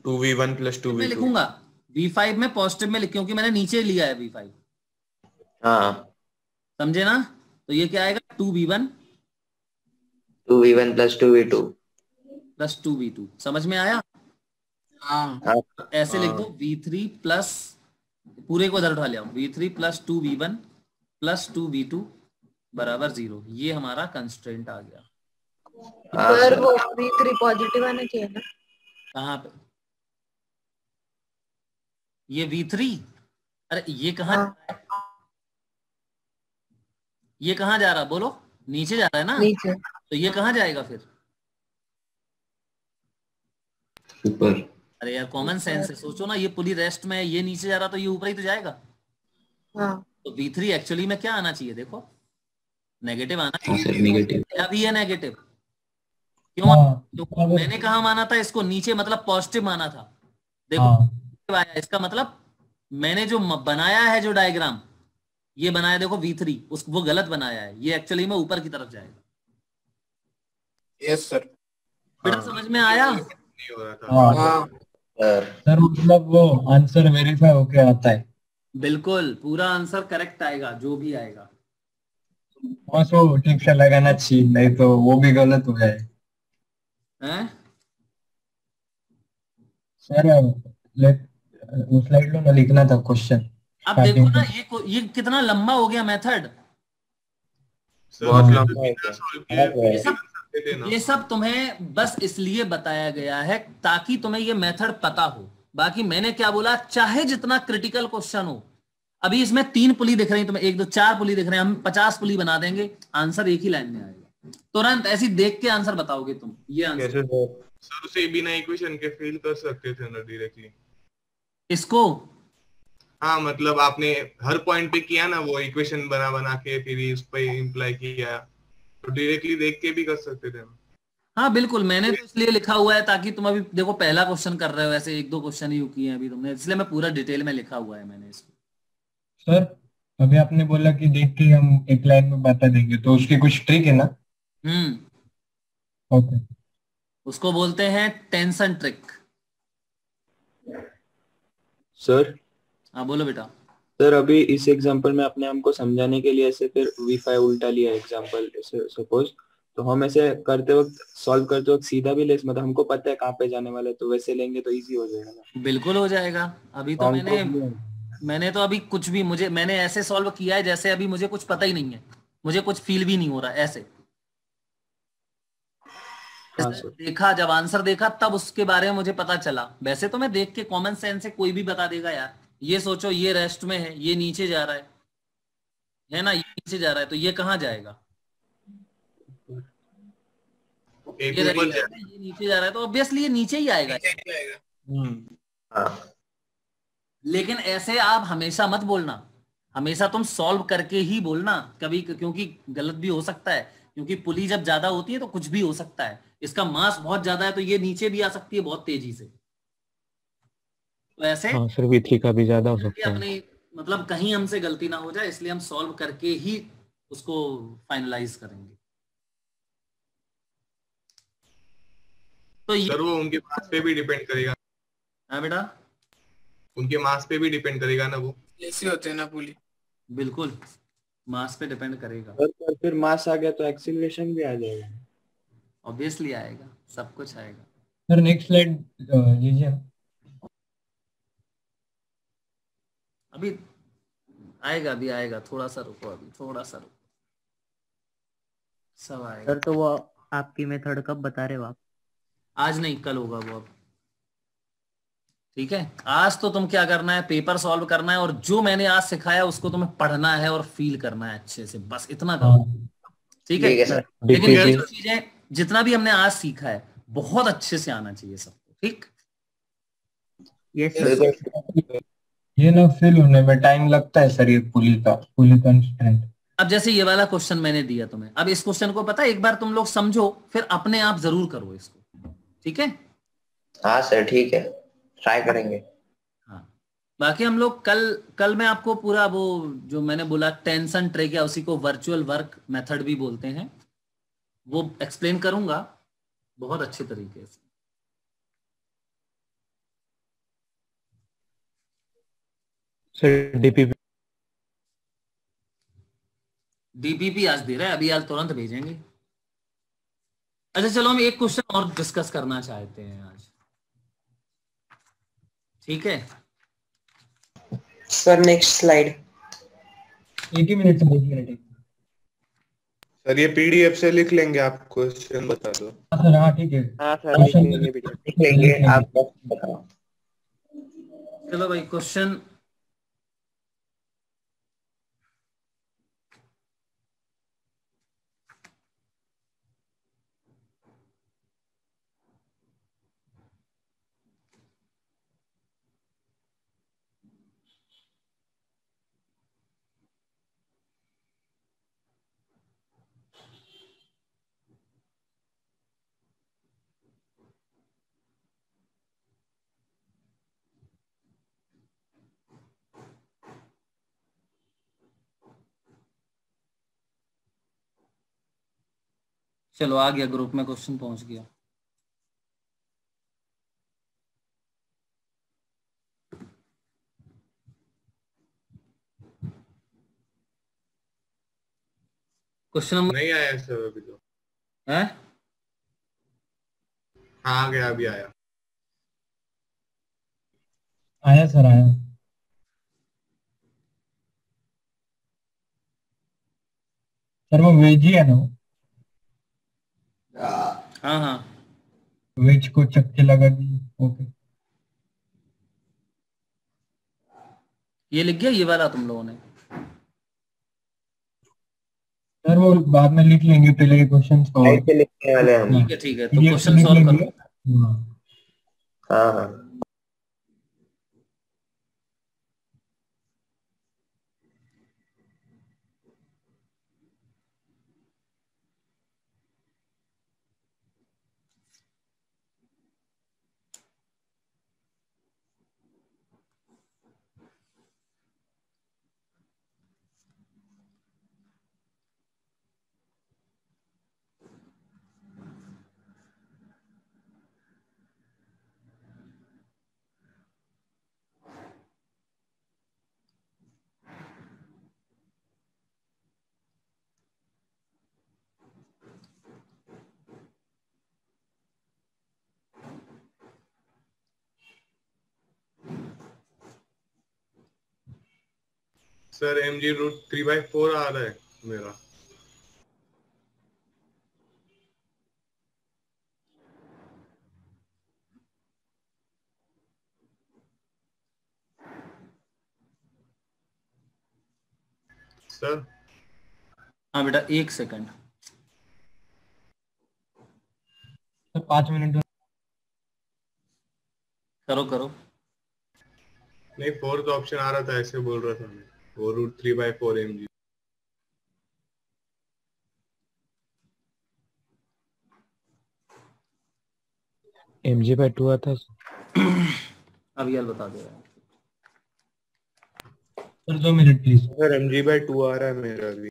2V1 + 2V2 मैं लिखूंगा V5 में पॉजिटिव में, क्योंकि मैंने नीचे लिया है V5। समझे ना? तो ये क्या आएगा? 2V1 + 2V2 + 2V2। समझ में आया? हाँ। ऐसे लिख दो V3 प्लस, पूरे को इधर उठा लिया, V3 + 2V1 + 2V2 बराबर 0। ये हमारा कंस्ट्रेंट आ गया। सर वो V3 पॉजिटिव आना चाहिए ना? कहाँ पे? ये V3, अरे ये कहाँ जा रहा है? ये कहाँ जा रहा? बोलो, नीचे जा रहा है ना? नीचे। तो ये कहाँ जाएगा फिर? ऊपर। अरे यार कॉमन सेंस है, सोचो ना, ये पुली रेस्ट में है, ये नीचे जा रहा तो ये ऊपर ही तो जाएगा। तो V3 एक्चुअली में क्या आना चाहिए? देखो नेगेटिव आना चाहिए। नेगेटिव अभी है नेगेटिव, क्यों? मैंने कहा माना था इसको? नीचे, मतलब पॉजिटिव माना था। देखो हाँ आया, इसका मतलब मैंने जो बनाया है जो डायग्राम ये बनाया, देखो V3 उस वो गलत बनाया है, ये एक्चुअली में ऊपर की तरफ जाएगा। Yes sir. बेटा समझ में आया? नहीं हो रहा था। हाँ सर, मतलब वो आंसर वेरीफाई होके आता है। बिल्कुल पूरा आंसर करेक्ट आएगा जो भी आएगा। बस वो ठीक से लगाना चाहिए, नहीं तो वो भी गलत हो जाए। हैं? सर वो स्लाइड में लिखना था क्वेश्चन अब देखो स्टार्टिंग ना में। ये कितना लंबा हो गया मेथड। बहुत सर लंबा बिना सॉल्व किए ये सब कर सकते थे ना। ये सब तुम्हें बस इसलिए बताया गया है ताकि तुम्हें ये मेथड पता हो। बाकी मैंने क्या बोला, चाहे जितना क्रिटिकल क्वेश्चन हो, अभी इसमें 3 पुली दिख रही है तुम्हें, 1 2 4 पुली दिख रहे हैं, हम 50 पुली बना देंगे, आंसर एक ही लाइन में आएगा। तुरंत ऐसी देख के आंसर बताओगे तुम। ये आंसर कैसे सर उसे बिना इक्वेशन के फिल कर सकते थे ना डायरेक्टली। इसको हाँ मतलब आपने हर पॉइंट पे किया ना वो इक्वेशन बना बना के फिर उस पे इम्प्लाई किया, तो डायरेक्टली देख के भी कर सकते थे ना। हाँ बिल्कुल, मैंने तो इसलिए लिखा हुआ है ताकि तुम अभी देखो पहला क्वेश्चन कर रहे हो, ऐसे 1 2 क्वेश्चन ही किए हैं अभी तुमने, इसलिए मैं पूरा डिटेल में लिखा हुआ है मैंने इसको। सर अभी आपने बोला कि देख के हम एक लाइन में बता देंगे, तो उसकी कुछ ट्रिक है ना? ओके। उसको बोलते हैं टेंशन ट्रिक। सर हाँ बोलो बेटा। सर अभी इस एग्जांपल में अपने हमको समझाने के लिए ऐसे फिर V5 उल्टा लिया एग्जांपल ऐसे सपोज, तो हम ऐसे करते वक्त सॉल्व करते वक्त सीधा भी ले, मतलब हमको पता है कहाँ पे जाने वाला है, तो वैसे लेंगे तो इजी हो जाएगा ना? बिल्कुल हो जाएगा। अभी तो हमको मैंने तो अभी कुछ भी मैंने ऐसे सॉल्व किया है जैसे अभी मुझे कुछ पता ही नहीं है, मुझे कुछ फील भी नहीं हो रहा ऐसे। हाँ सर। देखा, जब आंसर देखा तब उसके बारे में मुझे पता चला। वैसे तो मैं देख के कॉमन सेंस से कोई भी बता देगा यार, ये सोचो ये रेस्ट में है, ये नीचे जा रहा है ना, ये नीचे जा रहा है तो ये कहाँ जाएगा, ये रेस्ट में है, ये नीचे जा रहा है तो ऑब्वियसली ये नीचे ही आएगा। लेकिन ऐसे आप हमेशा मत बोलना, हमेशा तुम सॉल्व करके ही बोलना कभी, क्योंकि गलत भी हो सकता है, क्योंकि पुली जब ज्यादा होती है तो कुछ भी हो सकता है। इसका मास बहुत ज्यादा है तो ये नीचे भी आ सकती है बहुत तेजी से, तो ऐसे हाँ सर, V3 का भी ज्यादा हो सकता है। अपने मतलब कहीं हमसे गलती ना हो जाए, इसलिए हम सॉल्व करके ही उसको फाइनलाइज करेंगे। तो सर वो उनके मार्क्स पे भी डिपेंड करेगा। हाँ बेटा, उनके मार्क्स पे भी डिपेंड करेगा ना, वो ऐसे होते हैं ना पुली। बिल्कुल मास पे डिपेंड करेगा। पर फिर मास आ गया तो एक्सीलरेशन भी आ जाएगा। ऑब्वियसली आएगा, सब कुछ आएगा। सर नेक्स्ट स्लाइड लीजिए। अभी आएगा, अभी आएगा, थोड़ा सा रुको, अभी थोड़ा सा रुको, सब आएगा। सर तो वो आपकी मेथड कब बता रहे हो आप? आज नहीं, कल होगा वो। अब ठीक है, आज तो तुम क्या करना है, पेपर सॉल्व करना है, और जो मैंने आज सिखाया उसको तुम्हें पढ़ना है और फील करना है अच्छे से, बस इतना करो। ठीक है सर। लेकिन ये जो चीजें जितना भी हमने आज सीखा है बहुत अच्छे से आना चाहिए सबको। ठीक, ये ना फिल होने में टाइम लगता है सर, ये पुली कंस्ट्रेंट। अब जैसे ये वाला क्वेश्चन मैंने दिया तुम्हें, अब इस क्वेश्चन को पता है, एक बार तुम लोग समझो फिर अपने आप जरूर करो इसको। ठीक है? हाँ सर ठीक है, ट्राई करेंगे। हाँ, बाकी हम लोग कल मैं आपको पूरा वो जो मैंने बोला टेंशन ट्रेक या उसी को वर्चुअल वर्क मेथड भी बोलते हैं, वो एक्सप्लेन करूंगा बहुत अच्छे तरीके से। सर डीपीपी आज दे रहा है, अभी आज तुरंत भेजेंगे। अच्छा चलो हम एक क्वेश्चन और डिस्कस करना चाहते हैं आज। ठीक है सर नेक्स्ट स्लाइड। एक ही मिनट सर। सर ये पीडीएफ से लिख लेंगे, आप क्वेश्चन बता दो। सर हाँ ठीक है। हाँ सर लिख लेंगे, आप बताओ। चलो भाई क्वेश्चन चलो आ गया, ग्रुप में क्वेश्चन पहुंच गया। क्वेश्चन नंबर नहीं आया सर अभी तो। है? हाँ आ गया, अभी आया। आया सर आया। सर वो वेज ही है ना? हाँ हाँ वेज को चक्के लगा दी। ओके ये लिख गया ये वाला तुम लोगों ने? सर वो बाद में लिख लेंगे, पहले ये क्वेश्चन को। लिखने वाले हम। ठीक है तो क्वेश्चन सॉल्व करो। हाँ हाँ सर mg√3/4 आ रहा है मेरा। सर हाँ बेटा 1 सेकंड। सर 5 मिनट करो करो। नहीं, फोर्थ ऑप्शन आ रहा था, ऐसे बोल रहा था मैं, वो √3/4 mg। mg/2 आता है। अभी यार बता दे। Sir 2 minute please. Sir mg/2 आ रहा है मेरा भी।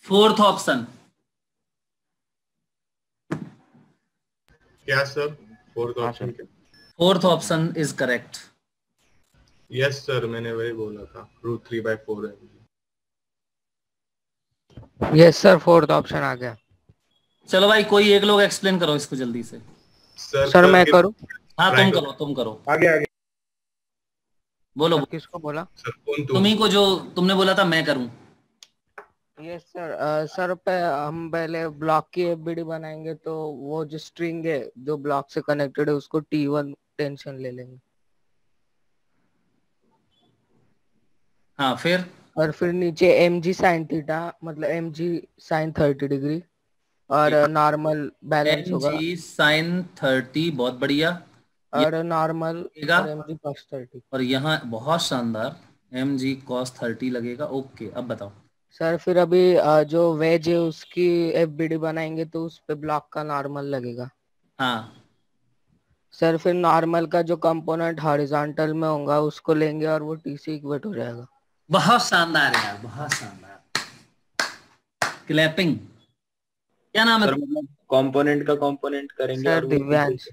फोर्थ ऑप्शन क्या सर? फोर्थ ऑप्शन क्या? Fourth option is correct. Yes sir, मैंने वही बोला था, √3/4 mg। Yes sir fourth option आ गया। चलो भाई कोई एक लोग एक्सप्लेन करो इसको जल्दी से। सर मैं करूं? हाँ तुम करो। आगे बोलो। किसको बोला? तुम्ही को, जो तुमने बोला था मैं करूं। Yes sir. सर हम पहले ब्लॉक की एफबीडी बनाएंगे तो वो जो स्ट्रिंग है जो ब्लॉक से कनेक्टेड है उसको T1 टेंशन ले लेंगे। हाँ फिर? और फिर नीचे mg sin थीटा मतलब mg sin 30 डिग्री और नॉर्मल बैलेंस होगा। mg sin 30 बहुत बढ़िया। और नॉर्मल और mg cos 30। और यहाँ बहुत शानदार mg cos 30 लगेगा। ओके अब बताओ सर। फिर अभी जो वेज है उसकी एफबीडी बनाएंगे तो उस पे ब्लॉक का नॉर्मल लगेगा। हाँ सर फिर नॉर्मल का जो कंपोनेंट हॉरिजॉन्टल में होगा उसको लेंगे और वो टी से इक्वेट हो जाएगा। बहुत शानदार है यार, बहुत शानदार। क्लैपिंग। क्या नाम है? मतलब कंपोनेंट का कंपोनेंट करेंगे। सर दिव्यांश।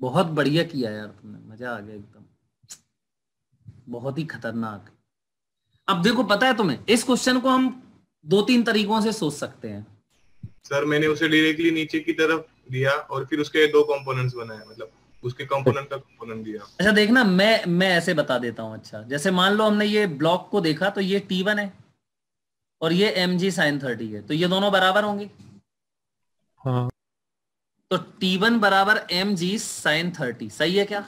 बहुत बढ़िया किया यार तुमने, मजा आ गया एकदम, बहुत ही खतरनाक। अब देखो पता है तुम्हें, इस क्वेश्चन को हम 2-3 तरीकों से सोच सकते हैं। सर मैंने उसे डायरेक्टली नीचे की तरफ दिया और फिर उसके 2 कंपोनेंट्स बनाए, मतलब उसके कंपोनेंट का कंपोनेंट दिया। अच्छा देखना, मैं ऐसे बता देता हूँ। अच्छा जैसे मान लो हमने ये ब्लॉक को देखा तो ये T1 है और ये mg sin 30 है, तो ये दोनों बराबर होंगे। हाँ तो T1 बराबर mg sin 30, सही है क्या?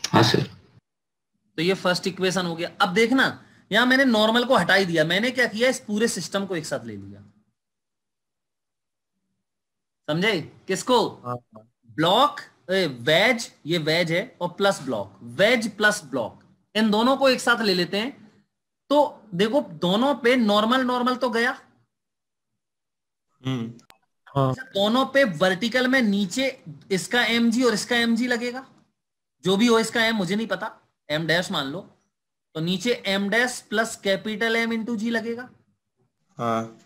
हाँ सर। तो ये फर्स्ट इक्वेशन हो गया। अब देखना यहां मैंने नॉर्मल को हटा ही दिया, मैंने क्या किया, इस पूरे सिस्टम को एक साथ ले लिया। समझे? किसको? ब्लॉक वेज, ये वेज है और plus block, wedge plus block, इन दोनों को एक साथ ले लेते हैं। तो देखो दोनों पे नॉर्मल नॉर्मल तो गया, हाँ दोनों पे वर्टिकल में नीचे इसका mg और इसका mg लगेगा, जो भी हो इसका m मुझे नहीं पता, m डैश मान लो, तो नीचे m dash plus capital M into G लगेगा। हाँ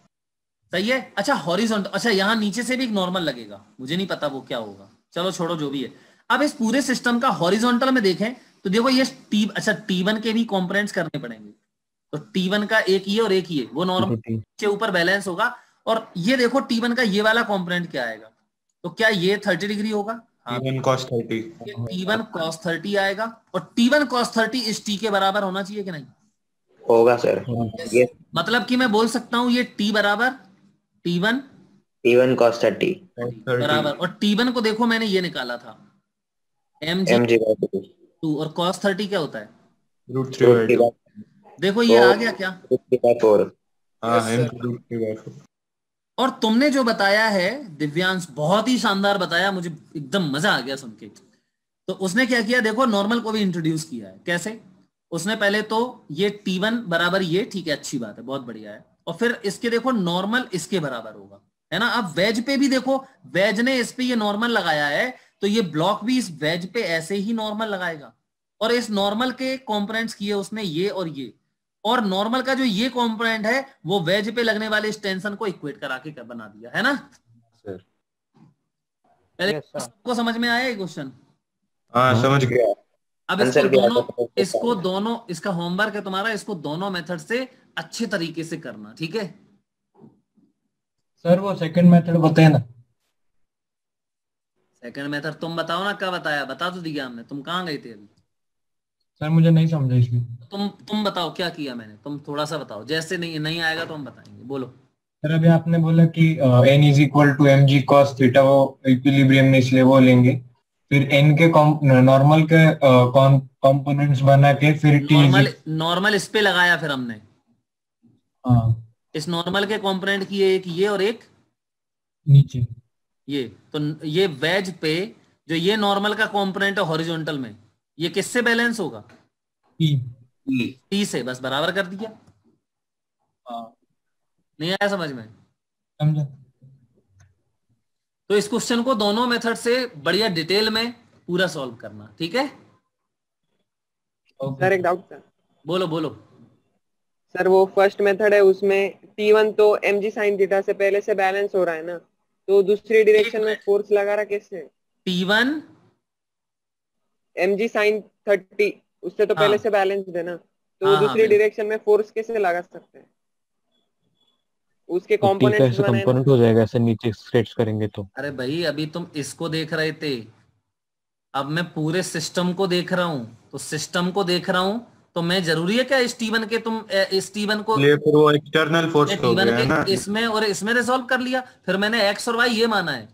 सही है। अच्छा हॉरिजॉन्टल, अच्छा यहां नीचे से भी एक नॉर्मल लगेगा, मुझे नहीं पता वो क्या होगा, चलो छोड़ो जो भी है। अब इस पूरे सिस्टम का हॉरिजॉन्टल में देखें तो देखो ये अच्छा T1 के भी कॉम्पोनेंट्स करने पड़ेंगे, तो T1 का एक ये और एक ये, वो नॉर्मल नीचे ऊपर बैलेंस होगा। और ये देखो T1 का ये वाला कॉम्पोनेंट क्या आएगा, तो क्या ये 30 डिग्री होगा? हाँ, T1 cos 30 ये T1 cos 30 आएगा, और T1 cos 30 इस T के बराबर होना चाहिए कि नहीं? होगा सर। ये मतलब कि मैं बोल सकता हूं ये T बराबर T1 cos 30 बराबर, और T1 को देखो मैंने ये निकाला था mg by 2, और cos 30 क्या होता है? √3/2। देखो ये आ गया क्या? √3/4। हाँ √3/4। और तुमने जो बताया है दिव्यांश बहुत ही शानदार बताया, मुझे एकदम मजा आ गया सुन के। तो उसने क्या किया देखो, नॉर्मल को भी इंट्रोड्यूस किया है। कैसे? उसने पहले तो ये T1 बराबर ये, ठीक है अच्छी बात है, बहुत बढ़िया है, और फिर इसके देखो नॉर्मल इसके बराबर होगा, है ना। अब वेज पे भी देखो, वेज ने इस पे ये नॉर्मल लगाया है, तो ये ब्लॉक भी इस वेज पे ऐसे ही नॉर्मल लगाएगा, और इस नॉर्मल के कंपोनेंट्स किए उसने ये और ये, और नॉर्मल का जो ये कंपोनेंट है वो वेज पे लगने वाले इस टेंशन को इक्वेट करा के बना दिया, है ना सर? पहले सबको समझ में आया ये क्वेश्चन? हाँ समझ गया। अब इसको दोनों इसका होमवर्क है तुम्हारा, इसको दोनों मेथड से अच्छे तरीके से करना, ठीक है सर? वो सेकंड मेथड बताए ना। सेकंड मेथड तुम बताओ ना, क्या बताया? बता तो दिया हमने, तुम कहाँ गए थे अभी? सर मुझे नहीं समझा इसमें। तुम बताओ क्या किया मैंने, तुम थोड़ा सा बताओ, जैसे नहीं आएगा तो हम बताएंगे, बोलो। सर अभी आपने बोला कि n is equal to mg cos theta, वो इक्विलिब्रियम में इसलिए वो लेंगे, फिर n के नॉर्मल के कंपोनेंट्स बना के फिर नॉर्मल इस पे लगाया, फिर हमने इस नॉर्मल के कंपोनेंट किए, एक ये और एक नीचे ये, तो ये वेज पे जो ये नॉर्मल का कंपोनेंट है हॉरिजॉन्टल में, ये किससे बैलेंस होगा? T से, बस बराबर कर दिया। नहीं आया समझ में? समझा। तो इस क्वेश्चन को दोनों मेथड से बढ़िया डिटेल में पूरा सॉल्व करना, ठीक है सर? एक डाउट सर। बोलो बोलो सर वो फर्स्ट मेथड है, उसमें T1 तो mg sin थीटा से पहले से बैलेंस हो रहा है ना, तो दूसरी डायरेक्शन में फोर्स लगा रहा कैसे? T1 mg sin 30 उससे तो पहले से बैलेंस है ना, तो दूसरी डायरेक्शन में फोर्स कैसे लगा सकते हैं? उसके कंपोनेंट्स बनाए कंपोनेंट हो जाएगा ऐसे नीचे स्ट्रेच करेंगे तो। अरे भाई अभी तुम इसको देख रहे थे, अब मैं पूरे सिस्टम को देख रहा हूं, तो सिस्टम को देख रहा हूं तो मैं जरूरी है क्या इस T1 के तुम इस T1 को फिर वो एक्सटर्नल फोर्स हो गया है ना, इसमें और इसमें रिजॉल्व कर लिया, फिर मैंने x और y ये माना है।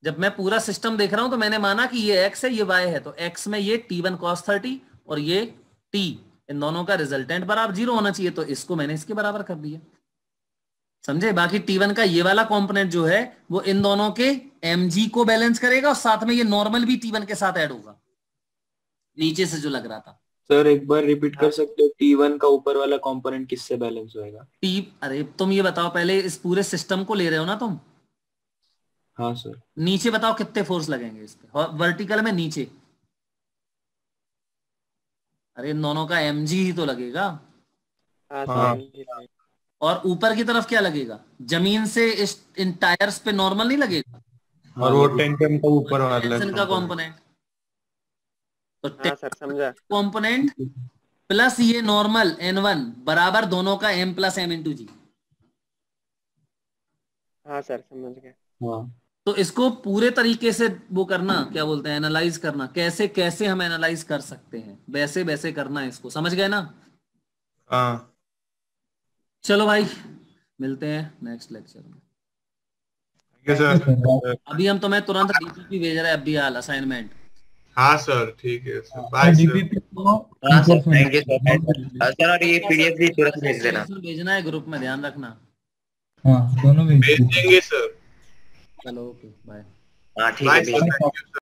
जब मैं पूरा सिस्टम देख रहा हूं तो मैंने माना कि ये x है ये y है, तो x में ये T1 cos 30 और ये t, इन दोनों का रिजल्टेंट बराबर 0 होना चाहिए, तो इसको मैंने इसके बराबर कर दिया, समझे। बाकी T1 का ये वाला कंपोनेंट जो है वो इन दोनों के mg को बैलेंस करेगा, और साथ में ये नॉर्मल भी T1 के साथ ऐड होगा, नीचे से जो लग रहा था। सर एक बार रिपीट कर सकते हो, T1 का ऊपर वाला कंपोनेंट किससे बैलेंस होएगा? अरे तुम ये बताओ पहले, इस पूरे सिस्टम को ले रहे हो ना तुम? हाँ सर। नीचे बताओ कितने फोर्स लगेंगे इस पे, वर्टिकल में नीचे? अरे इन दोनों का mg ही तो लगेगा। हाँ। और ऊपर की तरफ क्या लगेगा? जमीन से इन टायर्स पे नॉर्मल नहीं लगेगा, और वो टेंशन का ऊपर वाला टेंशन का कंपोनेंट, तो सर समझा। कंपोनेंट प्लस ये नॉर्मल N1 बराबर दोनों का m प्लस m इंटू जी। हाँ सर समझ गए। हाँ। तो इसको पूरे तरीके से वो करना, क्या बोलते हैं, एनालाइज करना, कैसे कैसे हम एनालाइज कर सकते हैं, वैसे वैसे करना है इसको, समझ गए ना? हाँ। चलो भाई मिलते हैं नेक्स्ट लेक्चर में। सर अभी हम तुम्हें तुरंत डीपीपी भेज रहे हैं, अभी हाल असाइनमेंट। हाँ सर ठीक है सर, बाय सर। हाँ sir thank you sir. Sir और ये पीडीएफ भी तुरंत भेज देना। भेजना है ग्रुप में, ध्यान रखना। हाँ दोनों भेज देंगे सर। चलो ओके बाय। हाँ ठीक है।